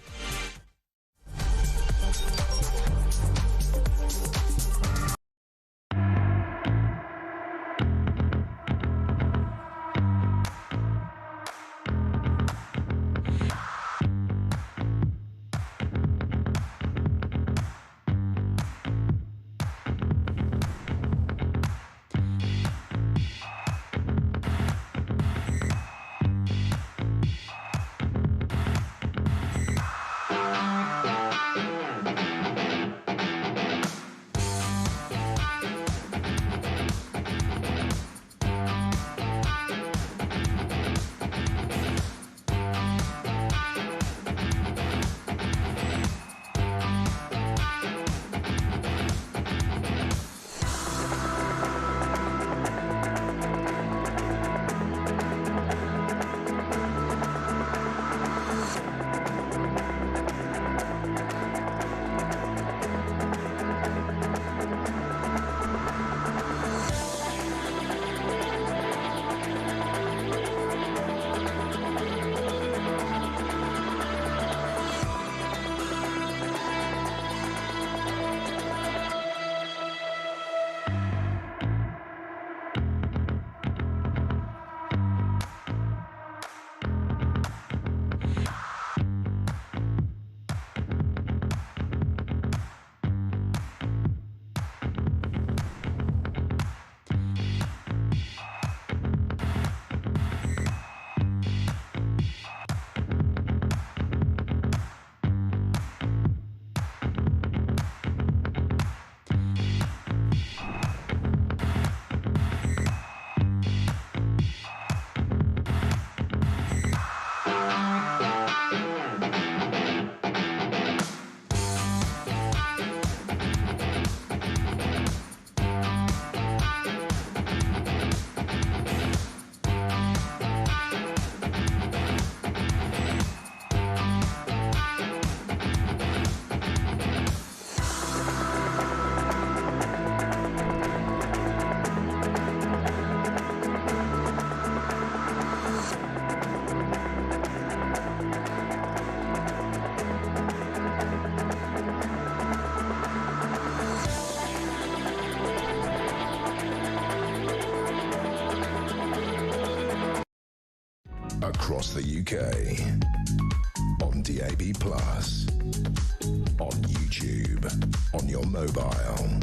Across the UK, on DAB+, on YouTube, on your mobile,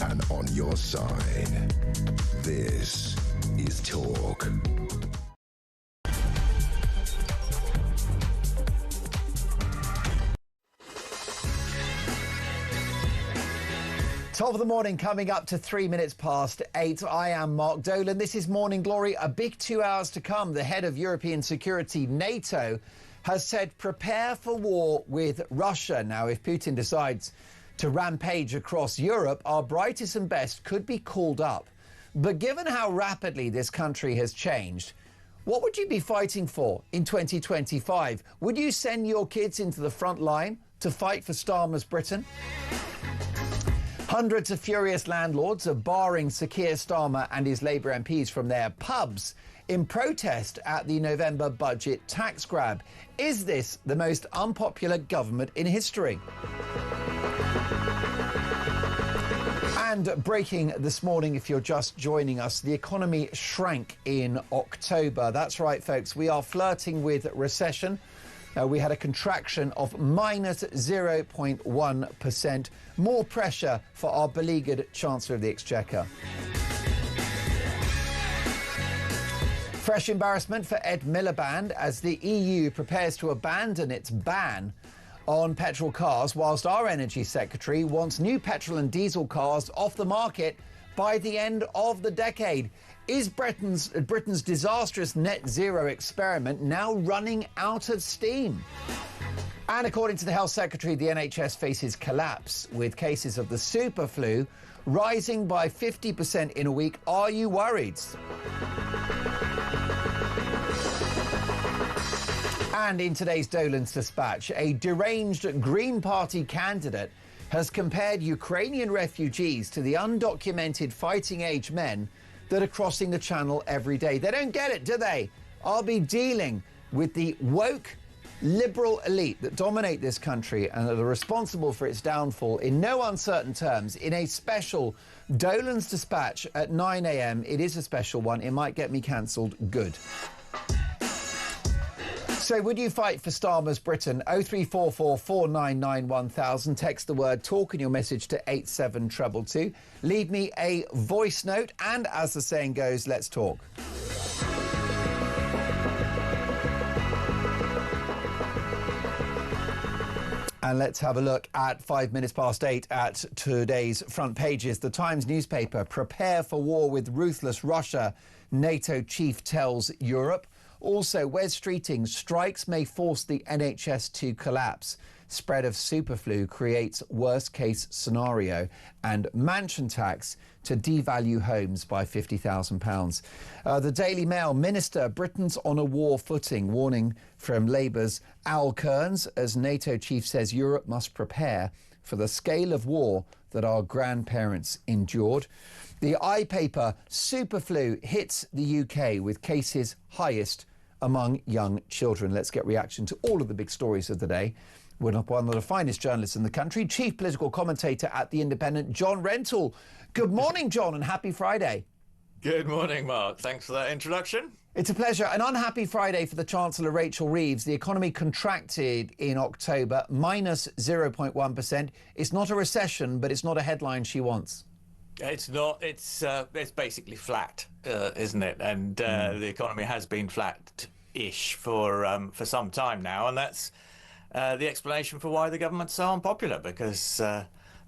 and on your side. This is Talk. Top of the morning, coming up to 3 minutes past 8. I am Mark Dolan. This is Morning Glory. A big 2 hours to come. The head of European security, NATO, has said prepare for war with Russia. Now, if Putin decides to rampage across Europe, our brightest and best could be called up. But given how rapidly this country has changed, what would you be fighting for in 2025? Would you send your kids into the front line to fight for Starmer's Britain? Hundreds of furious landlords are barring Sir Keir Starmer and his Labour MPs from their pubs in protest at the November budget tax grab. Is this the most unpopular government in history? And breaking this morning, if you're just joining us, the economy shrank in October. That's right, folks. We are flirting with recession. We had a contraction of minus 0.1%. More pressure for our beleaguered Chancellor of the Exchequer. Fresh embarrassment for Ed Miliband as the EU prepares to abandon its ban on petrol cars, whilst our Energy Secretary wants new petrol and diesel cars off the market by the end of the decade. Is Britain's disastrous net zero experiment now running out of steam? And according to the Health Secretary, the NHS faces collapse with cases of the super flu rising by 50% in a week. Are you worried? And in today's Dolan's Dispatch, a deranged Green Party candidate has compared Ukrainian refugees to the undocumented fighting-age men that are crossing the channel every day. They don't get it, do they? I'll be dealing with the woke liberal elite that dominate this country and that are responsible for its downfall in no uncertain terms in a special Dolan's Dispatch at 9 a.m. It is a special one. It might get me cancelled. Good. So would you fight for Starmer's Britain? 0344 499 1000. Text the word talk in your message to 87222. Leave me a voice note. And as the saying goes, let's talk. And let's have a look at 5 minutes past 8 at today's front pages. The Times newspaper, prepare for war with ruthless Russia, NATO chief tells Europe. Also, Wes Streeting, strikes may force the NHS to collapse. Spread of superflu creates worst-case scenario. And mansion tax to devalue homes by £50,000. The Daily Mail, Minister, Britain's on a war footing. Warning from Labour's Al Kearns as NATO chief says Europe must prepare for the scale of war that our grandparents endured. The iPaper, superflu hits the UK with cases highest among young children. Let's get reaction to all of the big stories of the day. One of the finest journalists in the country, chief political commentator at The Independent, John Rentoul. Good morning, John, and happy Friday. Good morning, Mark. Thanks for that introduction. It's a pleasure. An unhappy Friday for the Chancellor, Rachel Reeves. The economy contracted in October, minus 0.1%. It's not a recession, but it's not a headline she wants. It's not. It's basically flat, isn't it? And the economy has been flat-ish for some time now, and that's the explanation for why the government's so unpopular, because the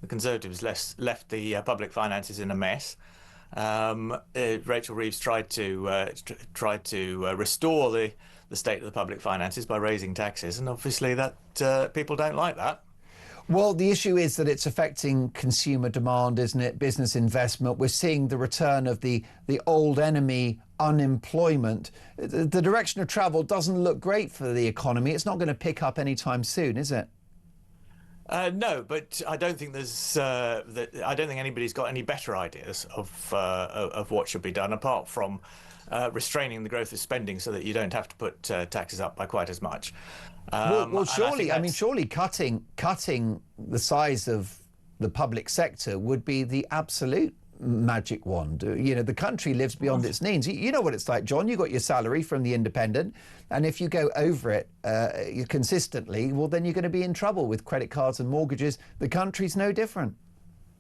Conservatives left the public finances in a mess. Rachel Reeves tried to restore the state of the public finances by raising taxes, and obviously that people don't like that. Well, the issue is that it's affecting consumer demand, isn't it? Business investment. We're seeing the return of the old enemy, unemployment. The direction of travel doesn't look great for the economy. It's not going to pick up anytime soon, is it? No, but I don't think I don't think anybody's got any better ideas of what should be done apart from restraining the growth of spending so that you don't have to put taxes up by quite as much. Well, surely, surely cutting the size of the public sector would be the absolute magic wand. You know, the country lives beyond its means. You know what it's like, John. You got your salary from The Independent, and if you go over it consistently, well, then you're going to be in trouble with credit cards and mortgages. The country's no different.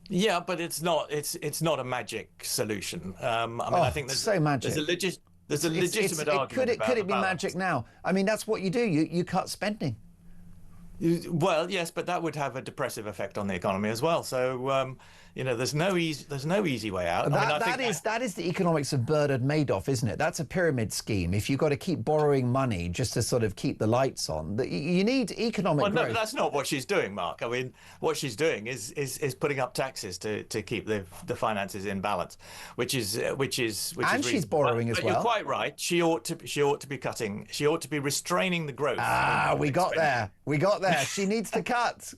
Yeah, but it's not. It's not a magic solution. I think there's so magic. There's a legitimate argument. Could it be magic now? I mean, that's what you do. You cut spending. Well, yes, but that would have a depressive effect on the economy as well. So, there's no easy way out. That is the economics of Bernard Madoff, isn't it? That's a pyramid scheme. If you've got to keep borrowing money just to sort of keep the lights on, you need economic growth. No, but that's not what she's doing, Mark. I mean, what she's doing is putting up taxes to keep the finances in balance, which is and she's borrowing as well. You're quite right. She ought to be cutting. She ought to be restraining the growth. We got there. She needs to cut.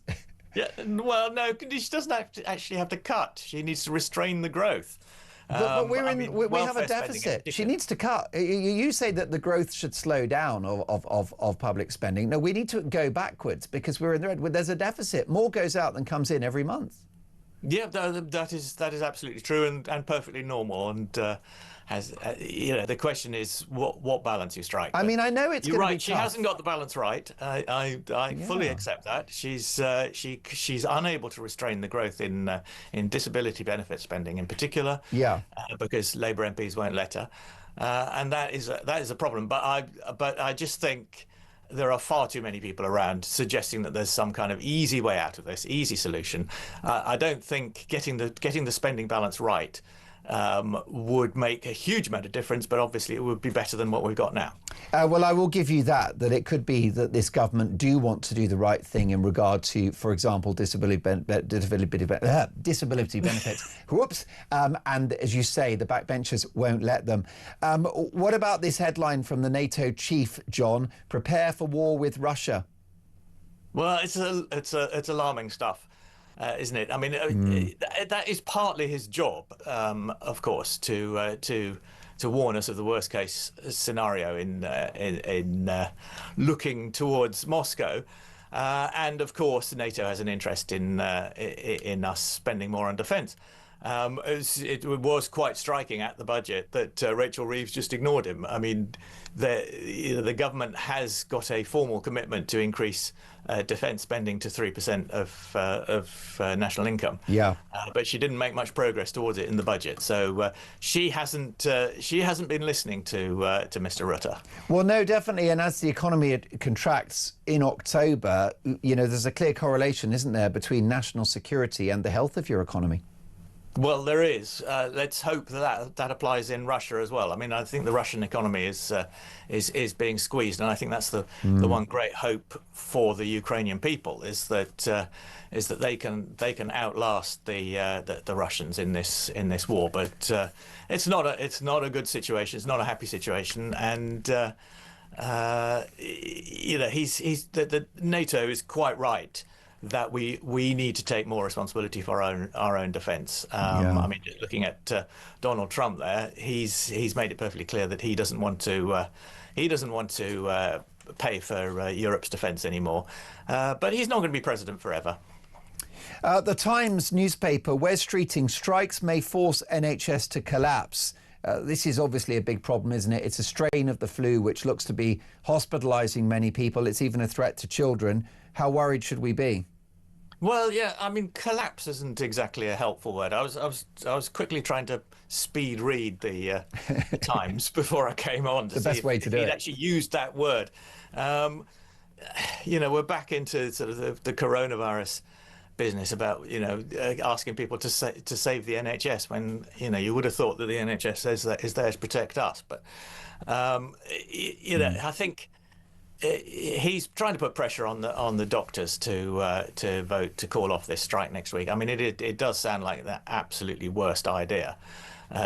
Yeah, well, no, she doesn't actually have to cut. She needs to restrain the growth. But we have a deficit. She needs to cut. You say that the growth should slow down of public spending. No, we need to go backwards because we're in the red. There's a deficit. More goes out than comes in every month. Yeah, that is absolutely true and perfectly normal. And the question is what balance you strike. I mean, I know it's you're right. She hasn't got the balance right. I fully accept that. She's unable to restrain the growth in disability benefit spending in particular. Yeah. Because Labour MPs won't let her, and that is a problem. But I just think there are far too many people around suggesting that there's some kind of easy way out of this, easy solution. I don't think getting the spending balance right would make a huge amount of difference, but obviously it would be better than what we've got now. Well, I will give you that it could be that this government do want to do the right thing in regard to, for example, disability benefits. Whoops. And as you say, the backbenchers won't let them. What about this headline from the NATO chief, John? Prepare for war with Russia. Well, it's alarming stuff, isn't it? I mean, that is partly his job, of course, to warn us of the worst case scenario in looking towards Moscow. And of course, NATO has an interest in us spending more on defence. It was quite striking at the budget that Rachel Reeves just ignored him. I mean, the government has got a formal commitment to increase defence spending to 3% of national income. Yeah. But she didn't make much progress towards it in the budget. So she hasn't been listening to Mr. Rutte. Well, no, definitely. And as the economy contracts in October, there's a clear correlation, isn't there, between national security and the health of your economy? Well, there is. Let's hope that applies in Russia as well. I mean, I think the Russian economy is being squeezed, and I think that's the one great hope for the Ukrainian people is that they can outlast the Russians in this war. But it's not a good situation. It's not a happy situation, and the NATO is quite right that we need to take more responsibility for our own defence. I mean, just looking at Donald Trump, there, he's made it perfectly clear that he doesn't want to pay for Europe's defence anymore. But he's not going to be president forever. The Times newspaper, Wes Streeting, strikes may force NHS to collapse. This is obviously a big problem, isn't it? It's a strain of the flu which looks to be hospitalising many people. It's even a threat to children. How worried should we be? Well, yeah, I mean, collapse isn't exactly a helpful word. I was quickly trying to speed read the Times before I came on to see if he'd actually used that word. We're back into sort of the coronavirus business about asking people to save the NHS when you would have thought that the NHS is there to protect us, but I think he's trying to put pressure on the doctors to vote to call off this strike next week. I mean, it does sound like the absolutely worst idea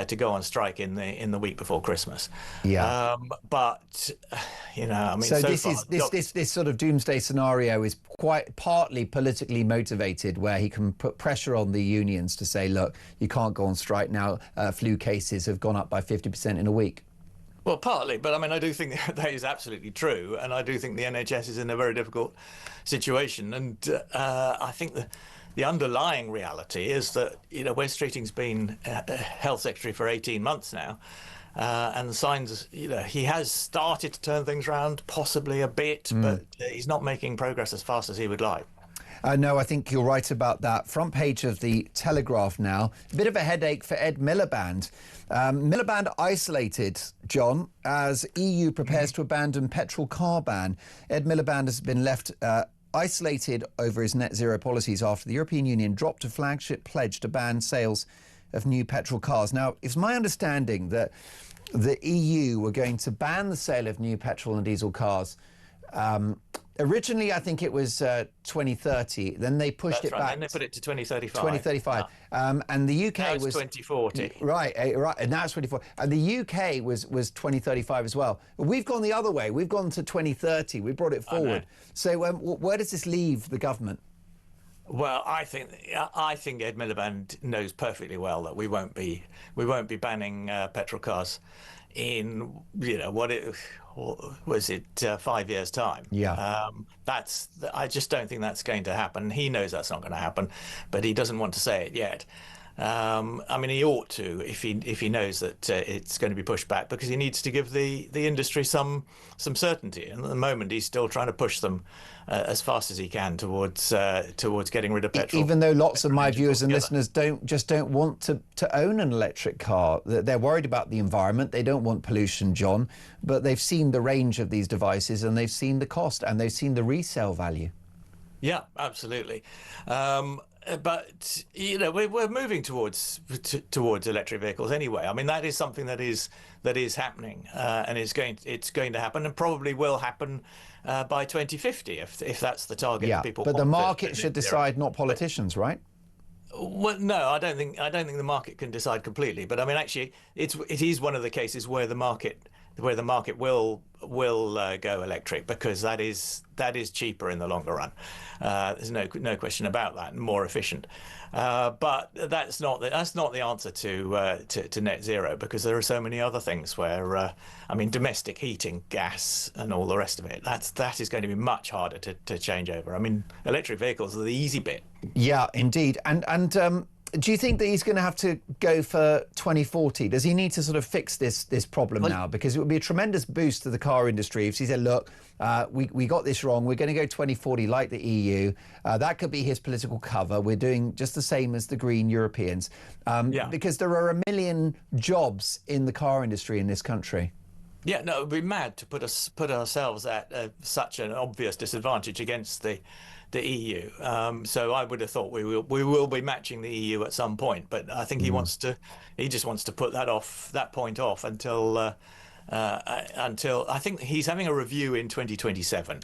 to go on strike in the week before Christmas. Yeah. But I mean, so this sort of doomsday scenario is quite partly politically motivated, where he can put pressure on the unions to say, look, you can't go on strike now. Flu cases have gone up by 50% in a week. Well, partly, but I mean, I do think that is absolutely true, and I do think the NHS is in a very difficult situation, and I think the underlying reality is that Wes Streeting's been Health Secretary for 18 months now, and the signs, he has started to turn things around, possibly a bit, but he's not making progress as fast as he would like. No, I think you're right about that. Front page of the Telegraph now. A bit of a headache for Ed Miliband. Miliband isolated, John, as EU prepares to abandon petrol car ban. Ed Miliband has been left isolated over his net zero policies after the European Union dropped a flagship pledge to ban sales of new petrol cars. Now, it's my understanding that the EU were going to ban the sale of new petrol and diesel cars. Originally, I think it was 2030. Then they pushed it back. Then they put it to 2035. 2035. And the UK now it's was 2040. Right. And now it's 2040. And the UK was 2035 as well. We've gone the other way. We've gone to 2030. We brought it forward. So where does this leave the government? Well, I think Ed Miliband knows perfectly well that we won't be banning petrol cars in was it 5 years time? Yeah. I just don't think that's going to happen. He knows that's not going to happen, but he doesn't want to say it yet. I mean, he ought to if he knows that it's going to be pushed back, because he needs to give the industry some certainty. And at the moment, he's still trying to push them as fast as he can towards getting rid of petrol. Even though lots of my viewers and listeners don't want to own an electric car. They're worried about the environment. They don't want pollution, John. But they've seen the range of these devices, and they've seen the cost, and they've seen the resale value. Yeah, absolutely. But we're moving towards electric vehicles anyway. I mean, that is something that is happening, and it's going to happen, and probably will happen by 2050 if that's the target that people want. But the market should decide, not politicians, right? Well, no, I don't think the market can decide completely. But I mean, actually, it is one of the cases where the market will go electric, because that is cheaper in the longer run. There's no question about that, and more efficient. But that's not the answer to net zero, because there are so many other things where domestic heating, gas, and all the rest of it. That is going to be much harder to change over. I mean, electric vehicles are the easy bit. Yeah, indeed. And do you think that he's going to have to go for 2040? Does he need to sort of fix this problem now? Because it would be a tremendous boost to the car industry if he said, look, we got this wrong. We're going to go 2040 like the EU. That could be his political cover. We're doing just the same as the Green Europeans. Because there are 1 million jobs in the car industry in this country. Yeah, no, it would be mad to put ourselves at such an obvious disadvantage against the EU. So I would have thought we will be matching the EU at some point, but I think he just wants to put that point off until I think he's having a review in 2027.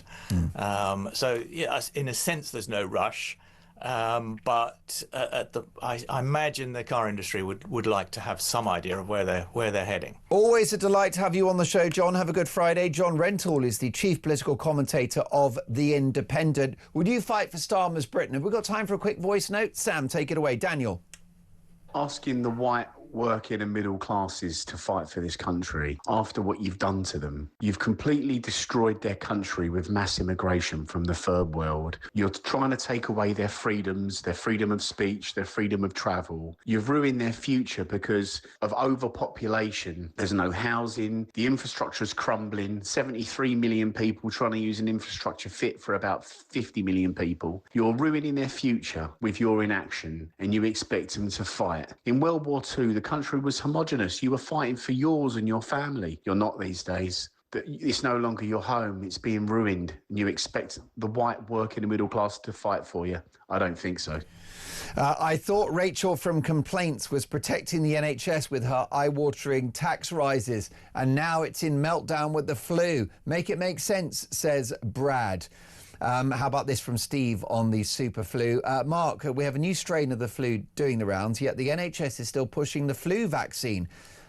So yeah, in a sense, there's no rush. But I imagine the car industry would like to have some idea of where they're heading. Always a delight to have you on the show, John. Have a good Friday. John Rentoul is the chief political commentator of The Independent. Would you fight for Starmer's Britain? Have we got time for a quick voice note? Sam, take it away. Daniel. Asking the white working and middle classes to fight for this country after what you've done to them. You've completely destroyed their country with mass immigration from the third world. You're trying to take away their freedoms, their freedom of speech, their freedom of travel. You've ruined their future because of overpopulation. There's no housing. The infrastructure is crumbling. 73 million people trying to use an infrastructure fit for about 50 million people. You're ruining their future with your inaction, and you expect them to fight. In World War II, the country was homogenous. You were fighting for yours and your family. You're not these days. It's no longer your home. It's being ruined. And you expect the white working and middle class to fight for you. I don't think so. I thought Rachel from Complaints was protecting the NHS with her eye-watering tax rises, and now it's in meltdown with the flu. Make it make sense, says Brad. How about this from Steve on the super flu? Mark, we have a new strain of the flu doing the rounds, yet the NHS is still pushing the flu vaccine.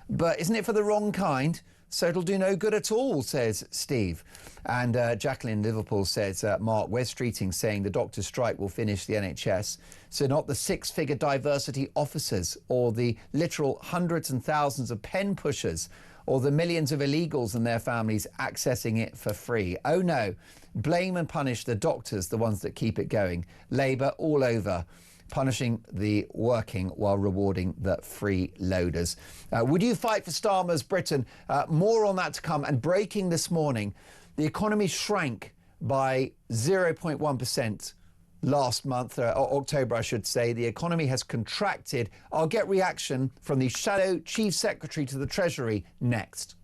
But isn't it for the wrong kind? So it'll do no good at all, says Steve. And Jacqueline Liverpool says, Mark, Wes Streeting saying the doctor's strike will finish the NHS. So not the six-figure diversity officers or the literal hundreds and thousands of pen pushers or the millions of illegals and their families accessing it for free. Oh no, blame and punish the doctors, the ones that keep it going. Labour all over, punishing the working while rewarding the freeloaders. Would you fight for Starmer's Britain? More on that to come. And breaking this morning, the economy shrank by 0.1% last month, October, I should say. The economy has contracted. I'll get reaction from the Shadow Chief Secretary to the Treasury next.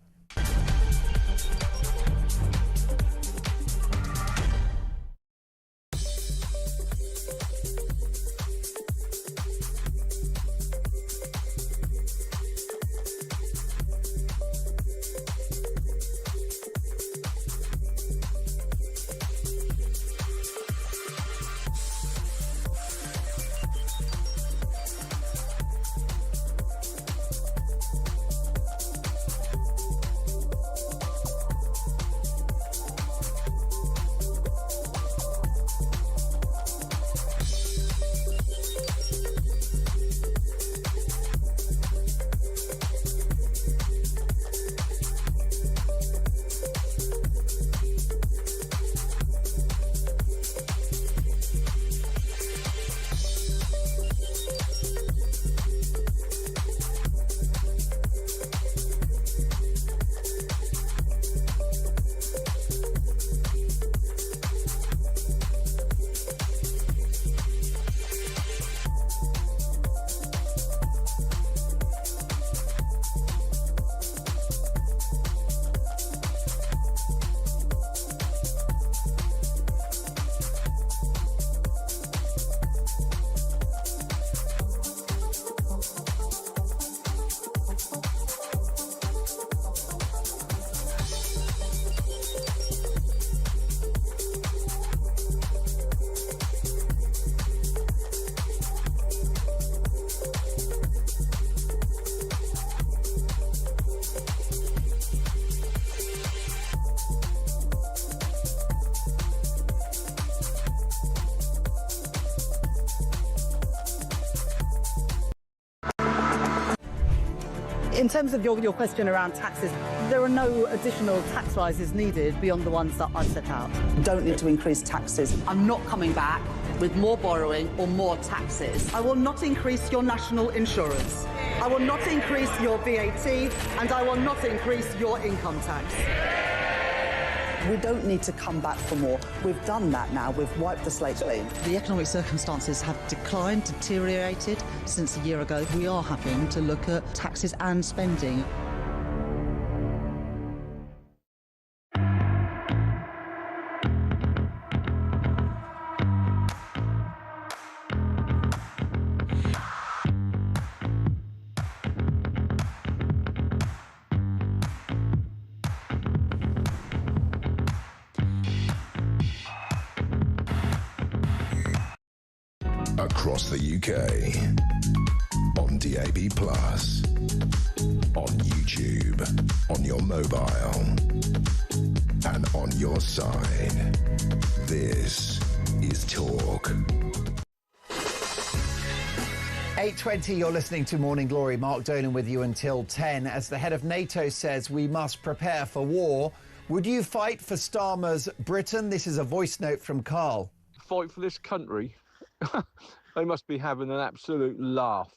In terms of your question around taxes, there are no additional tax rises needed beyond the ones that I've set out. Don't need to increase taxes. I'm not coming back with more borrowing or more taxes. I will not increase your national insurance. I will not increase your VAT, and I will not increase your income tax. We don't need to come back for more. We've done that now. We've wiped the slate clean. The economic circumstances have declined, deteriorated since a year ago. We are having to look at taxes and spending. Across the UK, on DAB+, on YouTube, on your mobile, and on your side. This is Talk. 8:20, you're listening to Morning Glory. Mark Dolan with you until 10. As the head of NATO says, we must prepare for war. Would you fight for Starmer's Britain? This is a voice note from Carl. Fight for this country? They must be having an absolute laugh.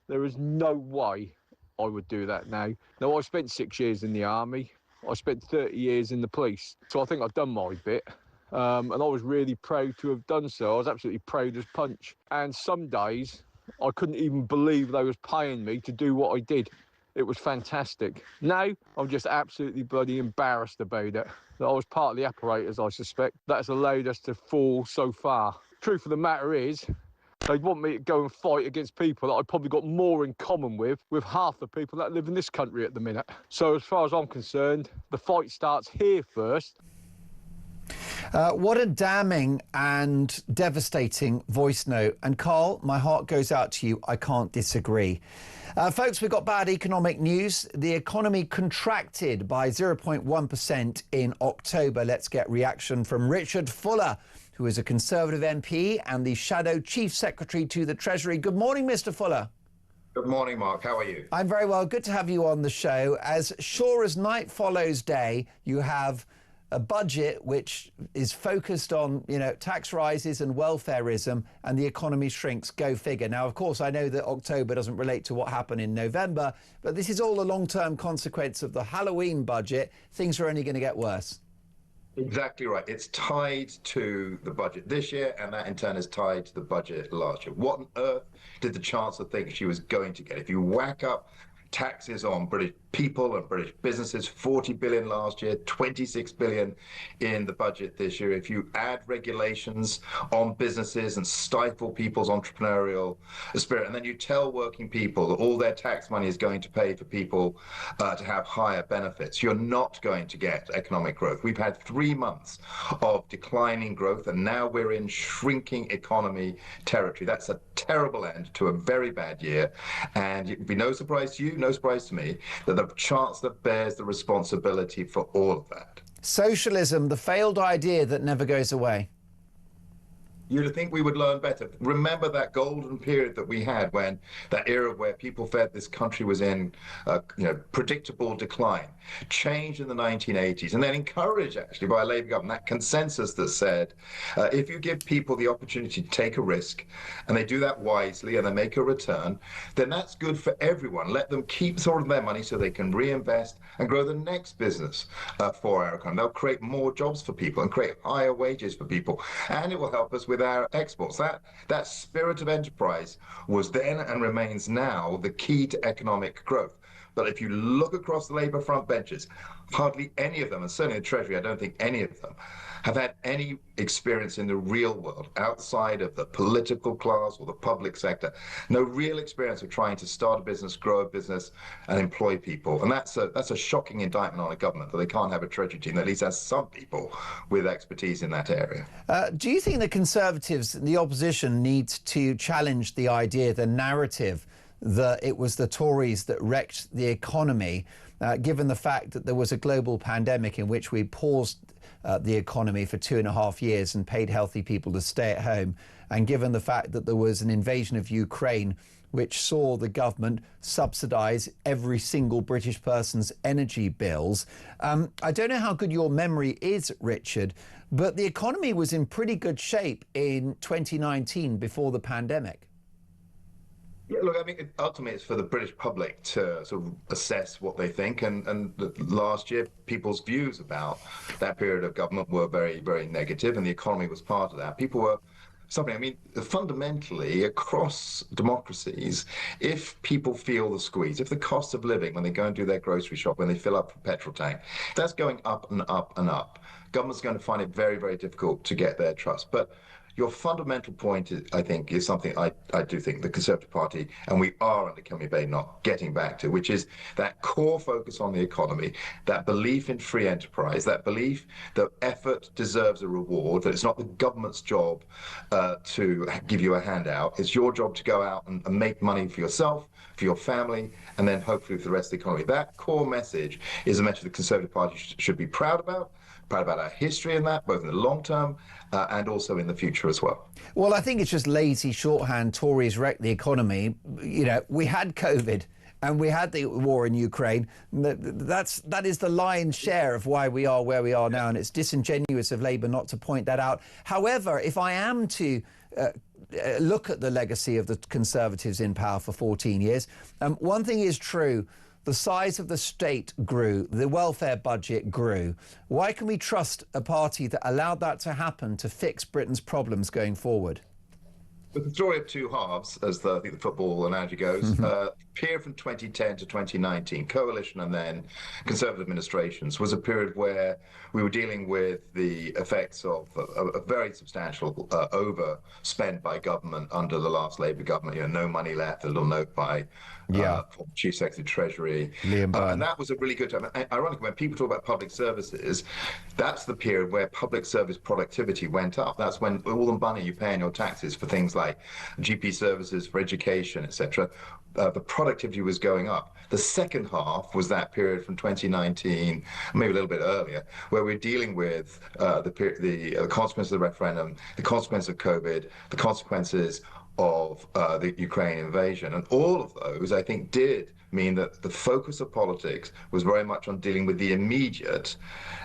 There is no way I would do that now. Now, I spent 6 years in the army. I spent 30 years in the police. So I think I've done my bit. And I was really proud to have done so. I was absolutely proud as punch. And some days, I couldn't even believe they was paying me to do what I did. It was fantastic. Now, I'm just absolutely bloody embarrassed about it. That I was part of the apparatus, I suspect. That's allowed us to fall so far. Truth of the matter is, they'd want me to go and fight against people that I've probably got more in common with half the people that live in this country at the minute. So as far as I'm concerned, the fight starts here first. What a damning and devastating voice note. And Carl, my heart goes out to you. I can't disagree. Folks, we've got bad economic news. The economy contracted by 0.1% in October. Let's get reaction from Richard Fuller, who is a Conservative MP and the Shadow Chief Secretary to the Treasury. Good morning, Mr. Fuller. Good morning, Mark. How are you? I'm very well. Good to have you on the show. As sure as night follows day, you have a budget which is focused on, tax rises and welfareism, and the economy shrinks. Go figure. Now, of course, I know that October doesn't relate to what happened in November, but this is all a long-term consequence of the Halloween budget. Things are only going to get worse. Exactly right. It's tied to the budget this year, and that in turn is tied to the budget last year. What on earth did the Chancellor think she was going to get? If you whack up taxes on British people and British businesses, 40 billion last year, 26 billion in the budget this year. If you add regulations on businesses and stifle people's entrepreneurial spirit, and then you tell working people that all their tax money is going to pay for people to have higher benefits, you're not going to get economic growth. We've had 3 months of declining growth, and now we're in shrinking economy territory. That's a terrible end to a very bad year, and it would be no surprise to you, no surprise to me, that the Chancellor bears the responsibility for all of that. Socialism, the failed idea that never goes away. You'd think we would learn better. Remember that golden period that we had, when that era where people felt this country was in predictable decline, changed in the 1980s, and then encouraged actually by a Labour government, that consensus that said, if you give people the opportunity to take a risk, and they do that wisely and they make a return, then that's good for everyone. Let them keep sort of their money so they can reinvest and grow the next business for our economy. They'll create more jobs for people and create higher wages for people, and it will help us with our exports. That spirit of enterprise was then and remains now the key to economic growth. But if you look across the Labour front benches, hardly any of them, and certainly the Treasury, I don't think any of them, have had any experience in the real world outside of the political class or the public sector. No real experience of trying to start a business, grow a business, and employ people. And that's a shocking indictment on a government, that they can't have a Treasury team that at least has some people with expertise in that area. Do you think the Conservatives, the opposition, needs to challenge the idea, the narrative, that it was the Tories that wrecked the economy, given the fact that there was a global pandemic in which we paused the economy for 2.5 years and paid healthy people to stay at home, and given the fact that there was an invasion of Ukraine which saw the government subsidise every single British person's energy bills. I don't know how good your memory is, Richard, but the economy was in pretty good shape in 2019 before the pandemic. Yeah, look, I mean, ultimately, it's for the British public to sort of assess what they think. And last year, people's views about that period of government were very, very negative, and the economy was part of that. People were something, I mean, fundamentally, across democracies, if people feel the squeeze, if the cost of living, when they go and do their grocery shop, when they fill up a petrol tank, that's going up and up and up, government's going to find it very, very difficult to get their trust. But your fundamental point, I think, is something I do think the Conservative Party, and we are under Kemi Badenoch, getting back to, which is that core focus on the economy, that belief in free enterprise, that belief that effort deserves a reward, that it's not the government's job to give you a handout. It's your job to go out and make money for yourself, for your family, and then hopefully for the rest of the economy. That core message is a message the Conservative Party should be proud about our history in that, both in the long term and also in the future as well. Well, I think it's just lazy shorthand. Tories wrecked the economy. You know, we had COVID and we had the war in Ukraine. That is the lion's share of why we are where we are now, and it's disingenuous of Labour not to point that out. However, if I am to look at the legacy of the Conservatives in power for 14 years, one thing is true. The size of the state grew, the welfare budget grew. Why can we trust a party that allowed that to happen to fix Britain's problems going forward? With the story of two halves, as I think the football analogy goes, period from 2010 to 2019, coalition and then Conservative administrations, was a period where we were dealing with the effects of a very substantial overspend by government under the last Labour government. You know, no money left, a little note by Chief Secretary Treasury. And that was a really good time. Ironically, when people talk about public services, that's the period where public service productivity went up. That's when all the money you pay in your taxes for things like GP services, for education, etc., the productivity was going up. The second half was that period from 2019, maybe a little bit earlier, where we're dealing with the consequences of the referendum, the consequences of COVID, the consequences of the Ukraine invasion. And all of those, I think, did mean that the focus of politics was very much on dealing with the immediate,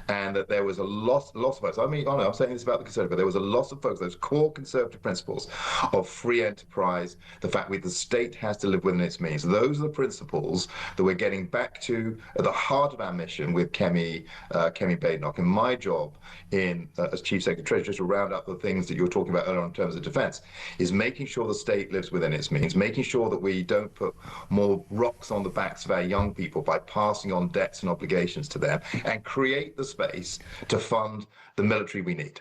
and that there was a loss of focus. I mean, I'm saying this about the Conservative, but there was a loss of focus, those core Conservative principles of free enterprise, the fact that the state has to live within its means. Those are the principles that we're getting back to at the heart of our mission with Kemi Badenoch. And my job as Chief Secretary, just to round up the things that you were talking about earlier in terms of defence, is making sure the state lives within its means, making sure that we don't put more rocks on the backs of our young people by passing on debts and obligations to them, and create the space to fund the military we need.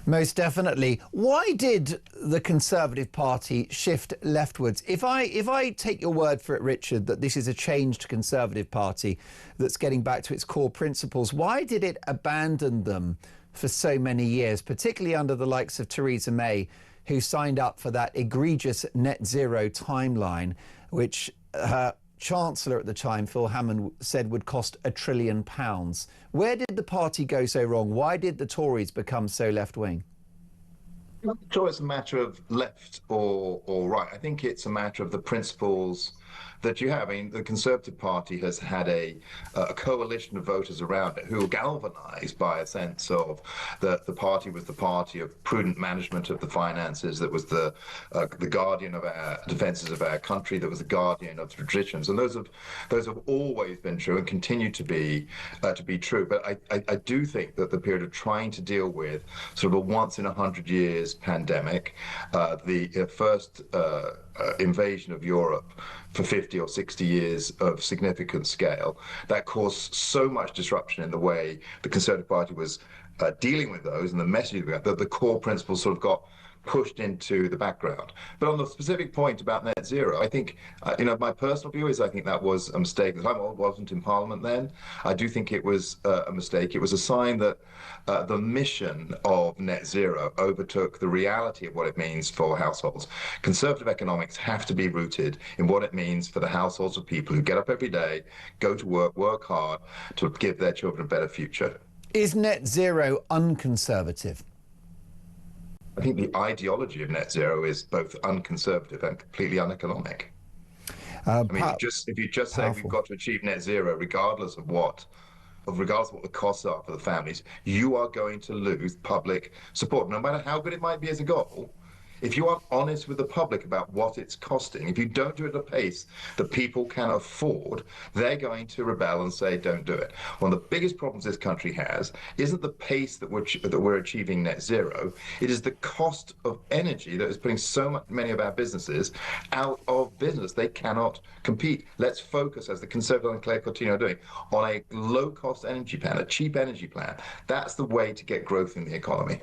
Most definitely. Why did the Conservative Party shift leftwards? If I take your word for it, Richard, that this is a changed Conservative Party that's getting back to its core principles, why did it abandon them for so many years, particularly under the likes of Theresa May, who signed up for that egregious net zero timeline, which her Chancellor at the time, Phil Hammond, said would cost £1 trillion. Where did the party go so wrong? Why did the Tories become so left-wing? I'm not sure it's a matter of left or right. I think it's a matter of the principles that you have. I mean, the Conservative Party has had a coalition of voters around it who were galvanised by a sense of that the party was the party of prudent management of the finances, that was the guardian of our defences of our country, that was the guardian of traditions, and those have always been true and continue to be true. But I do think that the period of trying to deal with sort of a once in 100 years pandemic, the first invasion of Europe for 50 or 60 years of significant scale, that caused so much disruption in the way the Conservative Party was dealing with those and the messaging that the core principles sort of got pushed into the background. But on the specific point about net zero, I think, my personal view is I think that was a mistake. I wasn't in Parliament then. I do think it was a mistake. It was a sign that the mission of net zero overtook the reality of what it means for households. Conservative economics have to be rooted in what it means for the households of people who get up every day, go to work hard to give their children a better future. Is net zero unconservative? I think the ideology of net zero is both unconservative and completely uneconomic. I mean, if you just say we've got to achieve net zero, regardless of what the costs are for the families, you are going to lose public support, no matter how good it might be as a goal. If you aren't honest with the public about what it's costing, if you don't do it at a pace that people can afford, they're going to rebel and say, don't do it. One of the biggest problems this country has isn't the pace that we're achieving net zero. It is the cost of energy that is putting many of our businesses out of business. They cannot compete. Let's focus, as the Conservative and Claire Coutinho are doing, on a low-cost energy plan, a cheap energy plan. That's the way to get growth in the economy.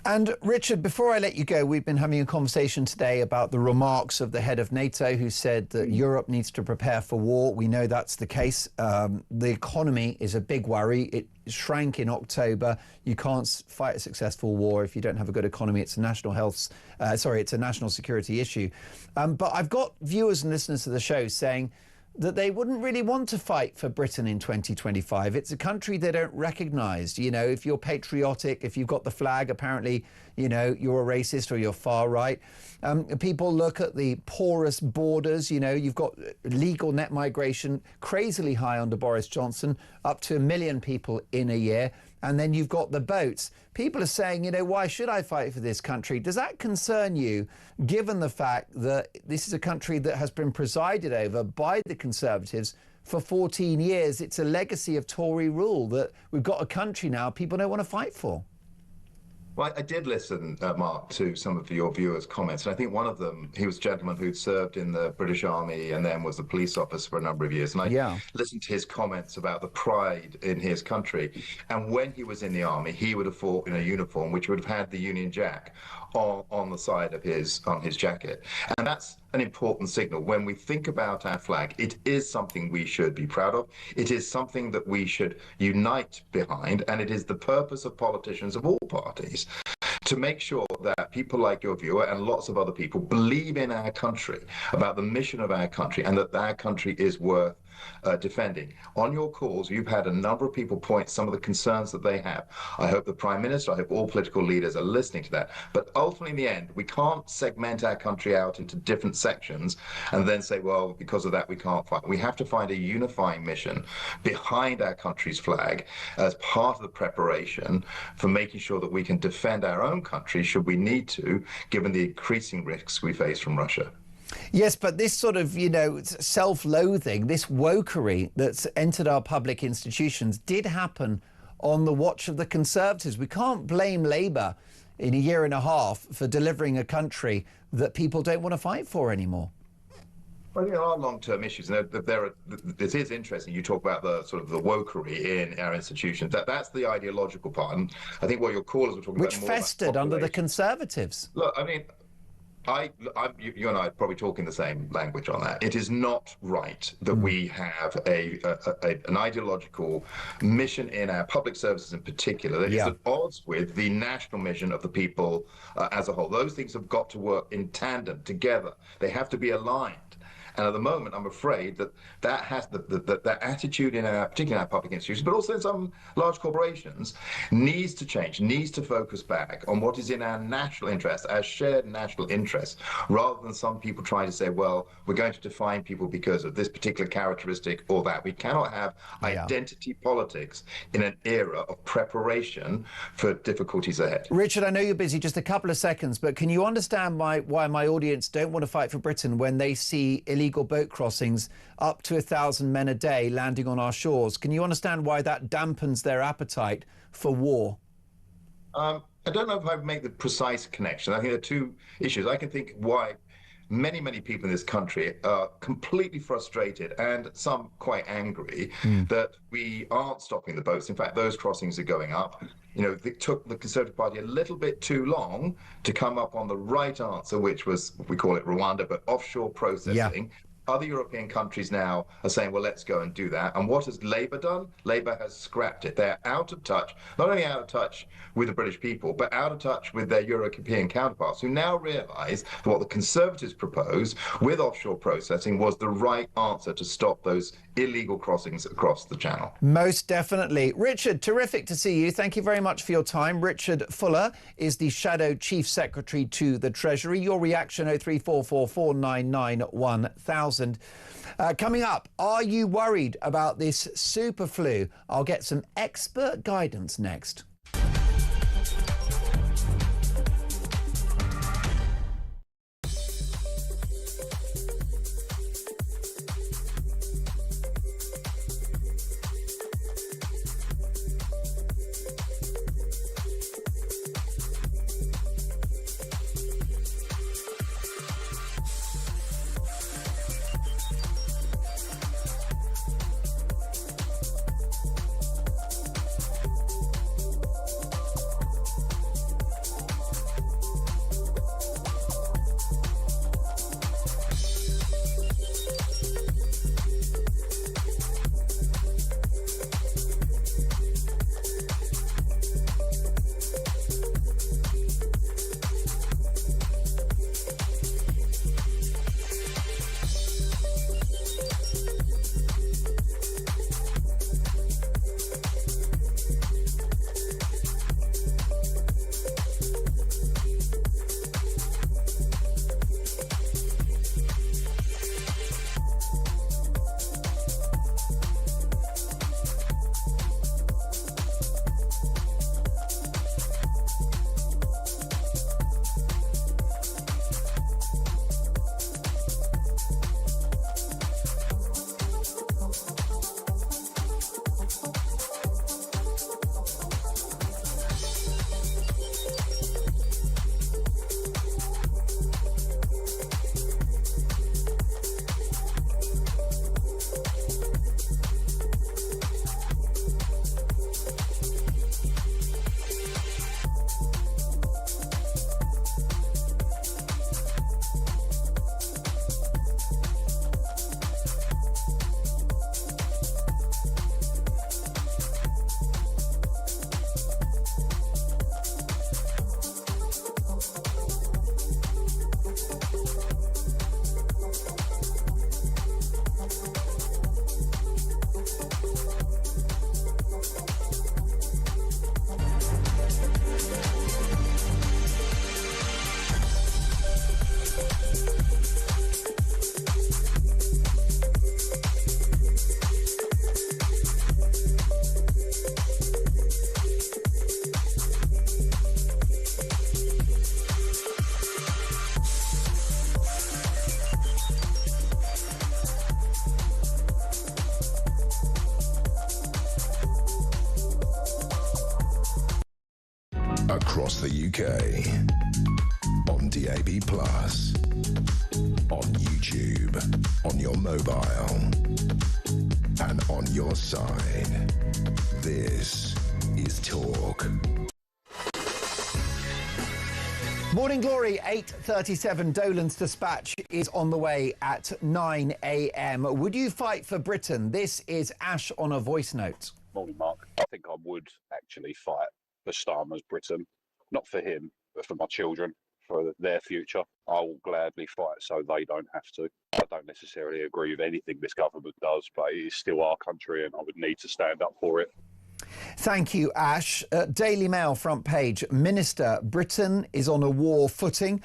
And Richard, before I let you go, we've been having a conversation today about the remarks of the head of NATO, who said that Europe needs to prepare for war. We know that's the case. The economy is a big worry. It shrank in October. You can't fight a successful war if you don't have a good economy. It's a national it's a national security issue. But I've got viewers and listeners to the show saying that they wouldn't really want to fight for Britain in 2025. It's a country they don't recognise. You know, if you're patriotic, if you've got the flag, apparently, you know, you're a racist or you're far right. People look at the porous borders. You know, you've got legal net migration crazily high under Boris Johnson, up to 1 million people in a year. And then you've got the boats. People are saying, you know, why should I fight for this country? Does that concern you, given the fact that this is a country that has been presided over by the Conservatives for 14 years? It's a legacy of Tory rule that we've got a country now people don't want to fight for. Well, I did listen, Mark, to some of your viewers' comments, and I think one of them, he was a gentleman who'd served in the British Army and then was a police officer for a number of years, and I listened to his comments about the pride in his country. And when he was in the Army, he would have fought in a uniform which would have had the Union Jack on the side of his jacket. And that's an important signal. When we think about our flag, it is something we should be proud of. It is something that we should unite behind, and it is the purpose of politicians of all parties to make sure that people like your viewer and lots of other people believe in our country, about the mission of our country, and that our country is worth defending. On your calls, you've had a number of people point some of the concerns that they have. I hope the Prime Minister, I hope all political leaders are listening to that. But ultimately, in the end, we can't segment our country out into different sections and then say, well, because of that, we can't fight. We have to find a unifying mission behind our country's flag as part of the preparation for making sure that we can defend our own country should we need to, given the increasing risks we face from Russia. Yes, but this sort of, you know, self-loathing, this wokery that's entered our public institutions did happen on the watch of the Conservatives. We can't blame Labour in a year and a half for delivering a country that people don't want to fight for anymore. Well, there are long-term issues. This is interesting. You talk about the sort of the wokery in our institutions. That's the ideological part. And I think what your callers were talking about more, which festered under the Conservatives. Look, I mean, you and I are probably talking the same language on that. It is not right that we have an ideological mission in our public services in particular that is at odds with the national mission of the people as a whole. Those things have got to work in tandem, together. They have to be aligned. And at the moment, I'm afraid that attitude in particularly in our public institutions, but also in some large corporations, needs to change, needs to focus back on what is in our national interest, our shared national interest, rather than some people trying to say, well, we're going to define people because of this particular characteristic or that. We cannot have identity politics in an era of preparation for difficulties ahead. Richard, I know you're busy, just a couple of seconds, but can you understand why my audience don't want to fight for Britain when they see illegal boat crossings up to 1,000 men a day landing on our shores? Can you understand why that dampens their appetite for war? I don't know if I make the precise connection. I think there are two issues. I can think why many people in this country are completely frustrated and some quite angry that we aren't stopping the boats. In fact, those crossings are going up. You know, it took the Conservative Party a little bit too long to come up on the right answer, which was, we call it Rwanda, but offshore processing. Other European countries now are saying, well, let's go and do that. And what has Labour done? Labour has scrapped it. They're out of touch, not only out of touch with the British people, but out of touch with their European counterparts, who now realise that what the Conservatives proposed with offshore processing was the right answer to stop those illegal crossings across the Channel. Most definitely. Richard, terrific to see you. Thank you very much for your time. Richard Fuller is the Shadow Chief Secretary to the Treasury. Your reaction, 03444991000. Coming up, are you worried about this super flu? I'll get some expert guidance next. Across the UK, on DAB+, on YouTube, on your mobile, and on your side. This is Talk. Morning Glory, 8:37. Dolan's dispatch is on the way at 9 a.m. Would you fight for Britain? This is Ash on a voice note. Morning, Mark. I think I would actually fight for Starmer's Britain. Not for him, but for my children, for their future. I will gladly fight so they don't have to. I don't necessarily agree with anything this government does, but it is still our country and I would need to stand up for it. Thank you, Ash. Daily Mail front page. Minister, Britain is on a war footing.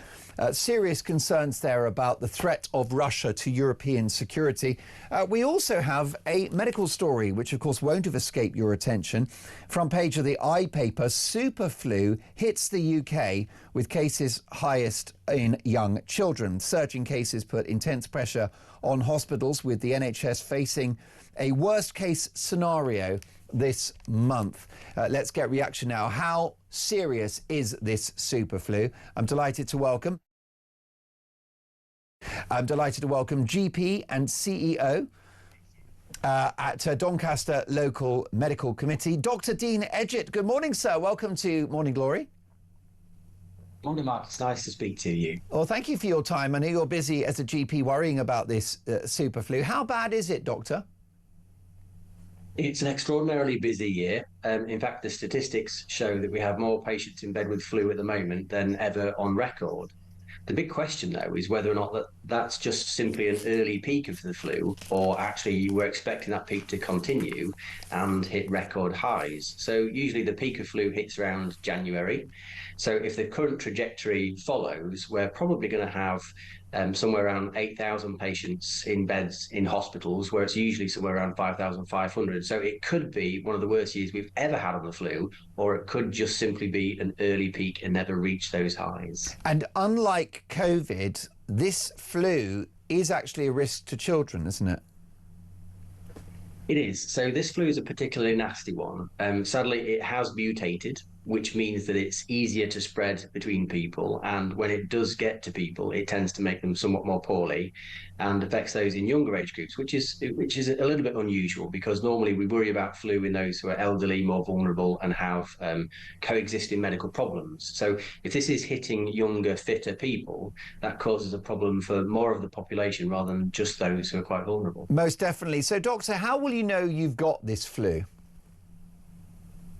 Serious concerns there about the threat of Russia to European security. We also have a medical story, which of course won't have escaped your attention. Front page of the iPaper, super flu hits the UK with cases highest in young children. Surging cases put intense pressure on hospitals, with the NHS facing a worst case scenario this month. Let's get reaction now. How serious is this super flu? I'm delighted to welcome GP and CEO at Doncaster Local Medical Committee, Dr. Dean Edgett. Good morning, sir. Welcome to Morning Glory. Morning, Mark. It's nice to speak to you. Well, thank you for your time. I know you're busy as a GP worrying about this super flu. How bad is it, Doctor? It's an extraordinarily busy year. In fact, the statistics show that we have more patients in bed with flu at the moment than ever on record. The big question, though, is whether or not that's just simply an early peak of the flu, or actually we're expecting that peak to continue and hit record highs. So usually the peak of flu hits around January. So if the current trajectory follows, we're probably going to have somewhere around 8,000 patients in beds in hospitals, where it's usually somewhere around 5,500. So it could be one of the worst years we've ever had on the flu, or it could just simply be an early peak and never reach those highs. And unlike COVID, this flu is actually a risk to children, isn't it? It is. So this flu is a particularly nasty one. Sadly, it has mutated, which means that it's easier to spread between people. And when it does get to people, it tends to make them somewhat more poorly and affects those in younger age groups, which is a little bit unusual, because normally we worry about flu in those who are elderly, more vulnerable, and have coexisting medical problems. So if this is hitting younger, fitter people, that causes a problem for more of the population rather than just those who are quite vulnerable. Most definitely. So, Doctor, how will you know you've got this flu?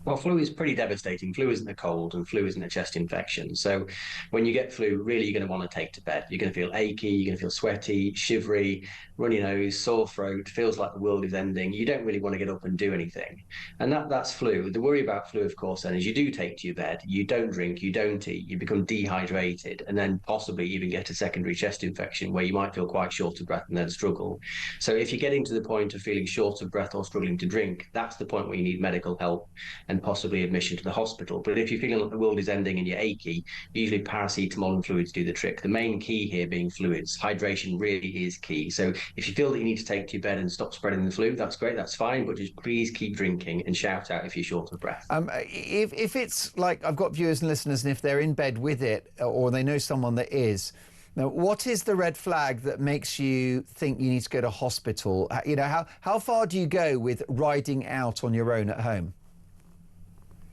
Well, flu is pretty devastating. Flu isn't a cold and flu isn't a chest infection. So when you get flu, really you're going to want to take to bed. You're going to feel achy, you're going to feel sweaty, shivery, runny nose, sore throat, feels like the world is ending. You don't really want to get up and do anything. And that's flu. The worry about flu, of course, then is you do take to your bed, you don't drink, you don't eat, you become dehydrated, and then possibly even get a secondary chest infection where you might feel quite short of breath and then struggle. So if you're getting to the point of feeling short of breath or struggling to drink, that's the point where you need medical help and possibly admission to the hospital. But if you're feeling like the world is ending and you're achy, usually paracetamol and fluids do the trick. The main key here being fluids. Hydration really is key. So if you feel that you need to take to your bed and stop spreading the flu, that's great, that's fine, but just please keep drinking and shout out if you're short of breath. If it's like, I've got viewers and listeners, and if they're in bed with it or they know someone that is, now, what is the red flag that makes you think you need to go to hospital? You know, how far do you go with riding out on your own at home?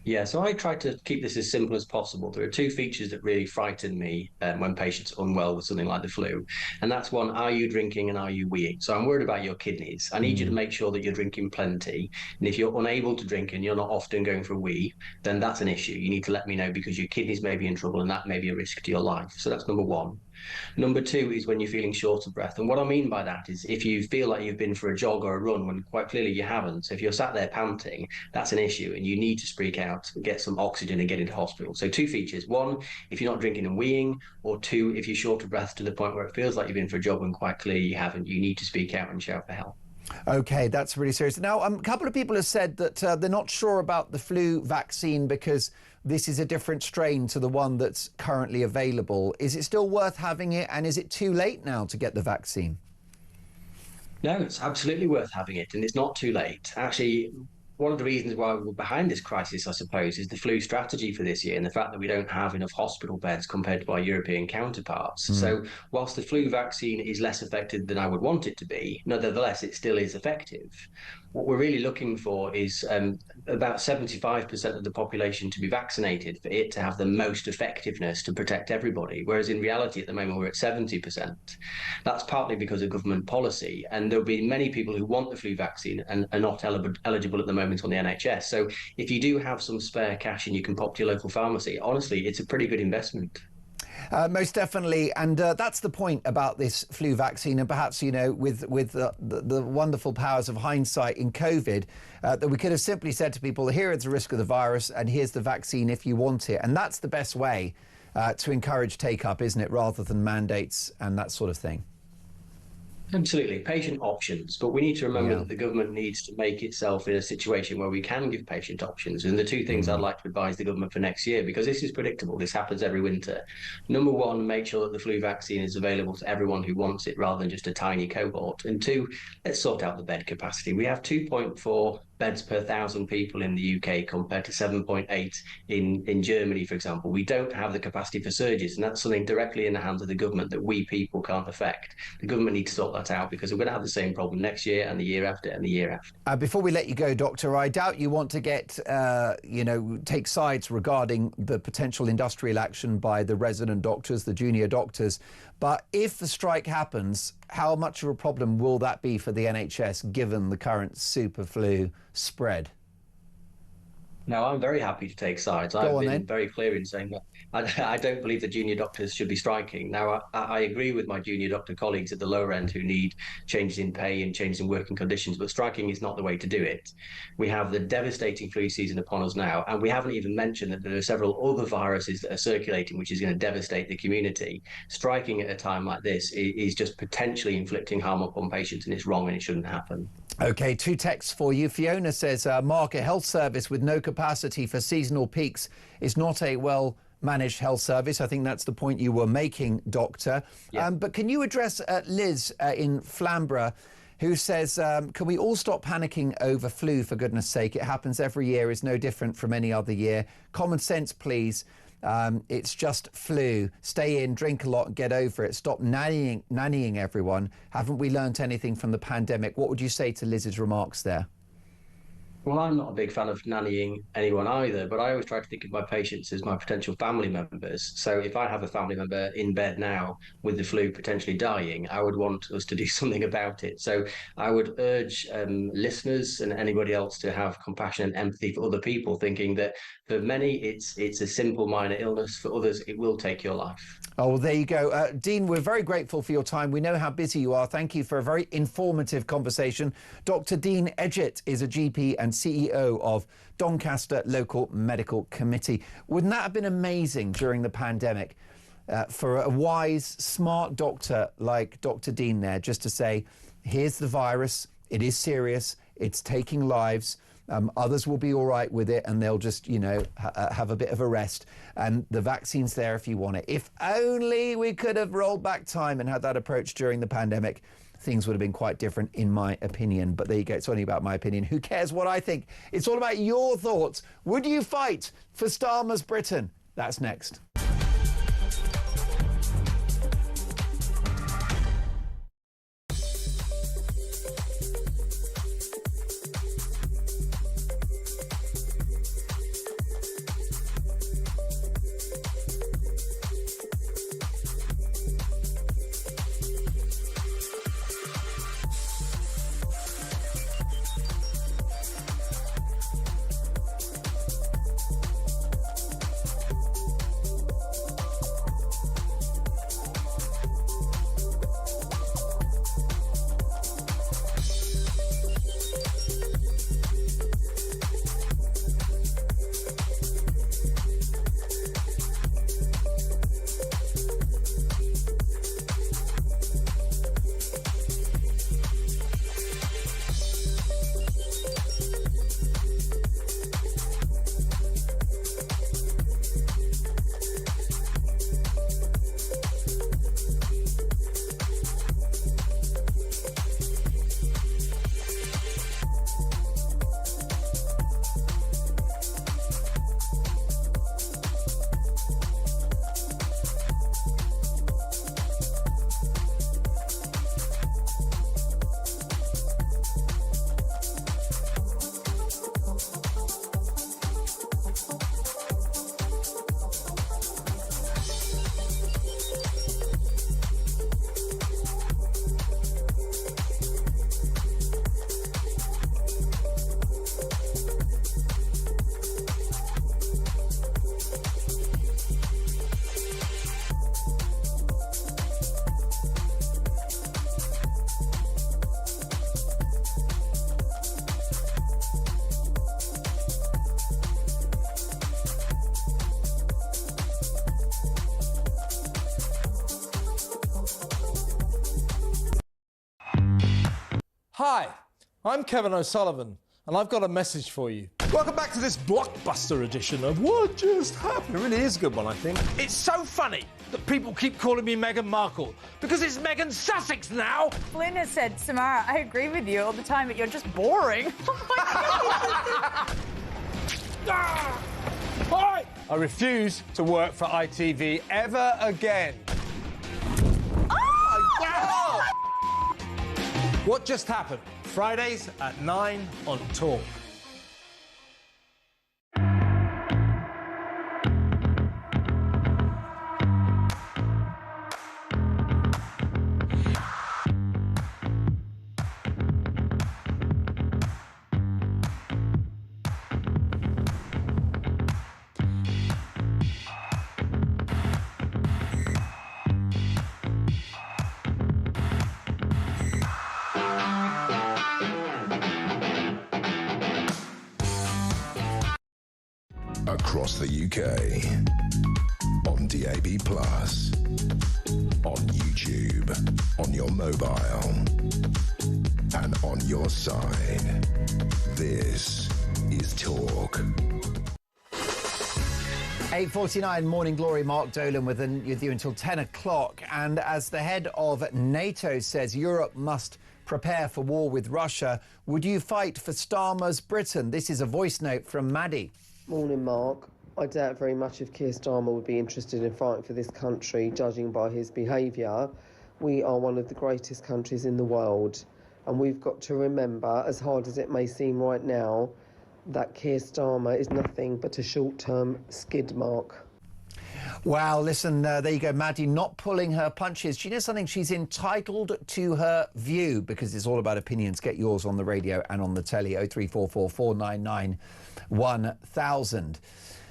Yeah, so I try to keep this as simple as possible. There are two features that really frighten me when patients are unwell with something like the flu. And that's one, are you drinking and are you weeing? So I'm worried about your kidneys. I need you to make sure that you're drinking plenty. And if you're unable to drink and you're not often going for a wee, then that's an issue. You need to let me know, because your kidneys may be in trouble and that may be a risk to your life. So that's number one. Number two is when you're feeling short of breath. And what I mean by that is if you feel like you've been for a jog or a run when quite clearly you haven't. So if you're sat there panting, that's an issue and you need to speak out, get some oxygen and get into hospital. So two features. One, if you're not drinking and weeing, or two, if you're short of breath to the point where it feels like you've been for a jog when quite clearly you haven't, you need to speak out and shout for help. Okay, that's really serious. Now, a couple of people have said that they're not sure about the flu vaccine because this is a different strain to the one that's currently available. Is it still worth having it, and is it too late now to get the vaccine? No, it's absolutely worth having it, and it's not too late. Actually, one of the reasons why we're behind this crisis, I suppose, is the flu strategy for this year and the fact that we don't have enough hospital beds compared to our European counterparts. So whilst the flu vaccine is less effective than I would want it to be, nevertheless, it still is effective. What we're really looking for is about 75% of the population to be vaccinated for it to have the most effectiveness to protect everybody, whereas in reality at the moment we're at 70%. That's partly because of government policy, and there'll be many people who want the flu vaccine and are not eligible at the moment on the NHS. So if you do have some spare cash and you can pop to your local pharmacy, honestly, it's a pretty good investment. Most definitely, and that's the point about this flu vaccine, and perhaps, you know, with the wonderful powers of hindsight in COVID, that we could have simply said to people, here is the risk of the virus and here's the vaccine if you want it. And that's the best way to encourage take-up, isn't it, rather than mandates and that sort of thing. Absolutely, patient options, but we need to remember that the government needs to make itself in a situation where we can give patient options. And the two things I'd like to advise the government for next year, because this is predictable, this happens every winter. Number one, make sure that the flu vaccine is available to everyone who wants it rather than just a tiny cohort. And two, let's sort out the bed capacity. We have 2.4 beds per 1,000 people in the UK compared to 7.8 in Germany, for example. We don't have the capacity for surgeries, and that's something directly in the hands of the government that we people can't affect. The government needs to sort that out, because we're going to have the same problem next year and the year after and the year after. Before we let you go, Doctor, I doubt you want to get, take sides regarding the potential industrial action by the resident doctors, the junior doctors. But if the strike happens, how much of a problem will that be for the NHS, given the current super flu spread? Now, I'm very happy to take sides. I've been very clear in saying that I don't believe the junior doctors should be striking. Now, I agree with my junior doctor colleagues at the lower end who need changes in pay and changes in working conditions, but striking is not the way to do it. We have the devastating flu season upon us now, and we haven't even mentioned that there are several other viruses that are circulating, which is going to devastate the community. Striking at a time like this is just potentially inflicting harm upon patients, and it's wrong and it shouldn't happen. OK, 2 texts for you. Fiona says, Mark, a health service with no capacity for seasonal peaks is not a well-managed health service. I think that's the point you were making, Doctor. Yeah. But can you address Liz in Flamborough, who says, can we all stop panicking over flu, for goodness sake? It happens every year, is no different from any other year. Common sense, please. It's just flu. Stay in, drink a lot and get over it. Stop nannying everyone. Haven't we learnt anything from the pandemic? What would you say to Liz's remarks there? Well, I'm not a big fan of nannying anyone either, but I always try to think of my patients as my potential family members. So if I have a family member in bed now with the flu potentially dying, I would want us to do something about it. So I would urge listeners and anybody else to have compassion and empathy for other people, thinking that for many it's a simple minor illness. For others, it will take your life. Oh, well, there you go. Dean, we're very grateful for your time. We know how busy you are. Thank you for a very informative conversation. Dr. Dean Edgett is a GP and CEO of Doncaster Local Medical Committee. Wouldn't that have been amazing during the pandemic for a wise, smart doctor like Dr. Dean there, just to say, here's the virus, it is serious, it's taking lives. Others will be all right with it, and they'll just, have a bit of a rest. And the vaccine's there if you want it. If only we could have rolled back time and had that approach during the pandemic, things would have been quite different, in my opinion. But there you go. It's only about my opinion. Who cares what I think? It's all about your thoughts. Would you fight for Starmer's Britain? That's next. Hi, I'm Kevin O'Sullivan, and I've got a message for you. Welcome back to this blockbuster edition of What Just Happened. It really is a good one, I think. It's so funny that people keep calling me Meghan Markle because it's Meghan Sussex now. Flynn has said, Samara, I agree with you all the time, but you're just boring. Hi! I refuse to work for ITV ever again. Oh! What Just Happened? Fridays at 9 on Talk. Across the UK, on DAB+, on YouTube, on your mobile, and on your side. This is Talk. 8:49 Morning Glory, Mark Dolan with you until 10 o'clock. And as the head of NATO says Europe must prepare for war with Russia, would you fight for Starmer's Britain? This is a voice note from Maddie. Morning, Mark. I doubt very much if Keir Starmer would be interested in fighting for this country, judging by his behaviour. We are one of the greatest countries in the world, and we've got to remember, as hard as it may seem right now, that Keir Starmer is nothing but a short-term skid mark. Wow, listen, there you go, Maddie, not pulling her punches. Do you know something? She's entitled to her view, because it's all about opinions. Get yours on the radio and on the telly, 0344 499 1000.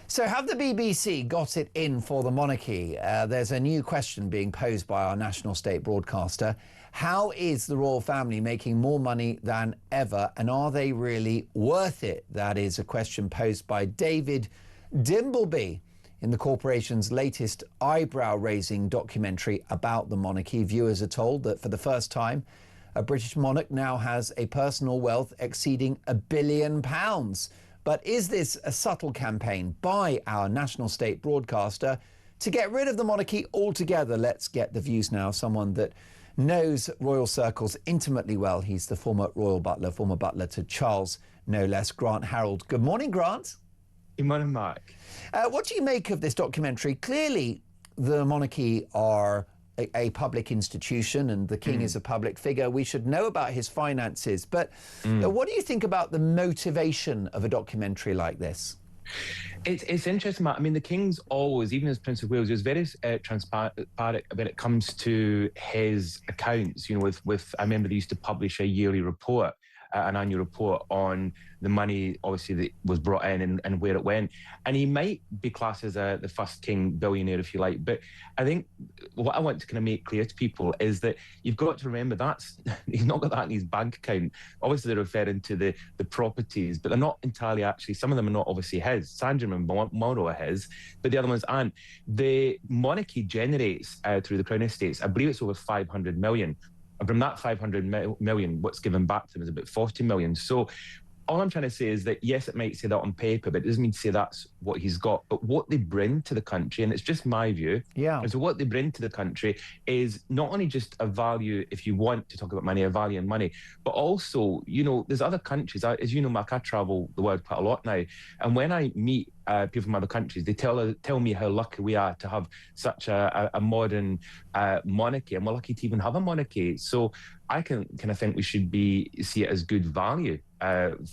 So have the BBC got it in for the monarchy? There's a new question being posed by our national state broadcaster. How is the royal family making more money than ever, and are they really worth it? That is a question posed by David Dimbleby in the corporation's latest eyebrow-raising documentary about the monarchy. Viewers are told that for the first time, a British monarch now has a personal wealth exceeding £1 billion. But is this a subtle campaign by our national state broadcaster to get rid of the monarchy altogether? Let's get the views now of someone that knows royal circles intimately well. He's the former royal butler, former butler to Charles, no less, Grant Harold. Good morning, Grant. Good morning, Mark. What do you make of this documentary? Clearly, the monarchy are a public institution and the king is a public figure. We should know about his finances. But what do you think about the motivation of a documentary like this? It's interesting, Matt. I mean, the king's always, even as Prince of Wales, is very transparent when it comes to his accounts. You know, I remember they used to publish a yearly report, an annual report on the money, obviously, that was brought in and where it went. And he might be classed as the first king billionaire, if you like. But I think what I want to kind of make clear to people is that you've got to remember he's not got that in his bank account. Obviously, they're referring to the properties, but they're not entirely actually. Some of them are not obviously his. Sandringham and Balmoral are his, but the other ones aren't. The monarchy generates through the Crown Estates, I believe it's over 500 million. And from that 500 million, what's given back to them is about 40 million. So all I'm trying to say is that, yes, it might say that on paper, but it doesn't mean to say that's what he's got. But what they bring to the country, and it's just my view, and so what they bring to the country is not only just a value, if you want to talk about money, a value in money, but also, you know, there's other countries. As you know, Mark, I travel the world quite a lot now. And when I meet people from other countries, they tell me how lucky we are to have such a modern monarchy, and we're lucky to even have a monarchy. So I can kind of think we should see it as good value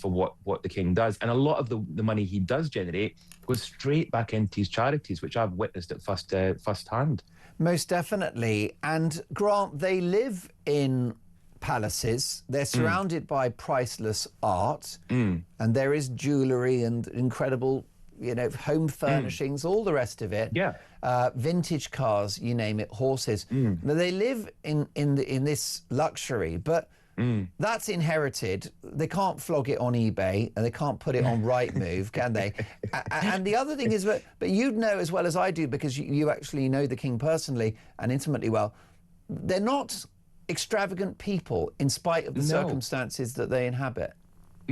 for what the king does. And a lot of the money he does generate goes straight back into his charities, which I've witnessed at first hand. Most definitely. And Grant, they live in palaces. They're surrounded by priceless art, and there is jewellery and incredible, you know, home furnishings, all the rest of it. Yeah. Vintage cars, you name it, horses. Now, they live in this luxury, but that's inherited. They can't flog it on eBay and they can't put it on Rightmove, can they? And the other thing is, but you know as well as I do, because you actually know the king personally and intimately well, they're not extravagant people in spite of the circumstances that they inhabit.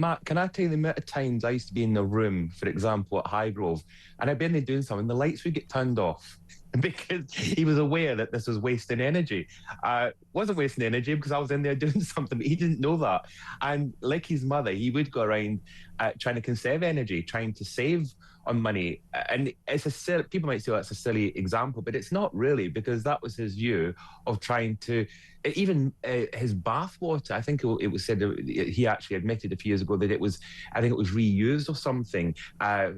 Matt, can I tell you the amount of times I used to be in the room, for example, at Highgrove, and I'd be in there doing something, the lights would get turned off because he was aware that this was wasting energy. Wasn't wasting energy because I was in there doing something, but he didn't know that. And like his mother, he would go around trying to conserve energy, trying to save on money. And it's people might say, oh, that's a silly example, but it's not really, because that was his view of trying to, even his bath water, I think it was said, he actually admitted a few years ago that I think it was reused or something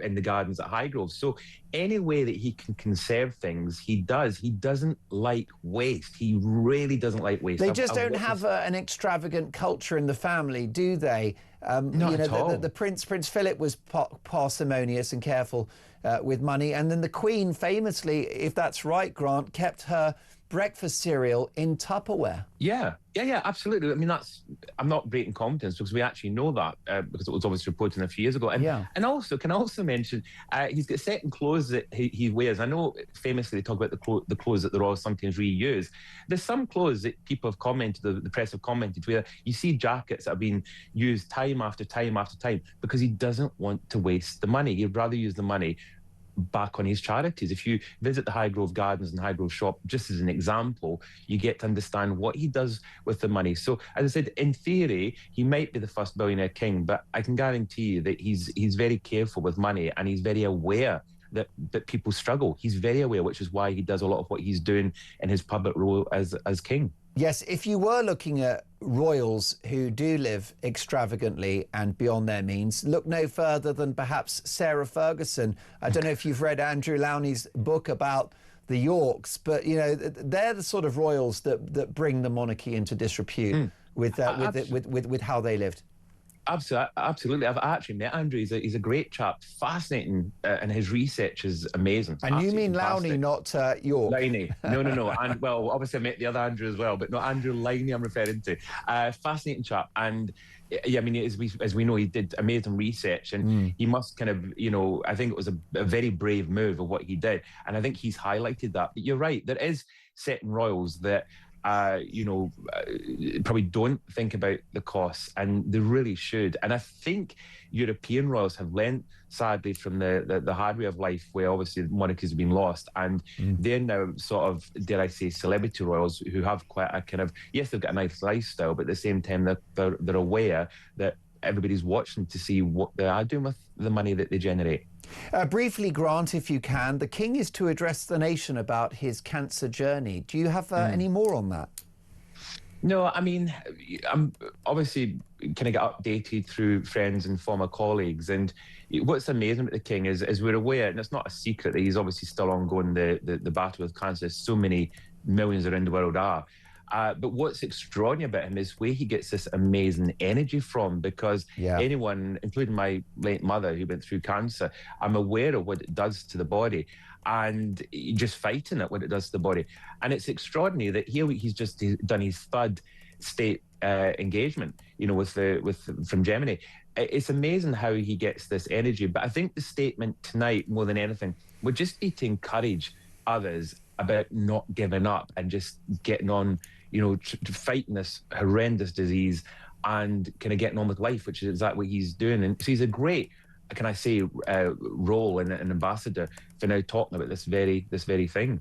in the gardens at Highgrove. So any way that he can conserve things, he does. He doesn't like waste. He really doesn't like waste. They just don't have an extravagant culture in the family, do they? Not at all. The Prince Philip was parsimonious and careful with money, and then the Queen famously, if that's right, Grant, kept her breakfast cereal in Tupperware. Yeah, absolutely. I mean, I'm not breaking confidence because we actually know that because it was obviously reported a few years ago. And also, can I also mention, he's got certain clothes that he wears. I know famously they talk about the clothes that the royals sometimes reuse. There's some clothes that people have commented, the press have commented, where you see jackets that have been used time after time after time because he doesn't want to waste the money. He'd rather use the money back on his charities. If you visit the Highgrove Gardens and Highgrove shop, just as an example, you get to understand what he does with the money. So, as I said, in theory, he might be the first billionaire king, but I can guarantee you that he's very careful with money, and he's very aware that people struggle. He's very aware, which is why he does a lot of what he's doing in his public role as king. Yes, if you were looking at royals who do live extravagantly and beyond their means, look no further than perhaps Sarah Ferguson. I don't know if you've read Andrew Lowney's book about the Yorks, but they're the sort of royals that bring the monarchy into disrepute with how they lived. Absolutely. I've actually met Andrew. He's a great chap, fascinating, and his research is amazing. And absolutely, you mean Lowney, not York? Lowney. No. And well, obviously I met the other Andrew as well, but not Andrew Lowney I'm referring to. Fascinating chap. And yeah, I mean, as we know, he did amazing research, and he must kind of, I think it was a very brave move of what he did. And I think he's highlighted that. But you're right, there is certain royals that probably don't think about the costs, and they really should. And I think European royals have learnt, sadly, from the hard way of life, where obviously monarchies have been lost, and they're now sort of, dare I say, celebrity royals who have quite a kind of, yes, they've got a nice lifestyle, but at the same time they're aware that everybody's watching to see what they are doing with the money that they generate. Briefly, Grant, if you can, the King is to address the nation about his cancer journey. Do you have any more on that? No, I mean, I'm obviously kind of get updated through friends and former colleagues. And what's amazing about the King is we're aware, and it's not a secret, that he's obviously still ongoing the battle with cancer. So many millions around the world are. But what's extraordinary about him is where he gets this amazing energy from, because anyone, including my late mother who went through cancer, I'm aware of what it does to the body, and just fighting it, what it does to the body. And it's extraordinary that he's done his third state engagement, from Germany. It's amazing how he gets this energy. But I think the statement tonight, more than anything, would just be to encourage others about not giving up and just getting on, fighting this horrendous disease and kind of getting on with life, which is exactly what he's doing. And so he's a great, can I say, role and an ambassador for now talking about this very thing.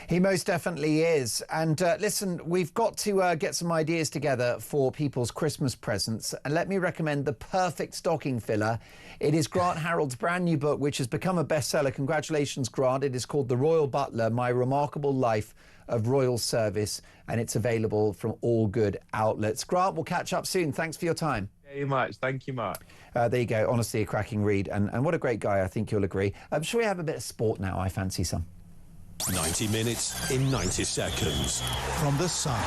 He most definitely is. And listen, we've got to get some ideas together for people's Christmas presents. And let me recommend the perfect stocking filler. It is Grant Harold's brand new book, which has become a bestseller. Congratulations, Grant. It is called The Royal Butler, My Remarkable Life of Royal Service. And it's available from all good outlets. Grant, we'll catch up soon. Thanks for your time. Very much. Thank you, Mark. There you go. Honestly, a cracking read. And what a great guy. I think you'll agree. Shall we have a bit of sport now? I fancy some. 90 minutes in 90 seconds. From The Sun.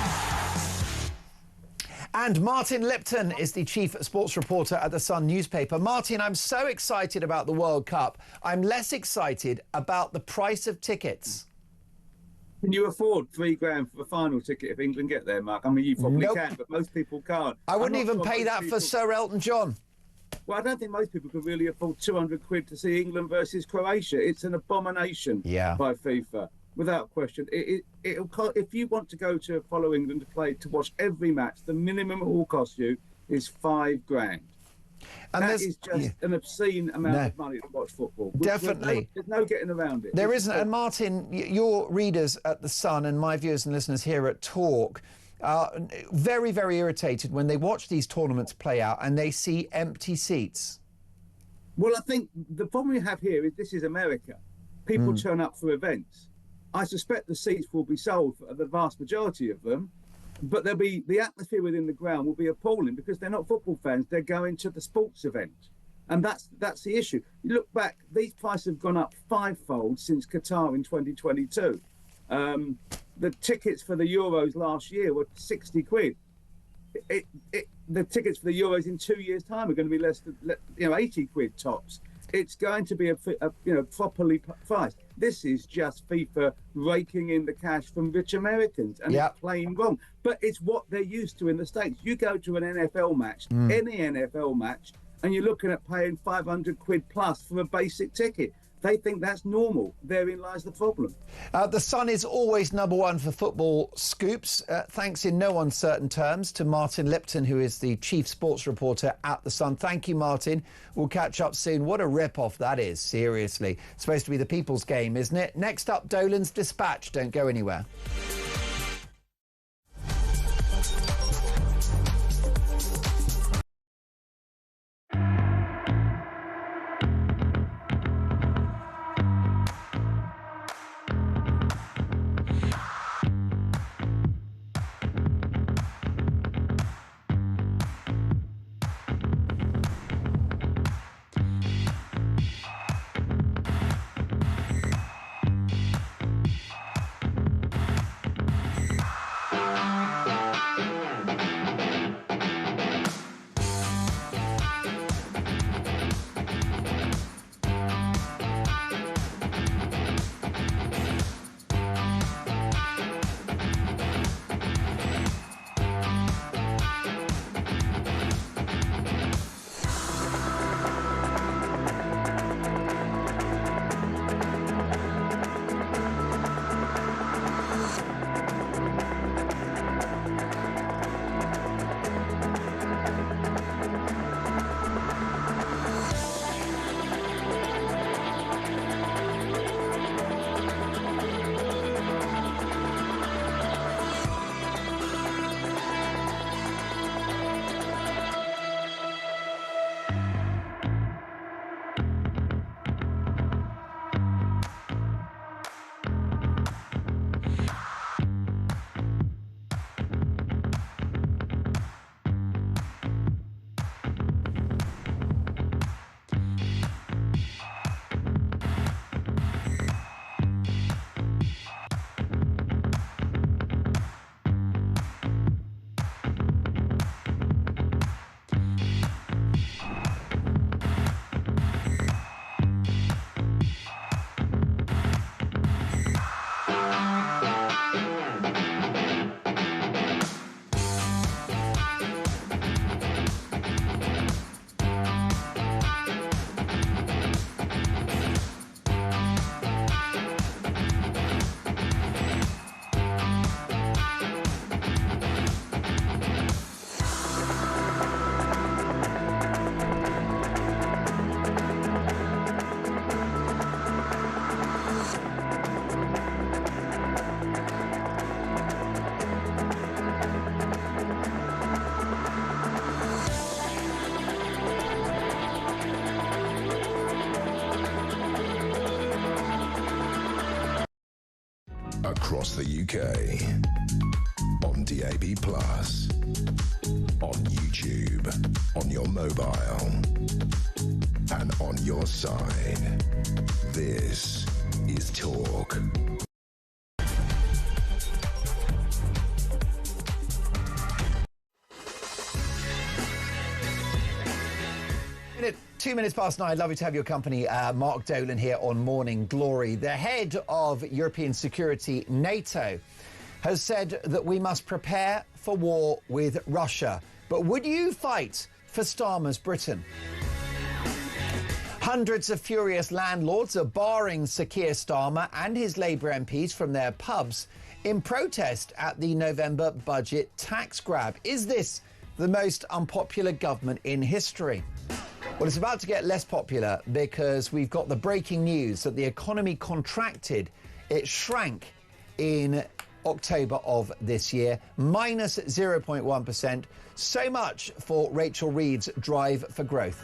And Martin Lipton is the chief sports reporter at The Sun newspaper. Martin, I'm so excited about the World Cup. I'm less excited about the price of tickets. Can you afford £3,000 for a final ticket if England get there, Mark? I mean, you probably can, but most people can't. I wouldn't even pay that for Sir Elton John. Well, I don't think most people could really afford £200 to see England versus Croatia. It's an abomination by FIFA, without question. It'll cost, if you want to go to follow England to watch every match, the minimum it will cost you is £5,000. And that is just an obscene amount of money to watch football. Definitely. There's no getting around it. There isn't. And Martin, your readers at The Sun and my viewers and listeners here at Talk are very, very irritated when they watch these tournaments play out and they see empty seats. Well, I think the problem we have here is this is America. People turn up for events. I suspect the seats will be sold for the vast majority of them, but there'll be the atmosphere within the ground will be appalling because they're not football fans. They're going to the sports event, and that's the issue. You look back; these prices have gone up fivefold since Qatar in 2022. The tickets for the Euros last year were 60 quid. The tickets for the Euros in 2 years' time are going to be less than 80 quid tops. It's going to be properly priced. This is just FIFA raking in the cash from rich Americans, and it's plain wrong. But it's what they're used to in the States. You go to an NFL match, any NFL match, and you're looking at paying 500 quid plus for a basic ticket. They think that's normal. Therein lies the problem. The Sun is always #1 for football scoops. Thanks in no uncertain terms to Martin Lipton, who is the chief sports reporter at The Sun. Thank you, Martin. We'll catch up soon. What a rip-off that is, seriously. It's supposed to be the people's game, isn't it? Next up, Dolan's Dispatch. Don't go anywhere. Across the UK, on DAB+, on YouTube, on your mobile, and on your side. This is Talk. Two minutes past 9. Lovely to have your company. Mark Dolan here on Morning Glory. The head of European security, NATO, has said that we must prepare for war with Russia. But would you fight for Starmer's Britain? Hundreds of furious landlords are barring Sir Keir Starmer and his Labour MPs from their pubs in protest at the November budget tax grab. Is this the most unpopular government in history? Well, it's about to get less popular because we've got the breaking news that the economy contracted. It shrank in October of this year, minus 0.1%. So much for Rachel Reed's drive for growth.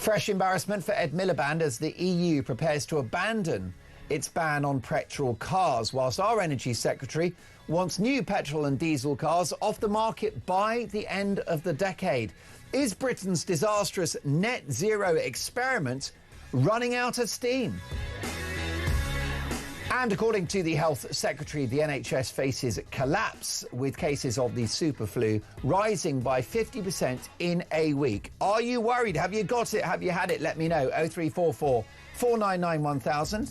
Fresh embarrassment for Ed Miliband as the EU prepares to abandon its ban on petrol cars, whilst our Energy Secretary wants new petrol and diesel cars off the market by the end of the decade. Is Britain's disastrous net zero experiment running out of steam? And according to the Health Secretary, the NHS faces collapse with cases of the super flu rising by 50% in a week. Are you worried? Have you got it? Have you had it? Let me know. 0344 499 1000.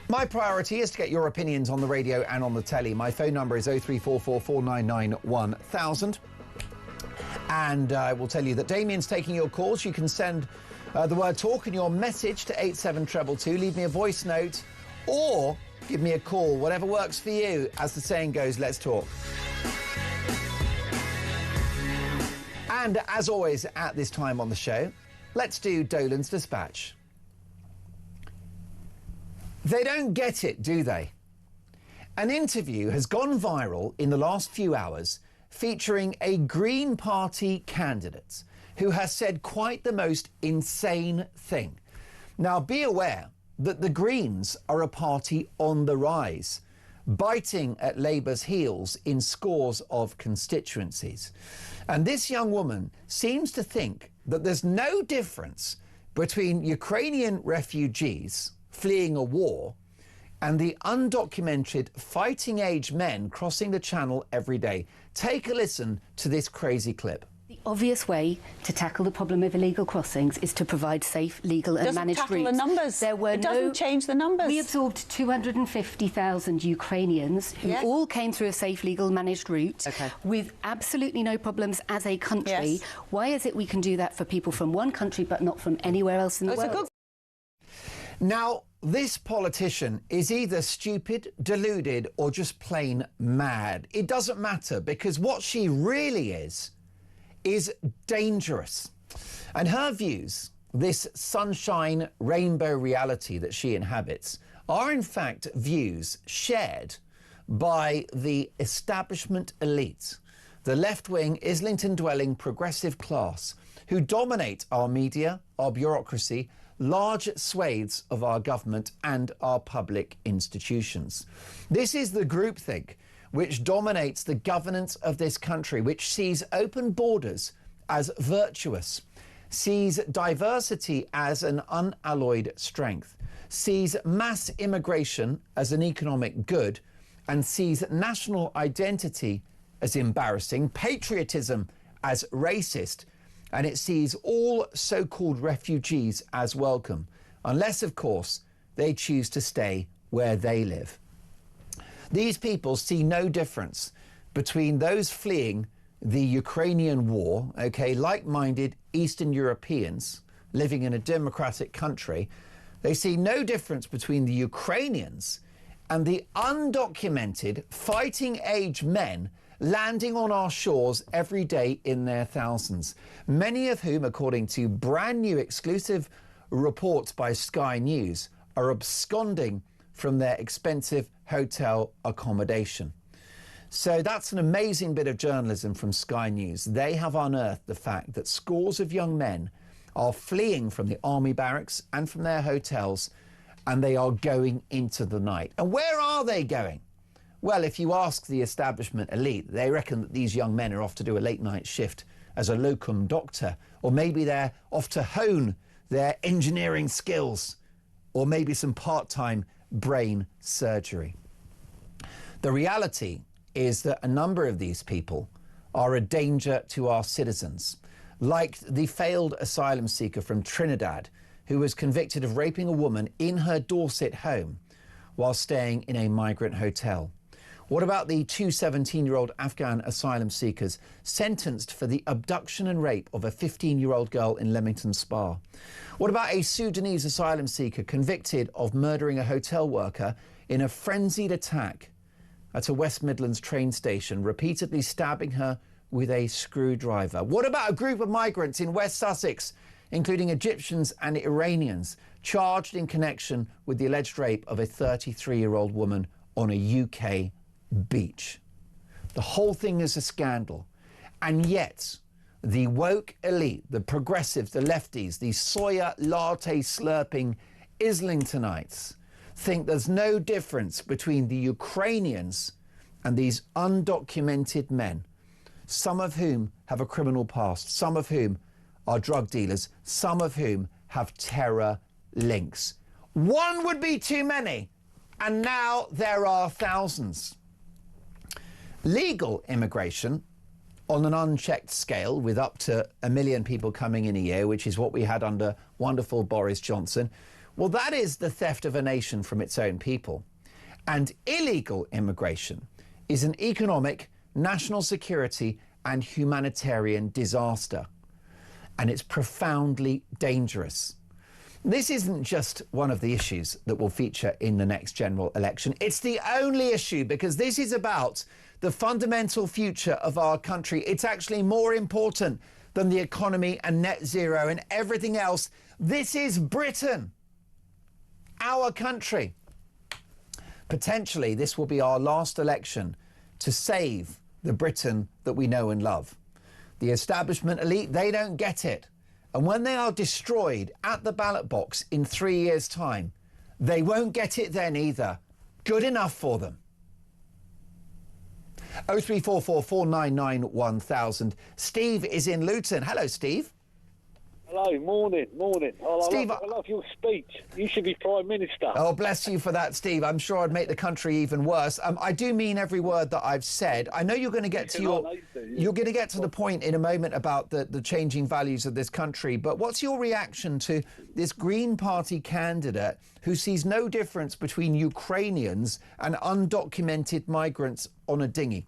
My priority is to get your opinions on the radio and on the telly. My phone number is 0344 499 1000. And I will tell you that Damien's taking your calls. You can send the word talk and your message to 87222. Leave me a voice note or give me a call. Whatever works for you. As the saying goes, let's talk. And as always at this time on the show, let's do Dolan's Dispatch. They don't get it, do they? An interview has gone viral in the last few hours featuring a Green Party candidate who has said quite the most insane thing. Now, be aware that the Greens are a party on the rise, biting at Labour's heels in scores of constituencies. And this young woman seems to think that there's no difference between Ukrainian refugees fleeing a war and the undocumented fighting-age men crossing the channel every day. Take a listen to this crazy clip. The obvious way to tackle the problem of illegal crossings is to provide safe, legal and managed routes. Doesn't tackle the numbers. There were it doesn't change the numbers. We absorbed 250,000 Ukrainians who all came through a safe, legal, managed route with absolutely no problems as a country. Yes. Why is it we can do that for people from one country but not from anywhere else in the world? Now, this politician is either stupid, deluded, or just plain mad. It doesn't matter, because what she really is dangerous. And her views, this sunshine rainbow reality that she inhabits, are in fact views shared by the establishment elite, the left-wing, Islington-dwelling progressive class who dominate our media, our bureaucracy, large swathes of our government and our public institutions. This is the groupthink which dominates the governance of this country, which sees open borders as virtuous, sees diversity as an unalloyed strength, sees mass immigration as an economic good, and sees national identity as embarrassing, patriotism as racist, and it sees all so-called refugees as welcome, unless, of course, they choose to stay where they live. These people see no difference between those fleeing the Ukrainian war, like-minded Eastern Europeans living in a democratic country. They see no difference between the Ukrainians and the undocumented fighting-age men landing on our shores every day in their thousands, many of whom, according to brand new exclusive reports by Sky News, are absconding from their expensive hotel accommodation. So that's an amazing bit of journalism from Sky News. They have unearthed the fact that scores of young men are fleeing from the army barracks and from their hotels, and they are going into the night. And where are they going? Well, if you ask the establishment elite, they reckon that these young men are off to do a late-night shift as a locum doctor, or maybe they're off to hone their engineering skills, or maybe some part-time brain surgery. The reality is that a number of these people are a danger to our citizens, like the failed asylum seeker from Trinidad who was convicted of raping a woman in her Dorset home while staying in a migrant hotel. What about the two 17-year-old Afghan asylum seekers sentenced for the abduction and rape of a 15-year-old girl in Leamington Spa? What about a Sudanese asylum seeker convicted of murdering a hotel worker in a frenzied attack at a West Midlands train station, repeatedly stabbing her with a screwdriver. What about a group of migrants in West Sussex, including Egyptians and Iranians, charged in connection with the alleged rape of a 33-year-old woman on a UK beach? The whole thing is a scandal. And yet, the woke elite, the progressives, the lefties, the soya latte slurping Islingtonites think there's no difference between the Ukrainians and these undocumented men, some of whom have a criminal past, some of whom are drug dealers, some of whom have terror links. One would be too many, and now there are thousands. Legal immigration on an unchecked scale, with up to 1 million people coming in a year, which is what we had under wonderful Boris Johnson, well, that is the theft of a nation from its own people. And illegal immigration is an economic, national security and humanitarian disaster. And it's profoundly dangerous. This isn't just one of the issues that will feature in the next general election. It's the only issue, because this is about the fundamental future of our country. It's actually more important than the economy and net zero and everything else. This is Britain, our country. Potentially, this will be our last election to save the Britain that we know and love. The establishment elite, they don't get it. And when they are destroyed at the ballot box in 3 years' time, they won't get it then either. Good enough for them. 0344 499 1000. Steve is in Luton. Hello, Steve. Hello, morning. Steve, I love your speech. You should be Prime Minister. Oh, bless you for that, Steve. I'm sure I'd make the country even worse. I do mean every word that I've said. I know you're going to get to you're going to get to the point in a moment about the changing values of this country. But what's your reaction to this Green Party candidate who sees no difference between Ukrainians and undocumented migrants on a dinghy?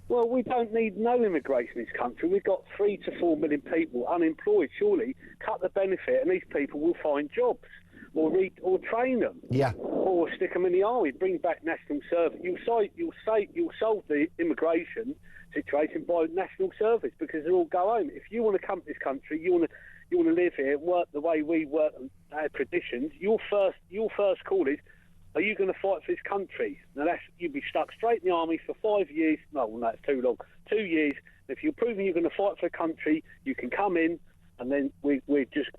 Well, we don't need no immigration in this country. We've got 3 to 4 million people unemployed. Surely cut the benefit and these people will find jobs or train them. Yeah. Or stick them in the army, bring back national service. You'll solve the immigration situation by national service, because they'll all go home. If you want to come to this country, you want to live here, work the way we work, our traditions, your first call is, are you going to fight for this country? Now, you'd be stuck straight in the army for 5 years. No, that's too long. 2 years. If you're proving you're going to fight for the country, you can come in, and then we just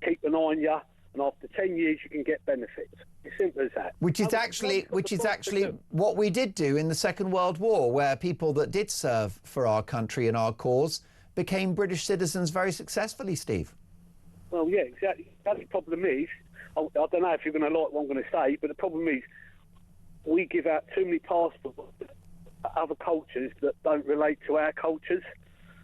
keep an eye on you. And after 10 years, you can get benefits. As simple as that. Which is actually what we did do in the Second World War, where people that did serve for our country and our cause became British citizens very successfully, Steve. Well, yeah, exactly. That's the problem is, I don't know if you're going to like what I'm going to say, but the problem is we give out too many passports to other cultures that don't relate to our cultures,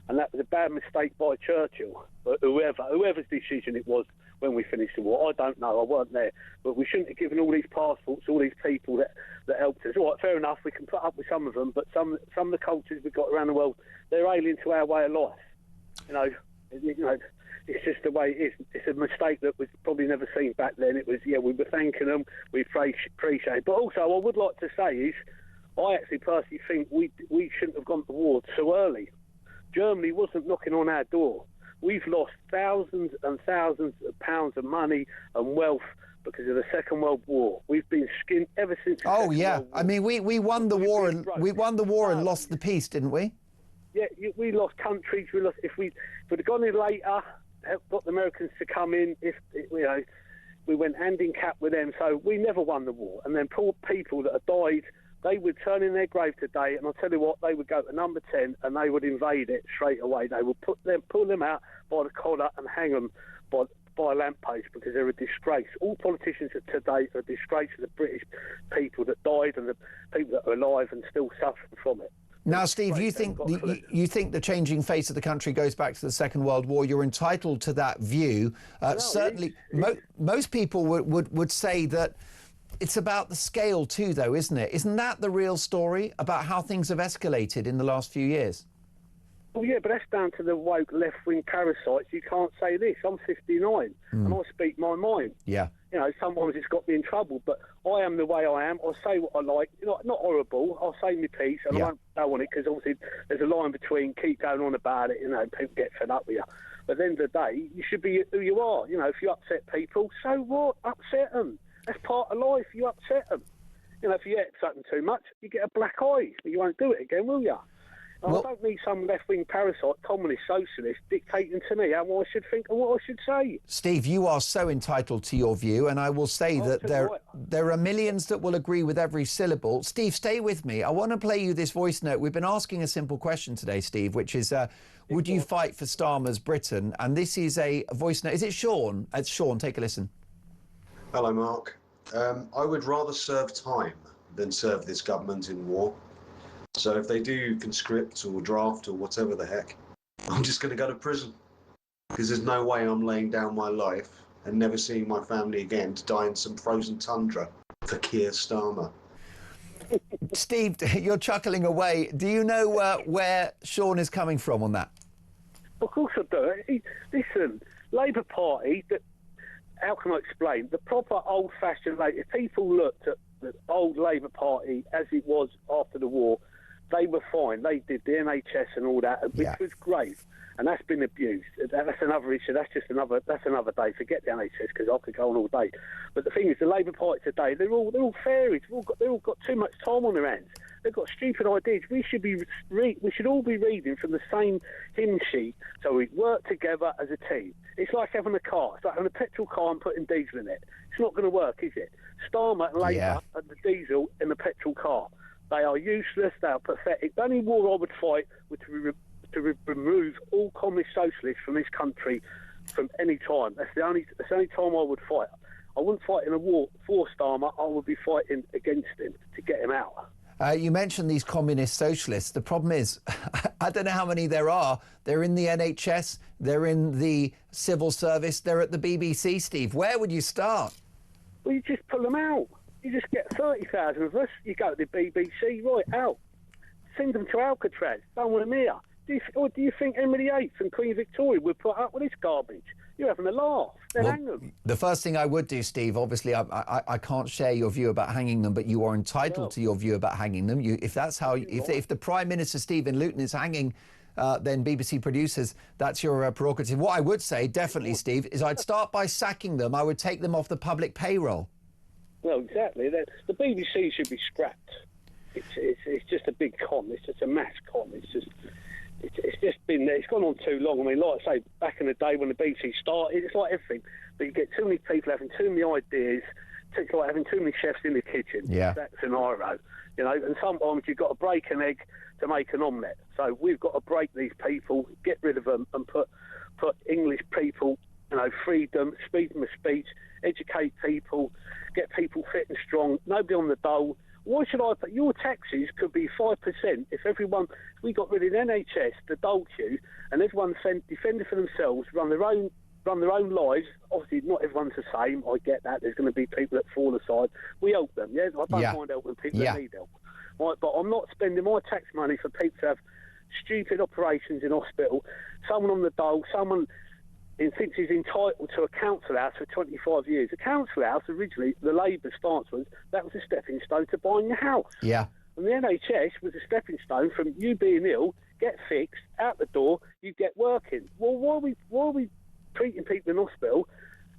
and that was a bad mistake by Churchill, or whoever's decision it was when we finished the war. I don't know, I weren't there, but we shouldn't have given all these passports to all these people that helped us. All right, fair enough, we can put up with some of them, but some of the cultures we've got around the world, they're alien to our way of life. You know, it's just the way it is. It's a mistake that was probably never seen back then. It was, we were thanking them, we appreciate it. But also, I would like to say is, I actually personally think we shouldn't have gone to war too early. Germany wasn't knocking on our door. We've lost thousands and thousands of pounds of money and wealth because of the Second World War. We've been skinned ever since. Oh yeah, I mean we won the war and lost the peace, didn't we? Yeah, we lost countries. We lost if we'd have gone in later. Got the Americans to come in, we went hand in cap with them, so we never won the war. And then poor people that had died, they would turn in their grave today, and I'll tell you what, they would go to number 10 and they would invade it straight away. They would pull them out by the collar and hang them by a lamppost, because they're a disgrace. All politicians today are a disgrace to the British people that died and the people that are alive and still suffering from it. Now, Steve, you think the changing face of the country goes back to the Second World War? You're entitled to that view. Certainly, most people would say that it's about the scale too, though, isn't it? Isn't that the real story about how things have escalated in the last few years? Well, yeah, but that's down to the woke left-wing parasites. You can't say this. I'm 59 and I speak my mind. Yeah. You know, sometimes it's got me in trouble, but I am the way I am. I'll say what I like. Not horrible. I'll say my piece, and I won't go on it, because obviously there's a line between keep going on about it, you know, people get fed up with you. But at the end of the day, you should be who you are. You know, if you upset people, so what? Upset them. That's part of life. You upset them. You know, if you upset them too much, you get a black eye. You won't do it again, will you? Well, I don't need some left-wing parasite, communist, socialist, dictating to me how I should think and what I should say. Steve, you are so entitled to your view, and I will say that there are millions that will agree with every syllable. Steve, stay with me. I want to play you this voice note. We've been asking a simple question today, Steve, which is, would you fight for Starmer's Britain? And this is a voice note. Is it Sean? It's Sean. Take a listen. Hello, Mark. I would rather serve time than serve this government in war. So if they do conscript or draft or whatever the heck, I'm just going to go to prison. Because there's no way I'm laying down my life and never seeing my family again to die in some frozen tundra for Keir Starmer. Steve, you're chuckling away. Do you know where Sean is coming from on that? Of course I do. Listen, Labour Party, how can I explain? The proper old-fashioned Labour, if people looked at the old Labour Party as it was after the war, they were fine. They did the NHS and all that, which was great, and that's been abused. That's another issue. That's another day. Forget the NHS, because I could go on all day. But the thing is, the Labour Party today, they're all fairies. They've all got too much time on their hands. They've got stupid ideas. We should all be reading from the same hymn sheet, so we work together as a team. It's like having a car. It's like having a petrol car and putting diesel in it. It's not going to work, is it? Starmer and Labour and the diesel in the petrol car. They are useless. They are pathetic. The only war I would fight would to remove all communist socialists from this country from any time. That's the only time I would fight. I wouldn't fight in a war for Starmer. I would be fighting against him to get him out. You mentioned these communist socialists. The problem is, I don't know how many there are. They're in the NHS, they're in the civil service, they're at the BBC, Steve. Where would you start? Well, you just pull them out. You just get 30,000 of us. You go to the BBC, right, out. Send them to Alcatraz. Don't want them here. Do you think Henry VIII and Queen Victoria would put up with this garbage? You're having a laugh. Then hang them. The first thing I would do, Steve, obviously I can't share your view about hanging them, but you are entitled to your view about hanging them. If that's how, if the Prime Minister Stephen Luton is hanging, then BBC producers, that's your prerogative. What I would say, definitely, Steve, is I'd start by sacking them. I would take them off the public payroll. Well, exactly. The BBC should be scrapped. It's just a big con. It's just a mass con. It's just been there. It's gone on too long. I mean, like I say, back in the day when the BBC started, it's like everything. But you get too many people having too many ideas. It's like having too many chefs in the kitchen. Yeah. That scenario, you know. And sometimes you've got to break an egg to make an omelette. So we've got to break these people, get rid of them, and put English people, you know, freedom, freedom of speech, educate people, get people fit and strong. Nobody on the dole. Why should I put your taxes could be 5% if we got rid of the NHS, the dole queue, and everyone defended for themselves, run their own lives. Obviously, not everyone's the same. I get that. There's going to be people that fall aside. We help them. Yeah, I don't mind helping people that need help. Right, but I'm not spending my tax money for people to have stupid operations in hospital. Someone on the dole, someone thinks he's entitled to a council house for 25 years. A council house, originally, the Labour stance was, that was a stepping stone to buying your house. Yeah. And the NHS was a stepping stone from you being ill, get fixed, out the door, you get working. Well, why are we treating people in hospital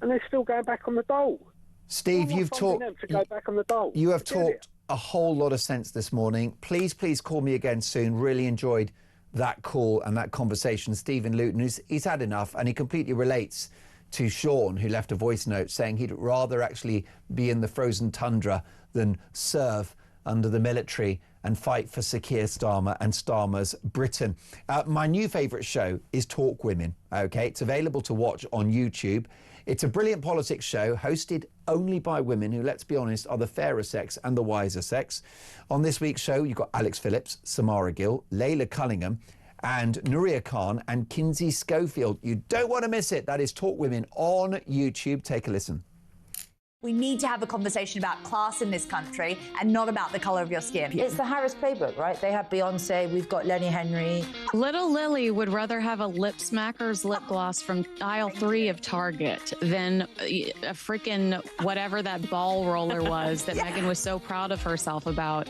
and they're still going back on the dole? Steve, you've talked... them to go back on the dole? You have talked a whole lot of sense this morning. Please call me again soon. Really enjoyed that call and that conversation. Stephen Luton, he's had enough, and he completely relates to Sean, who left a voice note saying he'd rather actually be in the frozen tundra than serve under the military and fight for Sir Keir Starmer and Starmer's Britain. My new favourite show is Talk Women. OK, it's available to watch on YouTube. It's a brilliant politics show hosted only by women who, let's be honest, are the fairer sex and the wiser sex. On this week's show, you've got Alex Phillips, Samara Gill, Layla Cunningham and Nuria Khan and Kinsey Schofield. You don't want to miss it. That is Talk Women on YouTube. Take a listen. We need to have a conversation about class in this country and not about the colour of your skin. It's the Harris playbook, right? They have Beyonce, we've got Lenny Henry. Little Lily would rather have a Lip Smackers lip gloss from aisle 3 of Target than a freaking whatever that ball roller was that Meghan was so proud of herself about.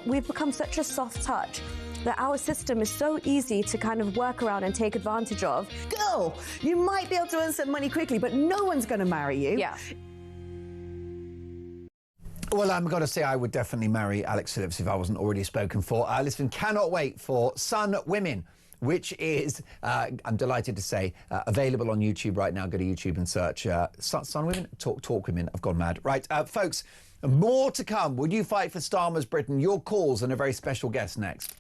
We've become such a soft touch that our system is so easy to kind of work around and take advantage of. Girl, you might be able to earn some money quickly, but no one's going to marry you. Yeah. Well, I'm going to say I would definitely marry Alex Phillips if I wasn't already spoken for. Listen, cannot wait for Sun Women, which is, I'm delighted to say, available on YouTube right now. Go to YouTube and search Sun Women, Talk Women. I've gone mad. Right, folks, more to come. Would you fight for Starmer's Britain? Your calls and a very special guest next.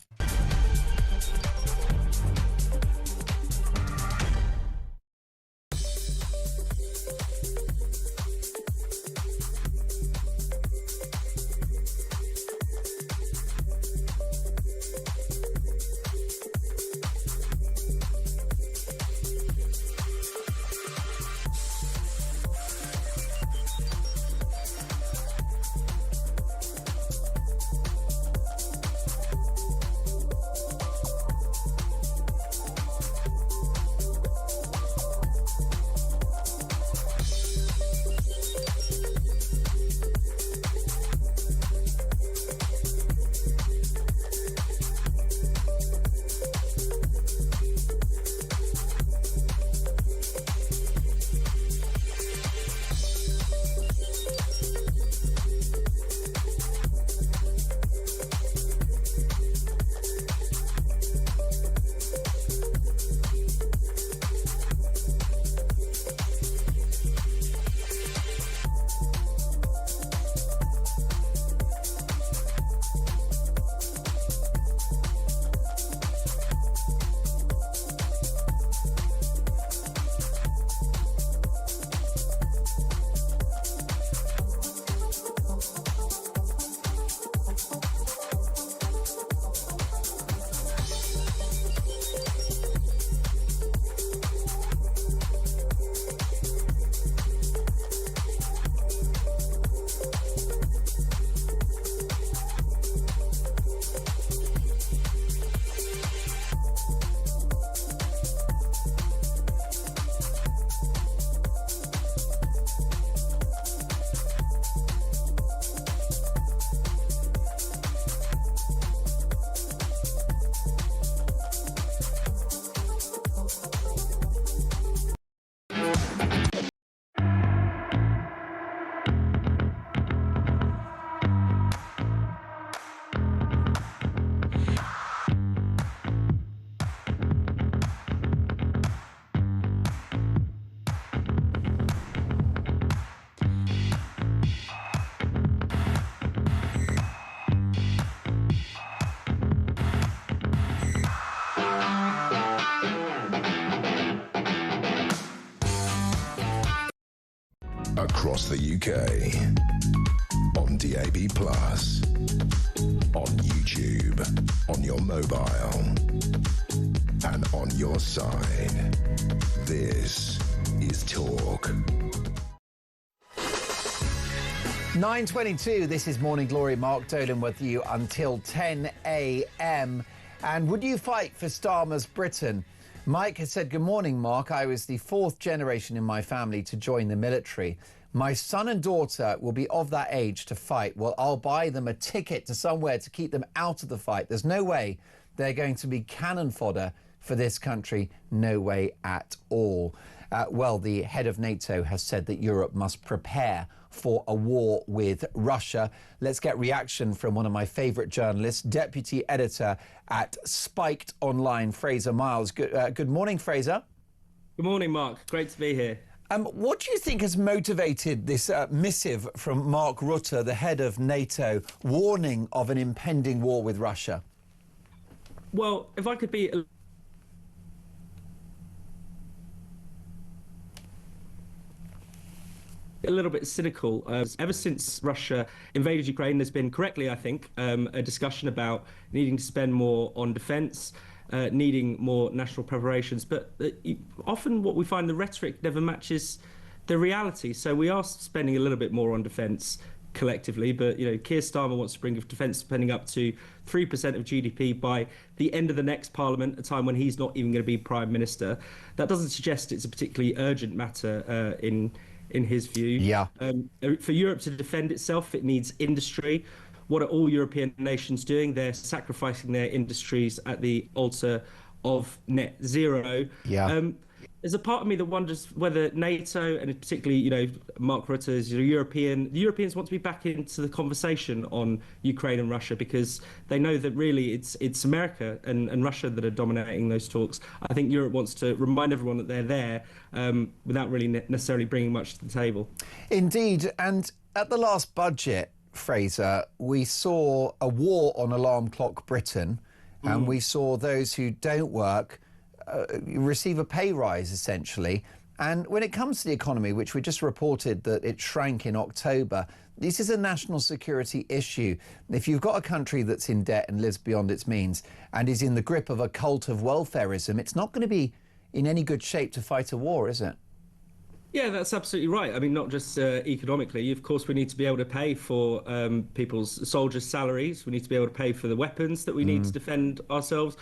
Across the UK, on DAB+, on YouTube, on your mobile, and on your side. This is Talk. 9:22, this is Morning Glory. Mark Dolan with you until 10 a.m. And would you fight for Starmer's Britain? Mike has said, good morning, Mark. I was the 4th generation in my family to join the military. My son and daughter will be of that age to fight. Well, I'll buy them a ticket to somewhere to keep them out of the fight. There's no way they're going to be cannon fodder for this country. No way at all. Well, the head of NATO has said that Europe must prepare for a war with Russia. Let's get reaction from one of my favourite journalists, deputy editor at Spiked Online, Fraser Miles. Good morning, Fraser. Good morning, Mark. Great to be here. What do you think has motivated this missive from Mark Rutte, the head of NATO, warning of an impending war with Russia? Well, if I could be a little bit cynical. Ever since Russia invaded Ukraine, there's been, correctly, I think, a discussion about needing to spend more on defence, needing more national preparations. But often what we find, the rhetoric never matches the reality. So we are spending a little bit more on defence collectively, but Keir Starmer wants to bring defence spending up to 3% of GDP by the end of the next Parliament, a time when he's not even going to be Prime Minister. That doesn't suggest it's a particularly urgent matter in his view. Yeah. For Europe to defend itself, it needs industry. What are all European nations doing? They're sacrificing their industries at the altar of net zero. Yeah. There's a part of me that wonders whether NATO, and particularly, Mark Rutte is the Europeans want to be back into the conversation on Ukraine and Russia, because they know that really it's America and Russia that are dominating those talks. I think Europe wants to remind everyone that they're there without really necessarily bringing much to the table. Indeed. And at the last budget, Fraser, we saw a war on alarm clock Britain, and we saw those who don't work receive a pay rise, essentially. And when it comes to the economy, which we just reported that it shrank in October, this is a national security issue. If you've got a country that's in debt and lives beyond its means and is in the grip of a cult of welfarism, it's not going to be in any good shape to fight a war, is it? Yeah, that's absolutely right. I mean, not just economically. Of course, we need to be able to pay for people's soldiers' salaries. We need to be able to pay for the weapons that we need to defend ourselves.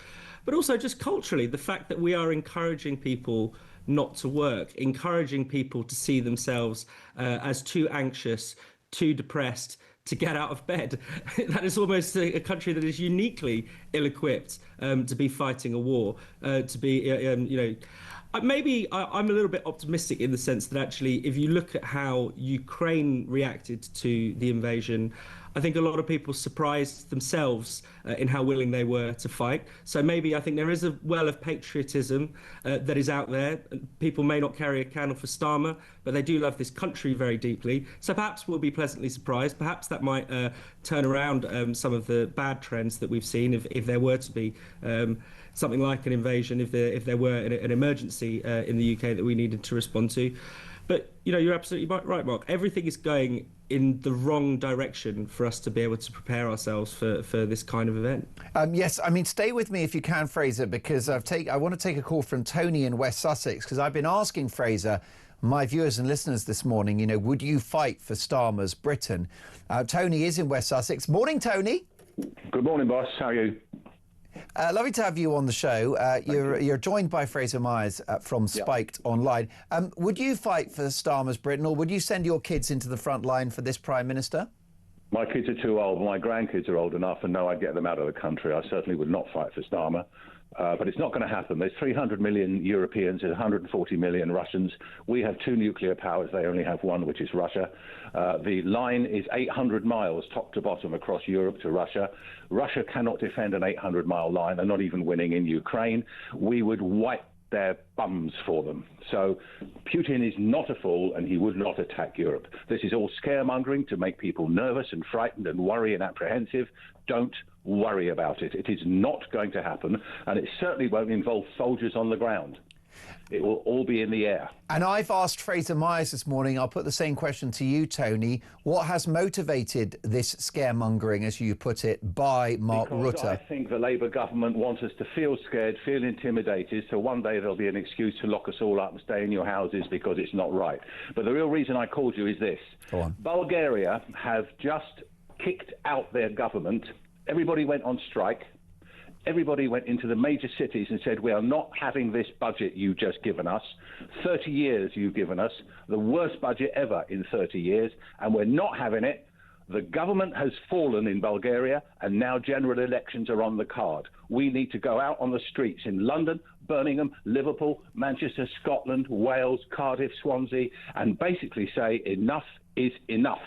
But also just culturally, the fact that we are encouraging people not to work, encouraging people to see themselves as too anxious, too depressed to get out of bed. That is almost a country that is uniquely ill-equipped to be fighting a war, to be, maybe I'm a little bit optimistic in the sense that actually, if you look at how Ukraine reacted to the invasion, I think a lot of people surprised themselves in how willing they were to fight. So maybe I think there is a well of patriotism that is out there. People may not carry a candle for Starmer, but they do love this country very deeply. So perhaps we'll be pleasantly surprised. Perhaps that might turn around some of the bad trends that we've seen if there were to be something like an invasion, if there were an emergency in the UK that we needed to respond to. But, you're absolutely right, Mark. Everything is going in the wrong direction for us to be able to prepare ourselves for this kind of event. Yes, I mean, stay with me if you can, Fraser, because I want to take a call from Tony in West Sussex, because I've been asking Fraser, my viewers and listeners this morning, would you fight for Starmer's Britain? Tony is in West Sussex. Morning, Tony. Good morning, boss. How are you? Lovely to have you on the show. You're joined by Fraser Myers from Spiked Online. Would you fight for Starmer's Britain, or would you send your kids into the front line for this Prime Minister? My kids are too old. My grandkids are old enough, and no, I'd get them out of the country. I certainly would not fight for Starmer. But it's not going to happen. There's 300 million Europeans and 140 million Russians. We have two nuclear powers. They only have one, which is Russia. The line is 800 miles top to bottom across Europe to Russia. Russia cannot defend an 800-mile line. They're not even winning in Ukraine. We would wipe their bums for them. So Putin is not a fool, and he would not attack Europe. This is all scaremongering to make people nervous and frightened and worry and apprehensive. Don't worry about it. It is not going to happen, and it certainly won't involve soldiers on the ground. It will all be in the air. And I've asked Fraser Myers this morning, I'll put the same question to you, Tony. What has motivated this scaremongering, as you put it, by Mark Rutte? I think the Labour government wants us to feel scared, feel intimidated, so one day there'll be an excuse to lock us all up and stay in your houses because it's not right. But the real reason I called you is this. Go on. Bulgaria have just kicked out their government. Everybody went on strike. Everybody went into the major cities and said, we are not having this budget you've just given us. 30 years you've given us, the worst budget ever in 30 years, and we're not having it. The government has fallen in Bulgaria, and now general elections are on the card. We need to go out on the streets in London, Birmingham, Liverpool, Manchester, Scotland, Wales, Cardiff, Swansea, and basically say enough is enough.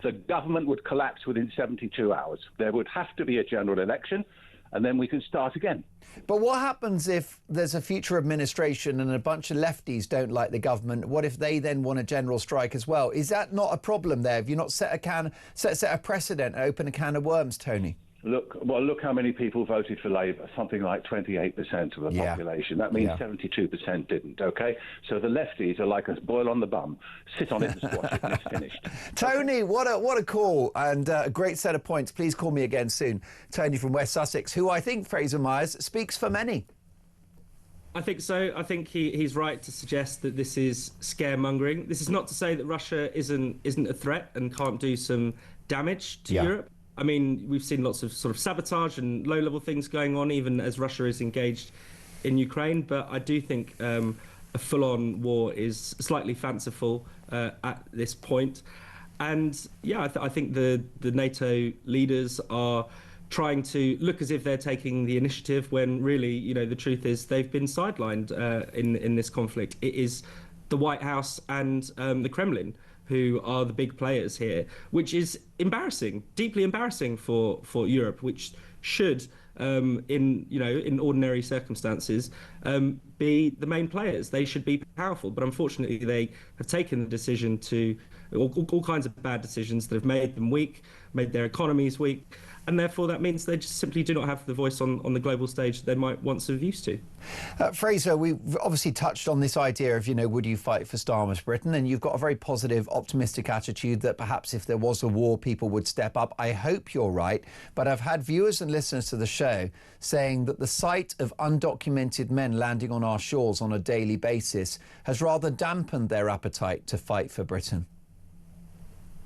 The government would collapse within 72 hours. There would have to be a general election, and then we can start again. But what happens if there's a future administration and a bunch of lefties don't like the government? What if they then want a general strike as well? Is that not a problem there? Have you not set a precedent and open a can of worms, Tony? Look how many people voted for Labour, something like 28% of the population. That means 72% didn't, OK? So the lefties are like a boil on the bum. Sit on it and squash it and it's finished. Tony, what a call, and a great set of points. Please call me again soon. Tony from West Sussex, who I think, Fraser Myers, speaks for many. I think so. I think he's right to suggest that this is scaremongering. This is not to say that Russia isn't a threat and can't do some damage to Europe. I mean, we've seen lots of sort of sabotage and low-level things going on, even as Russia is engaged in Ukraine. But I do think a full-on war is slightly fanciful at this point. And yeah, I think the NATO leaders are trying to look as if they're taking the initiative when really, you know, the truth is they've been sidelined in this conflict. It is the White House and the Kremlin who are the big players here, which is embarrassing, deeply embarrassing for Europe, which should, in ordinary circumstances, be the main players. They should be powerful, but unfortunately they have taken the decision to all kinds of bad decisions that have made them weak, made their economies weak, and therefore that means they just simply do not have the voice on the global stage they might once have used to. Fraser, we've obviously touched on this idea of, would you fight for Starmer's Britain? And you've got a very positive, optimistic attitude that perhaps if there was a war, people would step up. I hope you're right. But I've had viewers and listeners to the show saying that the sight of undocumented men landing on our shores on a daily basis has rather dampened their appetite to fight for Britain.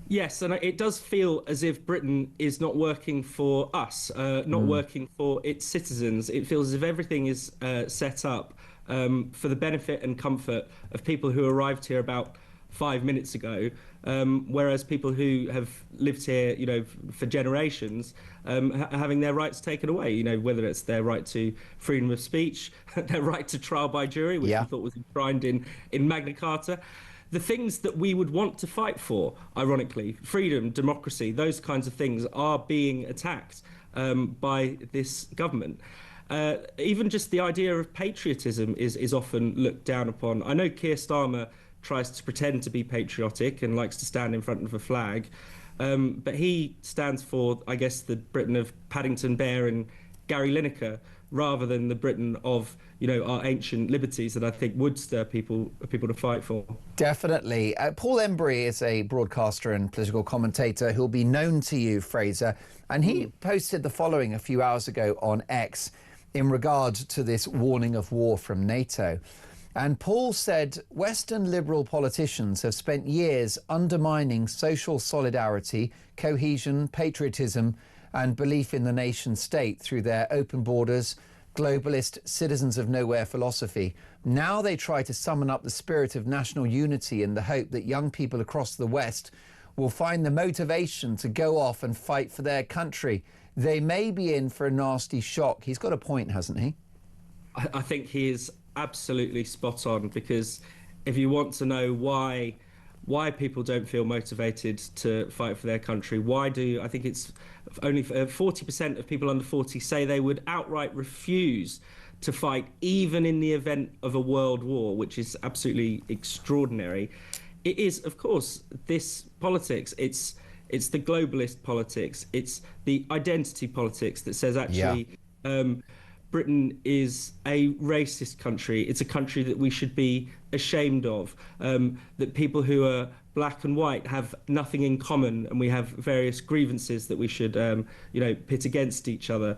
Yes, and it does feel as if Britain is not working for us, not working for its citizens. It feels as if everything is set up for the benefit and comfort of people who arrived here about 5 minutes ago, whereas people who have lived here, for generations, having their rights taken away, whether it's their right to freedom of speech, their right to trial by jury, which we thought was enshrined in Magna Carta. The things that we would want to fight for, ironically, freedom, democracy, those kinds of things are being attacked by this government. Even just the idea of patriotism is often looked down upon. I know Keir Starmer tries to pretend to be patriotic and likes to stand in front of a flag, but he stands for, I guess, the Britain of Paddington Bear and Gary Lineker, rather than the Britain of, our ancient liberties that I think would stir people to fight for. Definitely. Paul Embry is a broadcaster and political commentator who'll be known to you, Fraser, and he posted the following a few hours ago on X in regard to this warning of war from NATO. And Paul said, Western liberal politicians have spent years undermining social solidarity, cohesion, patriotism, and belief in the nation state through their open borders, globalist citizens of nowhere philosophy. Now they try to summon up the spirit of national unity in the hope that young people across the West will find the motivation to go off and fight for their country. They may be in for a nasty shock. He's got a point, hasn't he? I think he is absolutely spot on, because if you want to know why people don't feel motivated to fight for their country, I think it's only 40% of people under 40 say they would outright refuse to fight even in the event of a world war, which is absolutely extraordinary. It is, of course, this politics. It's the globalist politics. It's the identity politics that says actually Britain is a racist country. It's a country that we should be ashamed of, that people who are black and white have nothing in common, and we have various grievances that we should, pit against each other.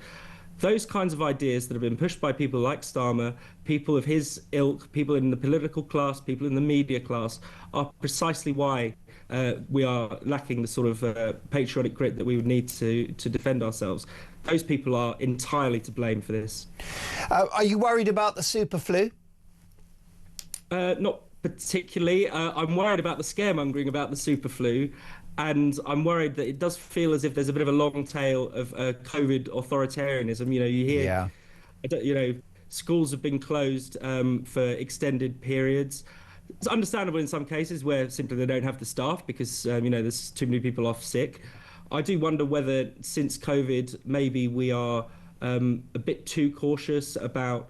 Those kinds of ideas that have been pushed by people like Starmer, people of his ilk, people in the political class, people in the media class, are precisely why we are lacking the sort of patriotic grit that we would need to defend ourselves. Those people are entirely to blame for this. Are you worried about the super flu? Not particularly. I'm worried about the scaremongering about the super flu, and I'm worried that it does feel as if there's a bit of a long tail of COVID authoritarianism. You hear, schools have been closed for extended periods. It's understandable in some cases where simply they don't have the staff because, there's too many people off sick. I do wonder whether since COVID, maybe we are a bit too cautious about,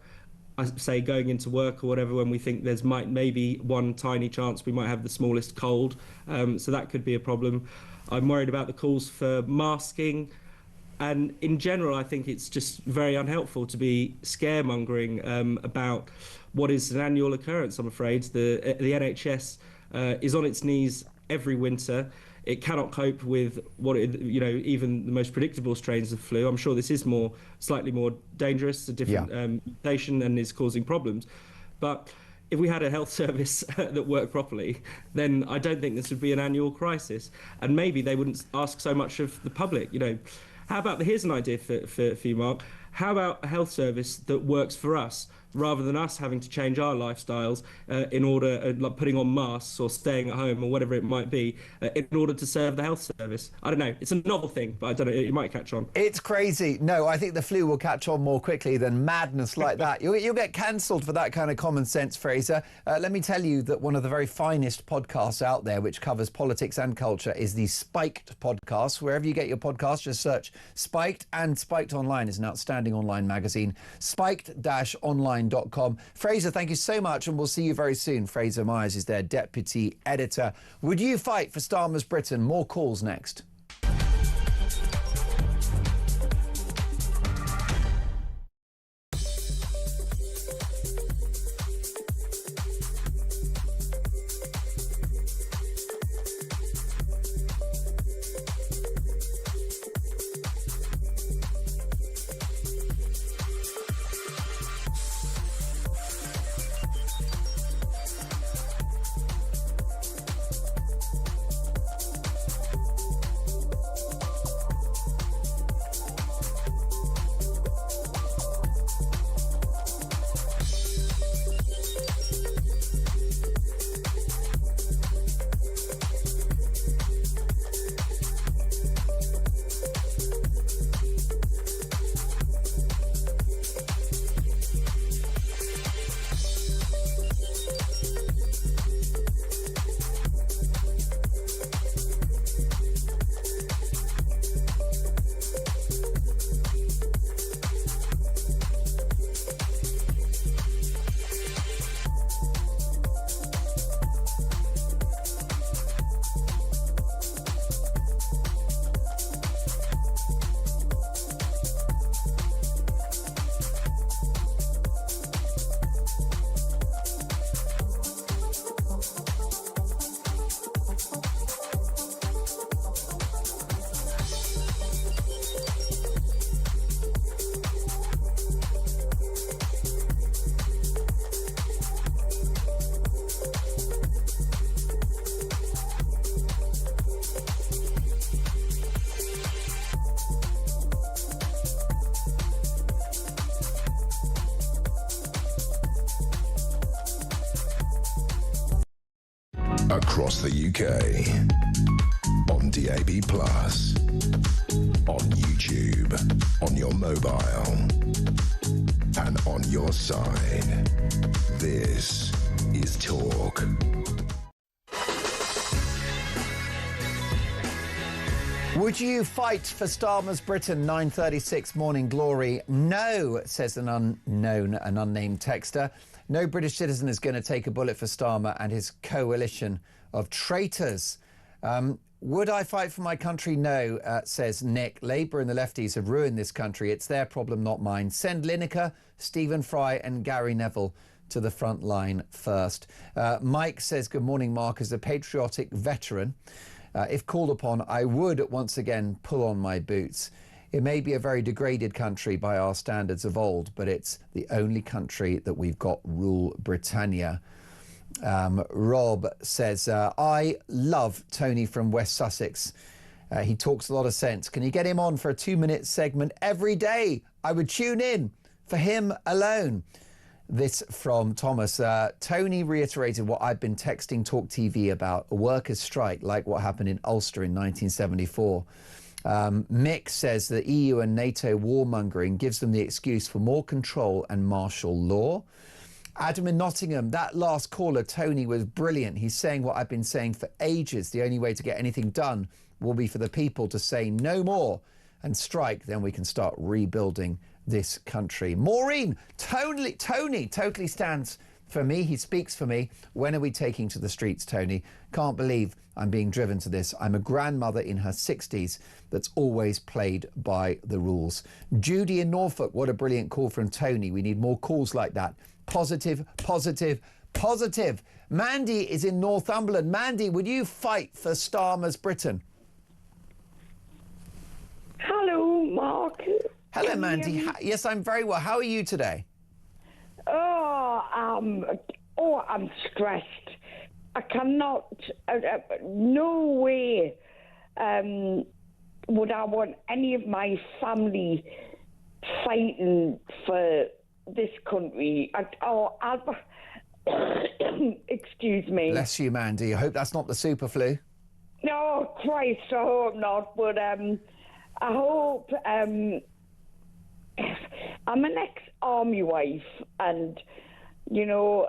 say, going into work or whatever when we think there's maybe one tiny chance we might have the smallest cold. So that could be a problem. I'm worried about the calls for masking. And in general, I think it's just very unhelpful to be scaremongering about what is an annual occurrence, I'm afraid. The NHS is on its knees every winter. It cannot cope with even the most predictable strains of flu. I'm sure this is slightly more dangerous, a different mutation, and is causing problems. But if we had a health service that worked properly, then I don't think this would be an annual crisis. And maybe they wouldn't ask so much of the public. How about, here's an idea for you, Mark. How about a health service that works for us, rather than us having to change our lifestyles in order, like putting on masks or staying at home or whatever it might be, in order to serve the health service? I don't know. It's a novel thing, but I don't know. It might catch on. It's crazy. No, I think the flu will catch on more quickly than madness like that. You'll get cancelled for that kind of common sense, Fraser. Let me tell you that one of the very finest podcasts out there, which covers politics and culture, is the Spiked podcast. Wherever you get your podcast, just search Spiked, and Spiked Online is an outstanding online magazine. Spiked-online.com. Fraser, thank you so much, and we'll see you very soon. Fraser Myers is their deputy editor. Would you fight for Starmer's Britain? More calls next. Across the UK, on DAB+, on YouTube, on your mobile, and on your side. This is Talk. Would you fight for Starmer's Britain? 9:36 Morning Glory. No, says an unnamed texter. No British citizen is going to take a bullet for Starmer and his coalition of traitors. Would I fight for my country? No, says Nick. Labour and the lefties have ruined this country. It's their problem, not mine. Send Lineker, Stephen Fry and Gary Neville to the front line first. Mike says, good morning, Mark. As a patriotic veteran, if called upon, I would once again pull on my boots. It may be a very degraded country by our standards of old, but it's the only country that we've got rule Britannia. Rob says, I love Tony from West Sussex. He talks a lot of sense. Can you get him on for a 2-minute segment every day? I would tune in for him alone. This from Thomas. Tony reiterated what I've been texting talkTV about, a workers' strike like what happened in Ulster in 1974. Mick says the EU and NATO warmongering gives them the excuse for more control and martial law. Adam in Nottingham, that last caller, Tony, was brilliant. He's saying what I've been saying for ages. The only way to get anything done will be for the people to say no more and strike. Then we can start rebuilding this country. Maureen, Tony totally stands for me. He speaks for me. When are we taking to the streets, Tony? Can't believe I'm being driven to this. I'm a grandmother in her 60s that's always played by the rules. Judy in Norfolk, what a brilliant call from Tony. We need more calls like that. Positive, positive, Positive. Mandy is in Northumberland. Mandy, would you fight for Starmer's Britain? Hello, Mark. Hello, Can you Mandy. hear me? Yes, I'm very well. How are you today? I'm stressed. I cannot. No way would I want any of my family fighting for this country. Excuse me. Bless you, Mandy. I hope that's not the super flu. No, Christ, I hope not. But I hope. I'm an ex-army wife, and you know,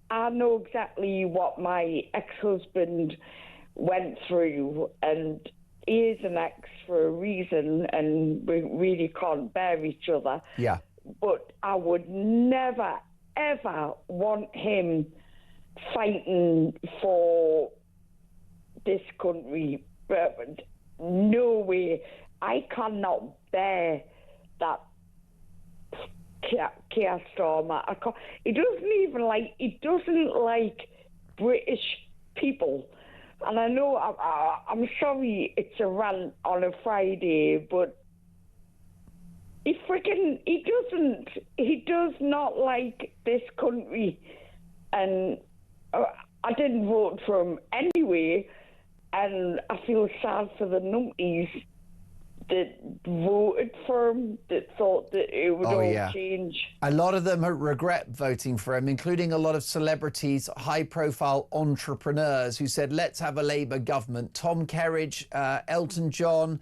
I know exactly what my ex-husband went through, and he is an ex for a reason, and we really can't bear each other. Yeah. But I would never, ever want him fighting for this country. No way. I cannot bear that Keir Starmer. He doesn't like British people. And I know, I'm sorry it's a rant on a Friday, but he does not like this country. And I didn't vote for him anyway, and I feel sad for the numpties that voted for him, that thought that it would change. A lot of them regret voting for him, including a lot of celebrities, high-profile entrepreneurs who said, let's have a Labour government. Tom Kerridge, Elton John,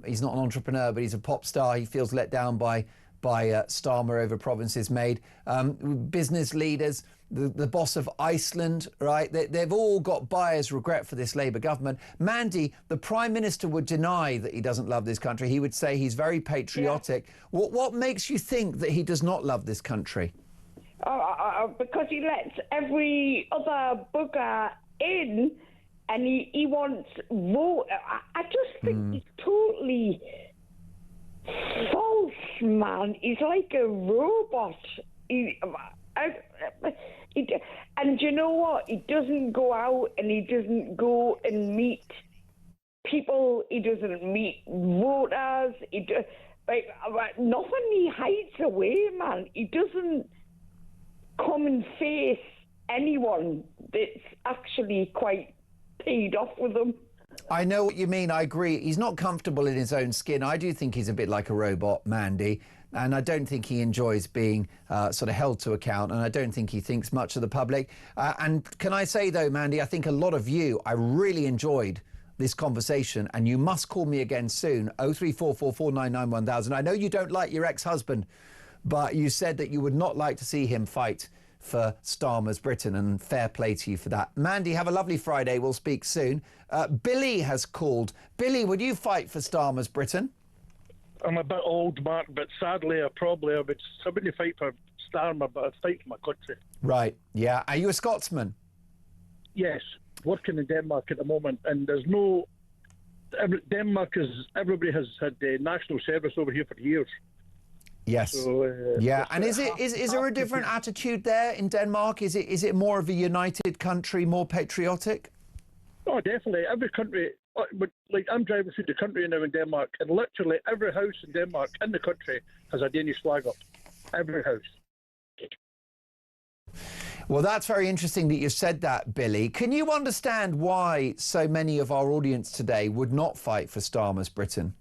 he's not an entrepreneur, but he's a pop star. He feels let down by Starmer over provinces made. Business leaders, the boss of Iceland, right? They've all got buyer's regret for this Labour government. Mandy, the Prime Minister would deny that he doesn't love this country. He would say he's very patriotic. Yeah. What makes you think that he does not love this country? Because he lets every other bugger in, and he wants vote. I just think he's totally false, man. He's like a robot. And you know what? He doesn't go out and he doesn't go and meet people. He doesn't meet voters. Nothing. He hides away, man. He doesn't come and face anyone that's actually quite paid off with him. I know what you mean. I agree. He's not comfortable in his own skin. I do think he's a bit like a robot, Mandy. And I don't think he enjoys being sort of held to account. And I don't think he thinks much of the public. And can I say, though, Mandy, I think a lot of you, I really enjoyed this conversation. And you must call me again soon. 03444991000. I know you don't like your ex-husband, but you said that you would not like to see him fight for Starmer's Britain, and fair play to you for that. Mandy, have a lovely Friday. We'll speak soon. Billy has called. Billy, would you fight for Starmer's Britain? I'm a bit old, Mark, but sadly I wouldn't fight for Starmer, but I'd fight for my country. Right, yeah. Are you a Scotsman? Yes, working in Denmark at the moment, and there's no... everybody has had national service over here for years. Yes. So, yeah, and is there a different attitude there in Denmark? Is it more of a united country, more patriotic? Oh, definitely. Every country, like I'm driving through the country now in Denmark, and literally every house in Denmark in the country has a Danish flag up. Every house. Well, that's very interesting that you said that, Billy. Can you understand why so many of our audience today would not fight for Starmer's Britain?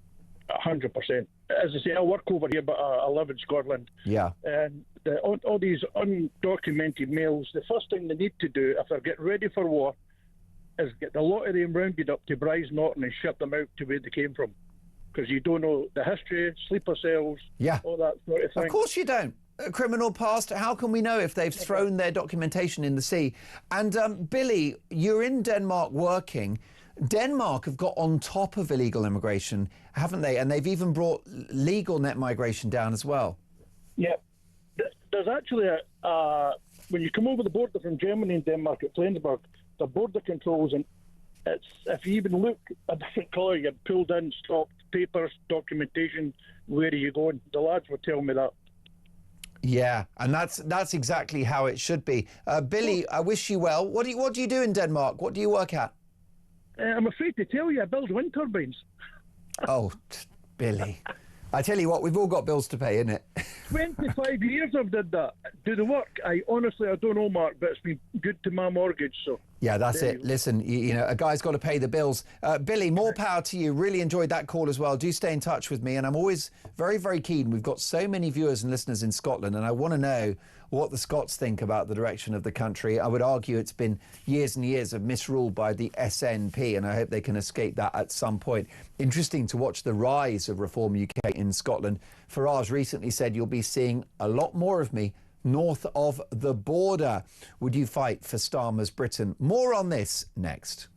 100%. As I say, I work over here, but I live in Scotland. Yeah. And all these undocumented males, the first thing they need to do if they're getting ready for war is get a lot of them rounded up to Bryce Norton and ship them out to where they came from. Because you don't know the history, sleeper cells, all that sort of thing. Of course you don't. A criminal past, how can we know if they've thrown their documentation in the sea? And Billy, you're in Denmark working. Denmark have got on top of illegal immigration, haven't they? And they've even brought legal net migration down as well. Yeah. There's actually when you come over the border from Germany and Denmark at Flensburg, the border controls, and it's, if you even look a different colour, you're pulled in, stopped, papers, documentation, where are you going? The lads were telling me that. Yeah, and that's exactly how it should be. Billy, I wish you well. What do you do in Denmark? What do you work at? I'm afraid to tell you, I build wind turbines. Oh, Billy. I tell you what, we've all got bills to pay, innit? 25 years I've did that. Do the work. I honestly don't know, Mark, but it's been good to my mortgage, so... Yeah, that's it. Listen, you know, a guy's got to pay the bills. Billy, more power to you. Really enjoyed that call as well. Do stay in touch with me. And I'm always very, very keen. We've got so many viewers and listeners in Scotland, and I want to know what the Scots think about the direction of the country. I would argue it's been years and years of misrule by the SNP, and I hope they can escape that at some point. Interesting to watch the rise of Reform UK in Scotland. Farage recently said, you'll be seeing a lot more of me north of the border. Would you fight for Starmer's Britain? More on this next.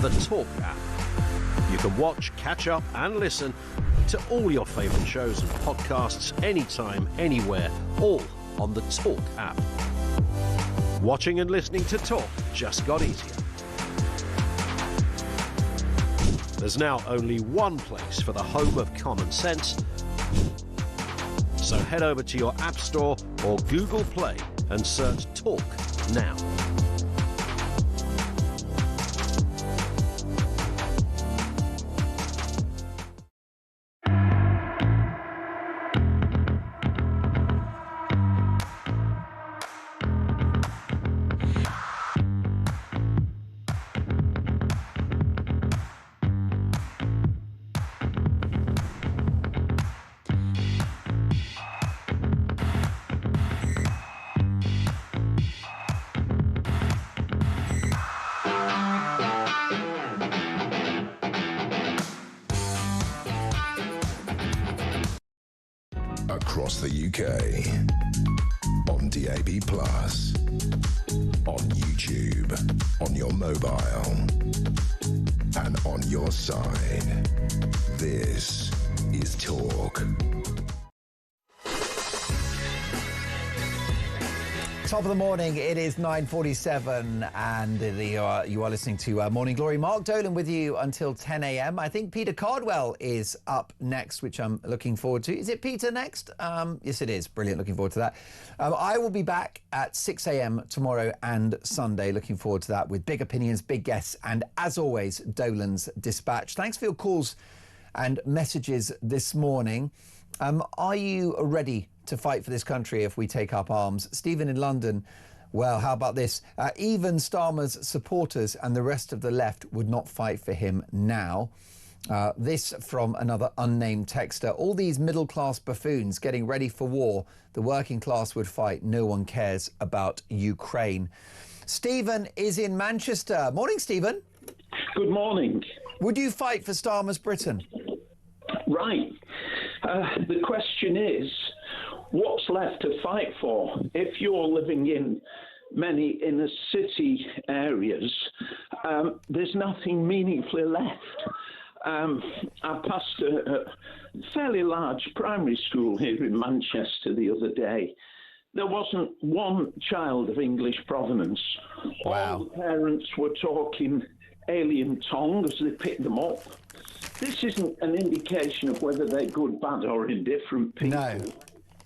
The Talk app. You can watch, catch up and listen to all your favourite shows and podcasts anytime, anywhere, all on the Talk app. Watching and listening to Talk just got easier. There's now only one place for the home of common sense, so head over to your App Store or Google Play and search Talk now. Across the UK, on DAB+, on YouTube, on your mobile, and on your side. This is Talk. Top of the morning, it is 9:47 and you are listening to Morning Glory. Mark Dolan with you until 10 a.m. I think Peter Cardwell is up next, which I'm looking forward to. Is it Peter next? Yes, it is. Brilliant. Looking forward to that. I will be back at 6 a.m. tomorrow and Sunday. Looking forward to that with big opinions, big guests, and as always, Dolan's Dispatch. Thanks for your calls and messages this morning. Are you ready to fight for this country if we take up arms? Stephen in London, well, how about this? Even Starmer's supporters and the rest of the left would not fight for him now. This from another unnamed texter. All these middle-class buffoons getting ready for war. The working class would fight. No one cares about Ukraine. Stephen is in Manchester. Morning, Stephen. Good morning. Would you fight for Starmer's Britain? Right. The question is, what's left to fight for? If you're living in many inner city areas, there's nothing meaningfully left. I passed a fairly large primary school here in Manchester the other day. There wasn't one child of English provenance. Wow. All the parents were talking alien tongue as they picked them up. This isn't an indication of whether they're good, bad or indifferent people. No.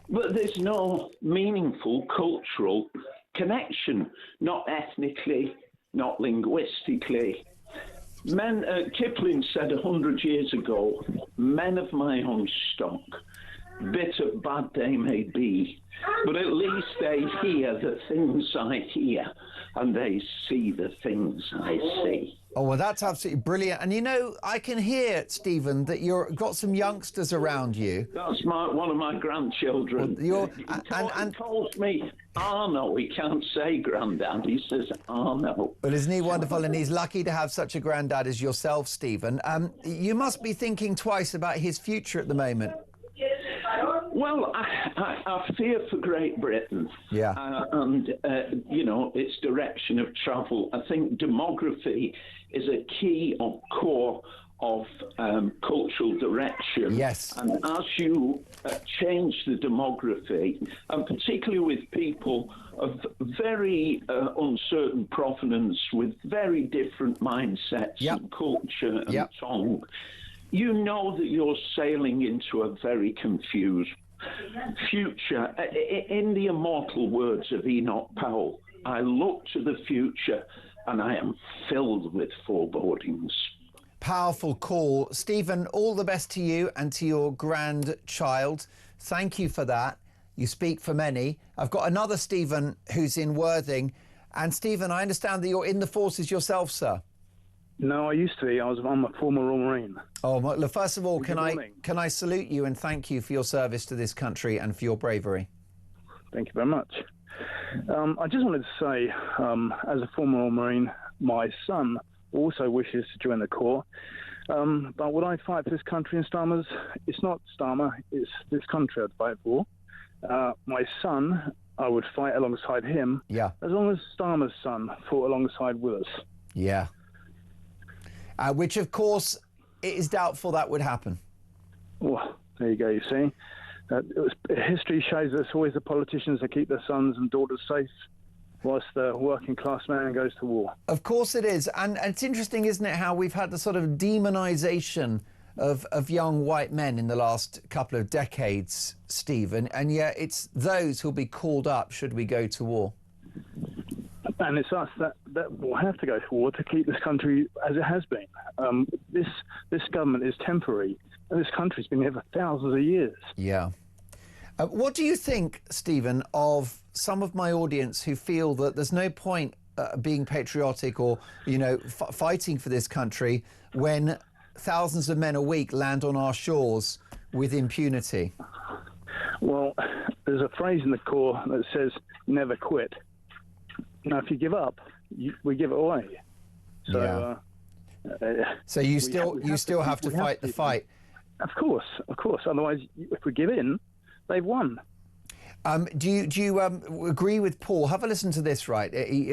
But there's no meaningful cultural connection, not ethnically, not linguistically. Kipling said 100 years ago, men of my own stock, bitter bad they may be, but at least they hear the things I hear and they see the things I see. Oh, well, that's absolutely brilliant. And, you know, I can hear, Stephen, that you've got some youngsters around you. That's one of my grandchildren. Well, he calls me Arno. He can't say granddad. He says Arno. Well, isn't he wonderful? And he's lucky to have such a granddad as yourself, Stephen. You must be thinking twice about his future at the moment. Well, I fear for Great Britain. Yeah. And, you know, its direction of travel. I think demography is a key or core of cultural direction. Yes. And as you change the demography, and particularly with people of very uncertain provenance, with very different mindsets and culture and tongue, you know that you're sailing into a very confused future. In the immortal words of Enoch Powell, I look to the future and I am filled with forebodings. Powerful call. Stephen, all the best to you and to your grandchild. Thank you for that. You speak for many. I've got another Stephen who's in Worthing. And Stephen, I understand that you're in the forces yourself, sir. No, I used to be. I'm a former Royal Marine. Oh, well, first of all, can I salute you and thank you for your service to this country and for your bravery? Thank you very much. I just wanted to say, as a former Royal Marine, my son also wishes to join the Corps. But would I fight for this country and Starmer's? It's not Starmer, it's this country I'd fight for. My son, I would fight alongside him. Yeah. As long as Starmer's son fought alongside with us. Yeah. Which, of course, it is doubtful that would happen. Well, there you go, you see. History shows that it's always the politicians that keep their sons and daughters safe, whilst the working class man goes to war. Of course it is. And it's interesting, isn't it, how we've had the sort of demonisation of young white men in the last couple of decades, Stephen, and yet it's those who'll be called up should we go to war. And it's us that will have to go to war to keep this country as it has been. This government is temporary, and this country's been here for thousands of years. Yeah. What do you think, Stephen, of some of my audience who feel that there's no point being patriotic or, you know, fighting for this country when thousands of men a week land on our shores with impunity? Well, there's a phrase in the Corps that says, never quit. Now, if you give up, we give it away. So, so you still have to fight the fight. Of course. Otherwise, if we give in, they've won. Do you agree with Paul? Have a listen to this, right?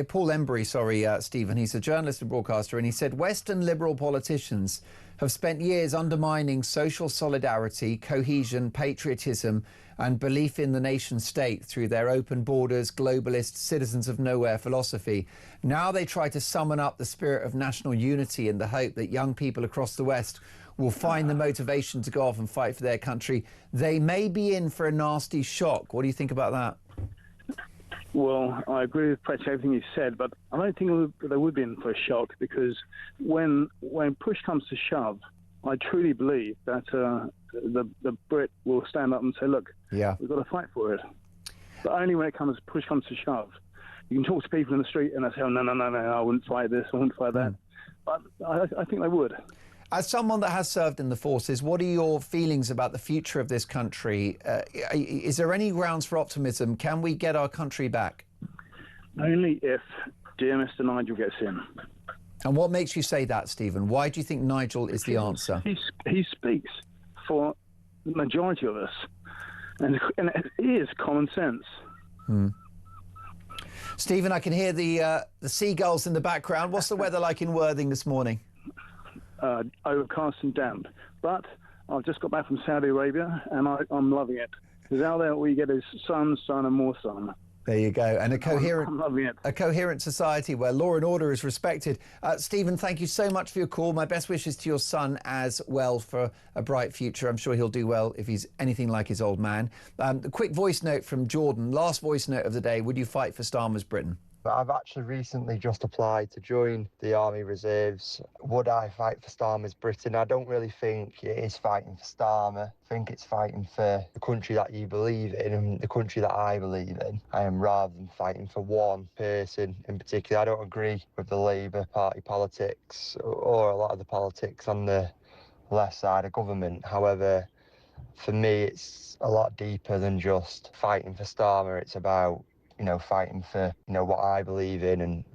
Paul Embry, Stephen. He's a journalist and broadcaster, and he said Western liberal politicians have spent years undermining social solidarity, cohesion, patriotism and belief in the nation state through their open borders, globalist, citizens of nowhere philosophy. Now they try to summon up the spirit of national unity in the hope that young people across the West will find the motivation to go off and fight for their country. They may be in for a nasty shock. What do you think about that? Well, I agree with practically everything you said, but I don't think they would be in for a shock, because when push comes to shove, I truly believe that the Brit will stand up and say, look, we've got to fight for it. But only when push comes to shove. You can talk to people in the street and they say, oh, no, I wouldn't fight this, I wouldn't fight that. But I think they would. As someone that has served in the forces, what are your feelings about the future of this country? Is there any grounds for optimism? Can we get our country back? Only if dear Mr. Nigel gets in. And what makes you say that, Stephen? Why do you think Nigel is the answer? He speaks for the majority of us, and it is common sense. Stephen, I can hear the seagulls in the background. What's the weather like in Worthing this morning? Overcast and damp. But I've just got back from Saudi Arabia, and I'm loving it. Because out there, all you get is sun, and more sun. There you go. And I'm loving it. a coherent society where law and order is respected. Stephen, thank you so much for your call. My best wishes to your son as well for a bright future. I'm sure he'll do well if he's anything like his old man. A quick voice note from Jordan. Last voice note of the day. Would you fight for Starmer's Britain? I've actually recently just applied to join the Army Reserves. Would I fight for Starmer's Britain? I don't really think it is fighting for Starmer. I think it's fighting for the country that you believe in and the country that I believe in, rather than fighting for one person in particular. I don't agree with the Labour Party politics or a lot of the politics on the left side of government. However, for me, it's a lot deeper than just fighting for Starmer. It's about fighting for, what I believe in and,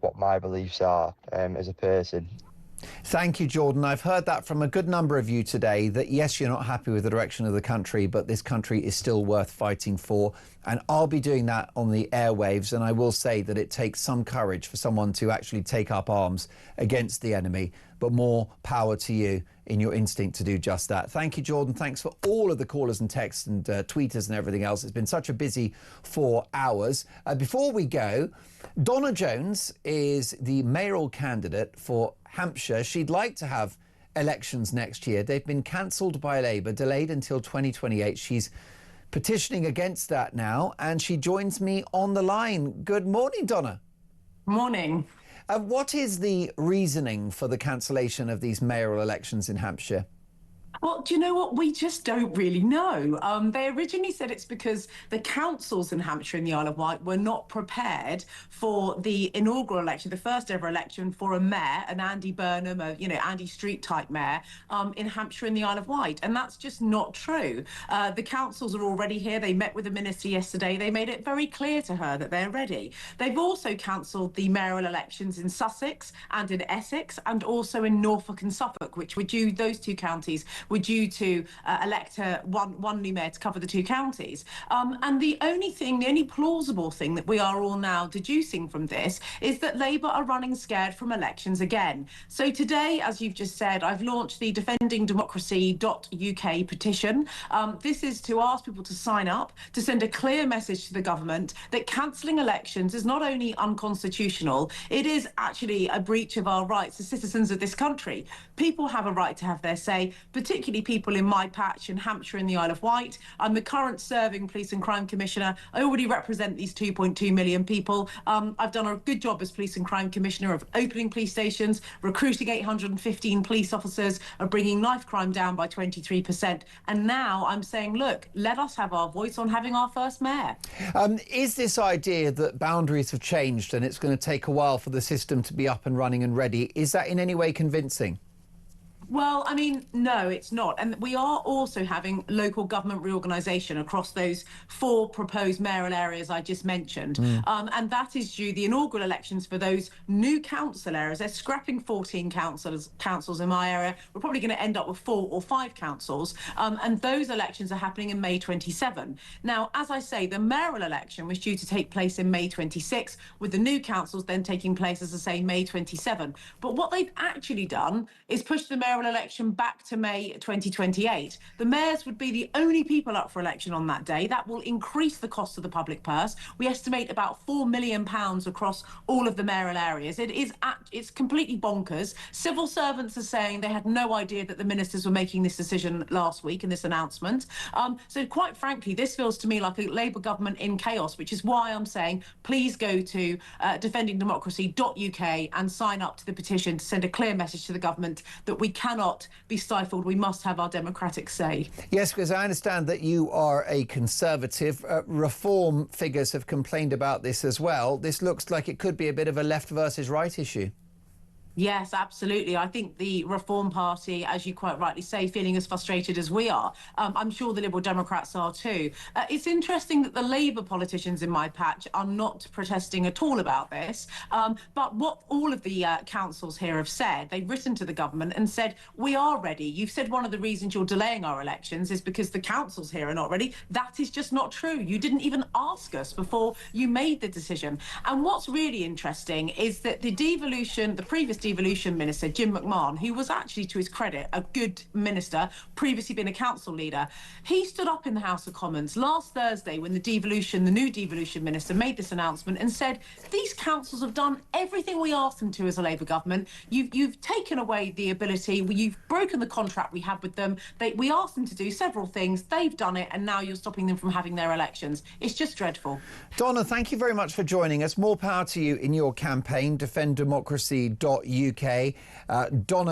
what my beliefs are as a person. Thank you, Jordan. I've heard that from a good number of you today, that yes, you're not happy with the direction of the country, but this country is still worth fighting for. And I'll be doing that on the airwaves. And I will say that it takes some courage for someone to actually take up arms against the enemy, but more power to you in your instinct to do just that. Thank you, Jordan. Thanks for all of the callers and texts and tweeters and everything else. It's been such a busy 4 hours. Before we go, Donna Jones is the mayoral candidate for Hampshire. She'd like to have elections next year. They've been cancelled by Labour, delayed until 2028. She's petitioning against that now, and she joins me on the line. Good morning, Donna. Morning. What is the reasoning for the cancellation of these mayoral elections in Hampshire? Well, do you know what? We just don't really know. They originally said it's because the councils in Hampshire and the Isle of Wight were not prepared for the inaugural election, the first ever election for a mayor, an Andy Burnham, Andy Street type mayor in Hampshire and the Isle of Wight. And that's just not true. The councils are already here. They met with the minister yesterday. They made it very clear to her that they're ready. They've also cancelled the mayoral elections in Sussex and in Essex and also in Norfolk and Suffolk, which were due, those two counties were due to elect one new mayor to cover the two counties. And the only plausible thing that we are all now deducing from this is that Labour are running scared from elections again. So today, as you've just said, I've launched the defendingdemocracy.uk petition. This is to ask people to sign up, to send a clear message to the government that cancelling elections is not only unconstitutional, it is actually a breach of our rights as citizens of this country. People have a right to have their say, particularly people in my patch in Hampshire and the Isle of Wight. I'm the current serving Police and Crime Commissioner. I already represent these 2.2 million people. I've done a good job as Police and Crime Commissioner of opening police stations, recruiting 815 police officers, of bringing knife crime down by 23%. And now I'm saying, look, let us have our voice on having our first mayor. Is this idea that boundaries have changed and it's going to take a while for the system to be up and running and ready, is that in any way convincing? Well, I mean, no, it's not. And we are also having local government reorganisation across those 4 proposed mayoral areas I just mentioned. And that is due the inaugural elections for those new council areas. They're scrapping 14 councils in my area. We're probably going to end up with 4 or 5 councils. And those elections are happening in May 27. Now, as I say, the mayoral election was due to take place in May 26, with the new councils then taking place, as I say, May 27. But what they've actually done is push the mayoral election back to May 2028. The mayors would be the only people up for election on that day. That will increase the cost of the public purse. We estimate about £4 million across all of the mayoral areas. It's completely bonkers. Civil servants are saying they had no idea that the ministers were making this decision last week in this announcement. So quite frankly, this feels to me like a Labour government in chaos, which is why I'm saying please go to defendingdemocracy.uk and sign up to the petition to send a clear message to the government that we cannot be stifled. We must have our democratic say. Yes, because I understand that you are a Conservative. Reform figures have complained about this as well. This looks like it could be a bit of a left versus right issue. Yes, absolutely. I think the Reform Party, as you quite rightly say, feeling as frustrated as we are. I'm sure the Liberal Democrats are too. It's interesting that the Labour politicians in my patch are not protesting at all about this. But what all of the councils here have said, they've written to the government and said, we are ready. You've said one of the reasons you're delaying our elections is because the councils here are not ready. That is just not true. You didn't even ask us before you made the decision. And what's really interesting is that the previous devolution minister, Jim McMahon, who was actually, to his credit, a good minister, previously been a council leader, he stood up in the House of Commons last Thursday when the new devolution minister made this announcement and said, these councils have done everything we asked them to as a Labour government. You've taken away the ability, you've broken the contract we had with them. We asked them to do several things, they've done it, and now you're stopping them from having their elections. It's just dreadful. Donna, thank you very much for joining us. More power to you in your campaign, defenddemocracy.uk. Donna